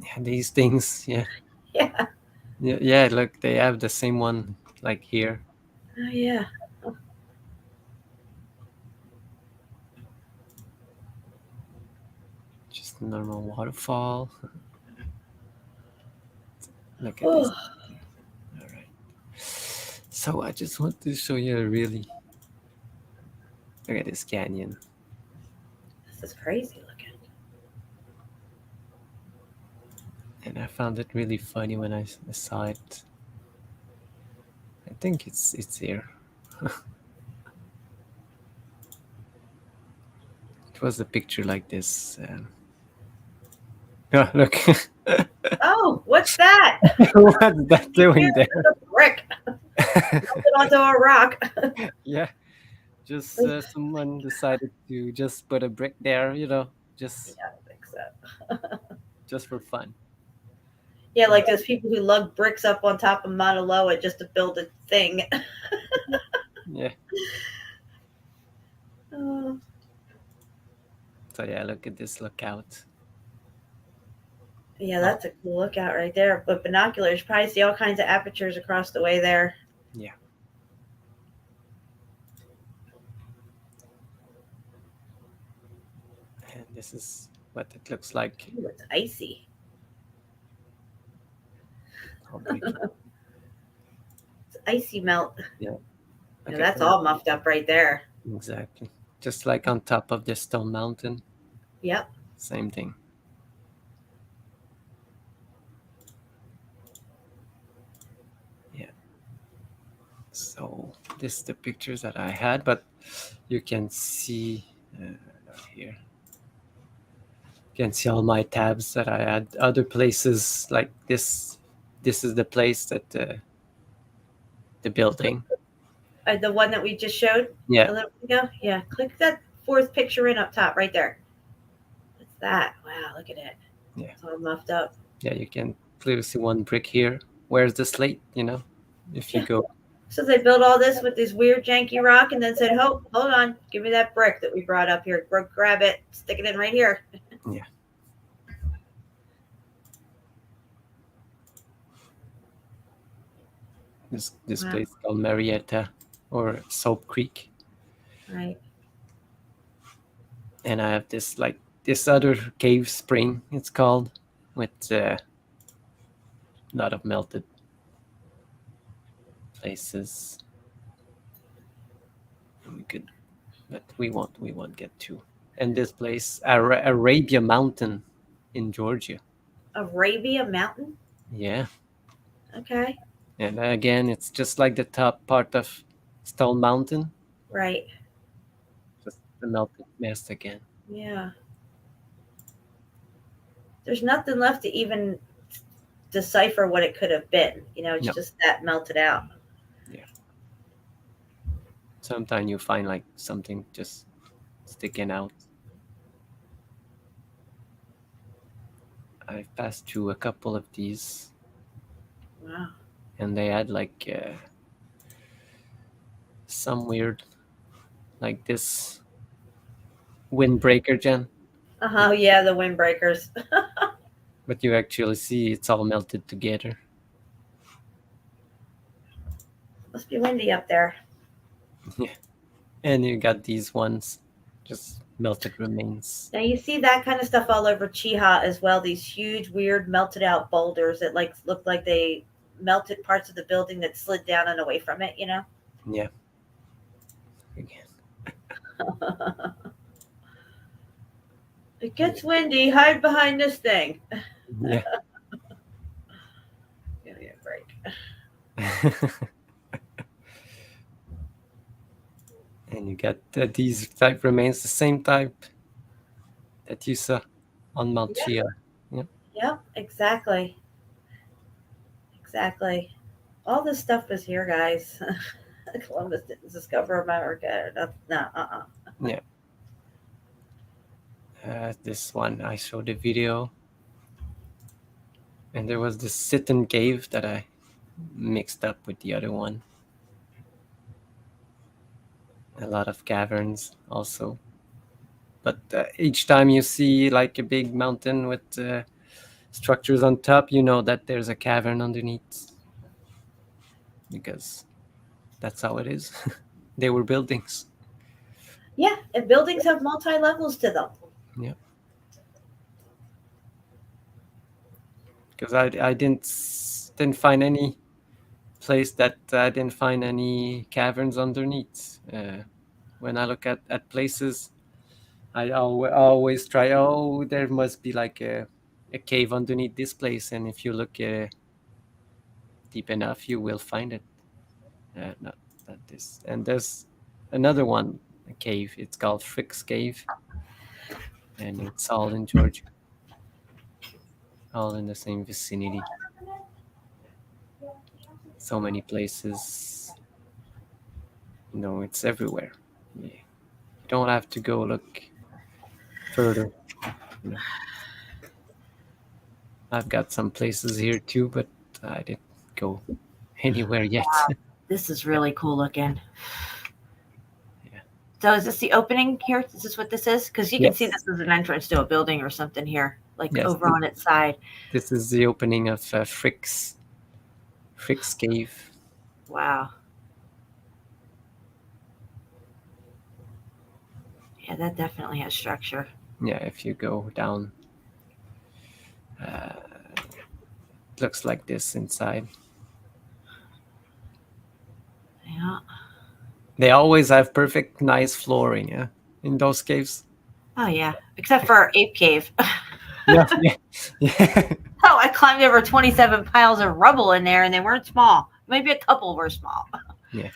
Yeah, these things, yeah. Yeah. Yeah, look, they have the same one like here. Oh, yeah. Just a normal waterfall. Look at this. All right. So I just want to show you a really. Look at this canyon. This is crazy looking. And I found it really funny when I saw it. I think it's here. It was a picture like this. Oh, look. Oh, what's that? What's that doing there? A brick. Melted onto a rock. Yeah. Just someone decided to just put a brick there, just Yeah, I don't think so. just for fun. Yeah, like those people who lug bricks up on top of Mauna Loa just to build a thing. Yeah. Oh. So yeah, look at this lookout. Yeah, that's a cool lookout right there. With binoculars, probably see all kinds of apertures across the way there. Yeah. And this is what it looks like. Ooh, it's icy. I'll break it. It's icy melt. Yeah. Yeah, Okay. that's all muffed up right there. Exactly. Just like on top of the stone mountain. Yep. Same thing. Yeah. So this is the pictures that I had, but you can see here. You can see all my tabs that I had. Other places like this. This is the place that the building. The one that we just showed Yeah. a little bit ago? Yeah. Click that fourth picture in up top right there. What's that? Wow, look at it. Yeah. It's all muffed up. Yeah, you can clearly see one brick here. Where's the slate? If you go. So they built all this with this weird janky rock and then said, hold on, give me that brick that we brought up here. Grab it, stick it in right here. Yeah. This Wow. place called Marietta or Soap Creek. Right. And I have this other cave spring, it's called, with a lot of melted places. We won't get to. And this place, Arabia Mountain in Georgia. Arabia Mountain? Yeah. Okay. And again, it's just like the top part of Stone Mountain. Right. Just the melted mess again. Yeah. There's nothing left to even decipher what it could have been. It's No. just that melted out. Yeah. Sometimes you find like something just sticking out. I've passed through a couple of these. Wow. And they had some weird, like this windbreaker, Jen. Oh, yeah, the windbreakers. But you actually see it's all melted together. Must be windy up there. Yeah. And you got these ones, just melted remains. Now you see that kind of stuff all over Chiha as well. These huge, weird, melted out boulders that look like they melted parts of the building that slid down and away from it. Yeah. Again. It gets windy. Hide behind this thing. Yeah. Give me a break. And you got these type remains, the same type that you saw on Mount Chia. Yeah. Yep, exactly. Exactly. All this stuff was here, guys. Columbus didn't discover America. No. Yeah. This one, I showed a video. And there was this sit-in cave that I mixed up with the other one. A lot of caverns also. But each time you see like a big mountain with structures on top, you know that there's a cavern underneath. Because that's how it is. They were buildings. Yeah, and buildings have multi-levels to them. Yeah. Because I didn't find any place that I didn't find any caverns underneath. When I look at places, I always try, there must be like a cave underneath this place. And if you look deep enough, you will find it. Not this. And there's another one, a cave. It's called Frutkis Cave. And it's all in Georgia. All in the same vicinity. So many places. It's everywhere. Yeah. You don't have to go look further. I've got some places here too, but I didn't go anywhere yet. Wow. This is really cool looking. Yeah. So is this the opening here? Is this what this is? Because you can see this is an entrance to a building or something here, like over on its side. This is the opening of Frutkis Cave. Wow. Yeah, that definitely has structure. Yeah, if you go down, looks like this inside. Yeah. They always have perfect, nice flooring, in those caves. Oh, yeah. Except for Ape Cave. Yeah. Oh, I climbed over 27 piles of rubble in there, and they weren't small. Maybe a couple were small. Yeah.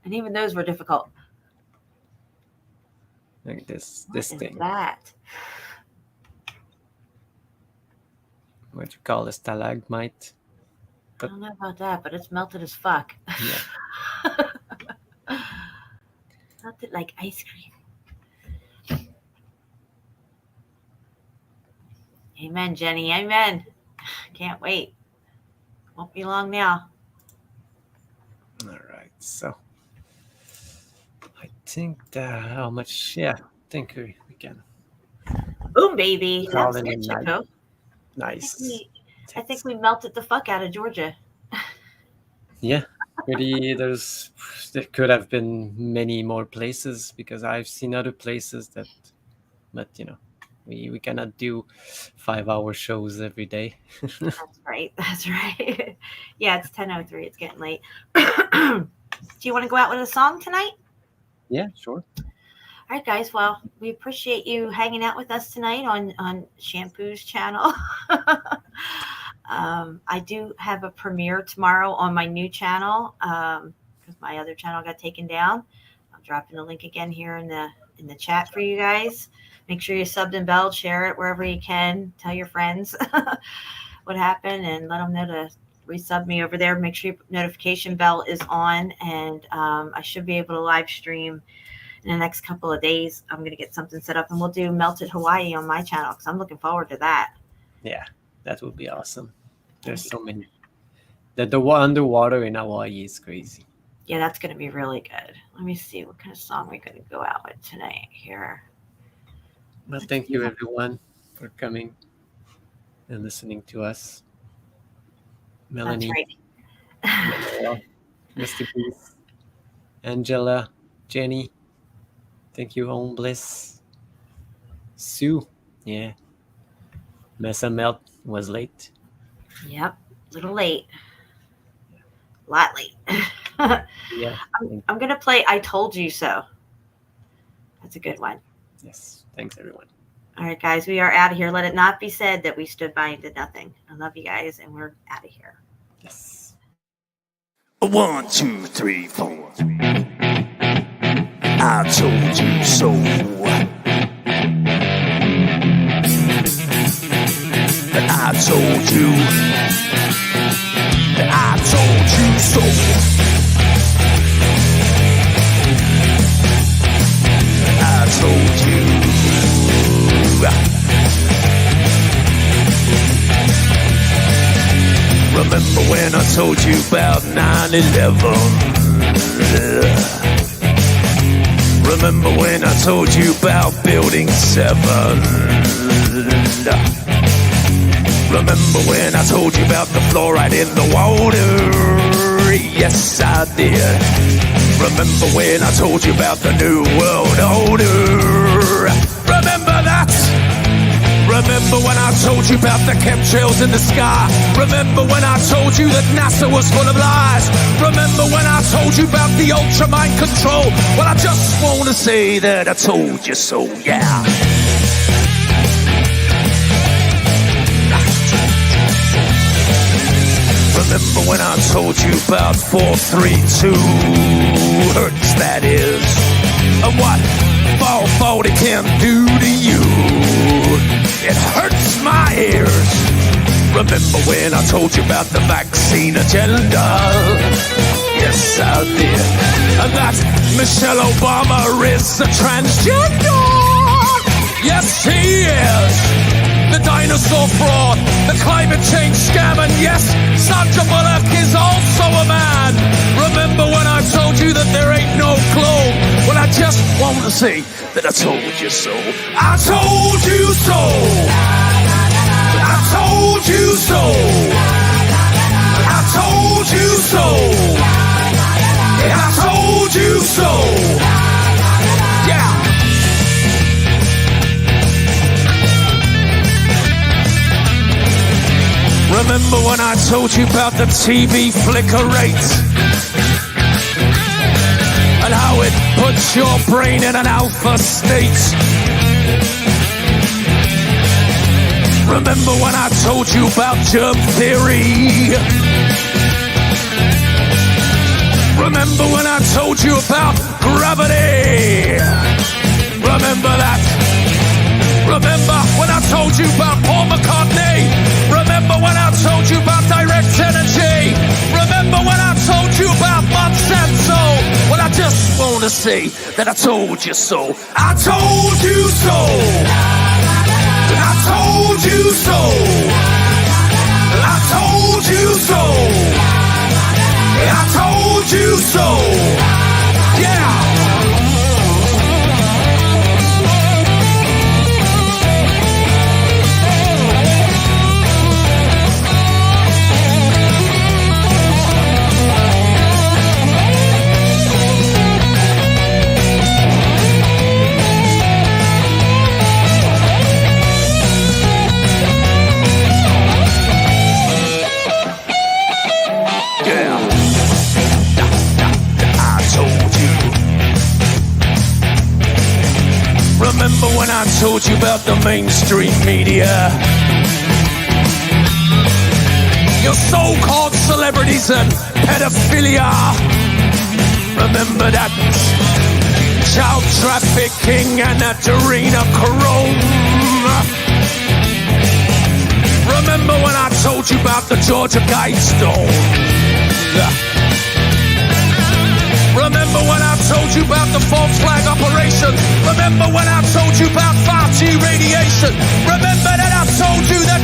And even those were difficult. Like this What thing. is that? What you call a stalagmite? I don't know about that, but it's melted as fuck. Yeah. Melted like ice cream. Amen, Jenny. Amen. Can't wait. Won't be long now. All right. So I think how much? Yeah, I think we can. Boom, baby. All That's in it, the night. Chico. Nice. I think we melted the fuck out of Georgia. Yeah. There could have been many more places because I've seen other places but we cannot do 5-hour shows every day. That's right. That's right. Yeah, it's 10:03. It's getting late. Do you want to go out with a song tonight? Yeah, sure. All right, guys. Well, we appreciate you hanging out with us tonight on Shampoo's channel. I do have a premiere tomorrow on my new channel because my other channel got taken down. I'm dropping the link again here in the chat for you guys. Make sure you subbed and belled, share it wherever you can. Tell your friends what happened and let them know to resub me over there. Make sure your notification bell is on, and I should be able to live stream in the next couple of days. I'm going to get something set up, and we'll do Melted Hawaii on my channel because I'm looking forward to that. Yeah, that would be awesome. There's so many. The underwater in Hawaii is crazy. Yeah, that's going to be really good. Let me see what kind of song we're going to go out with tonight here. Well, thank you everyone for coming and listening to us. Melanie, that's right. Mr. Booth, Angela, Jenny, thank you, Home Bliss, Sue, yeah. Mesa Melt was late. Yep, a little late. A lot late. Yeah. I'm going to play I Told You So. That's a good one. Yes. Thanks, everyone. All right, guys, we are out of here. Let it not be said that we stood by and did nothing. I love you guys, and we're out of here. Yes. 1, 2, 3, 4. I told you so. I told you. I told you so. I told you. Remember when I told you about 9/11? Remember when I told you about Building 7? Remember when I told you about the fluoride in the water? Yes, I did. Remember when I told you about the New World Order? Remember that? Remember when I told you about the chemtrails in the sky? Remember when I told you that NASA was full of lies? Remember when I told you about the ultra mind control? Well, I just want to say that I told you so, yeah. Remember when I told you about 432 hertz, that is, and what 440 can do to you? It hurts my ears. Remember when I told you about the vaccine agenda? Yes, I did. And that Michelle Obama is a transgender. Yes, she is. The dinosaur fraud, the climate change scam, and yes, Sandra Bullock is also a man. Remember when I told you that there ain't no globe? Well, I just want to say that I told you so. I told you so. I told you so. I told you so. I told you so. Yeah. Remember when I told you about the TV flicker rate? And how it puts your brain in an alpha state? Remember when I told you about germ theory? Remember when I told you about gravity? Remember that? Remember when I told you about Paul McCartney? Remember when I told you about direct energy? Remember when I told you about Monsanto? Well, I just want to say that I told you so. I told you so. I told you so. I told you so. I told you so. Yeah. Remember when I told you about the mainstream media? Your so-called celebrities and pedophilia. Remember that child trafficking and that adrenochrome. Remember when I told you about the Georgia Guidestone? Remember when I told you about the false flag operation? Remember when I told you about 5G radiation? Remember that I told you that?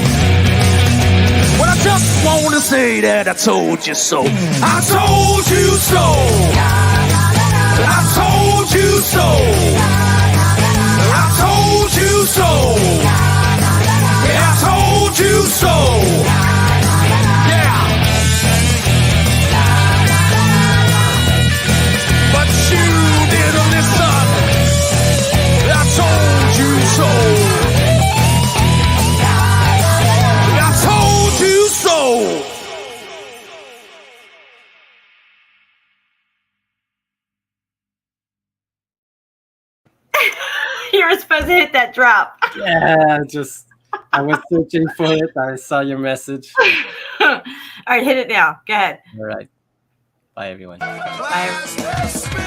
Well, I just want to say that I told you so. I told you so. I told you so. I told you so. Yeah, I told you so. Yeah. But you didn't listen. I told you so. I told you so. You were supposed to hit that drop. Yeah, I was searching for it. I saw your message. All right, hit it now. Go ahead. All right. Bye, everyone. Bye.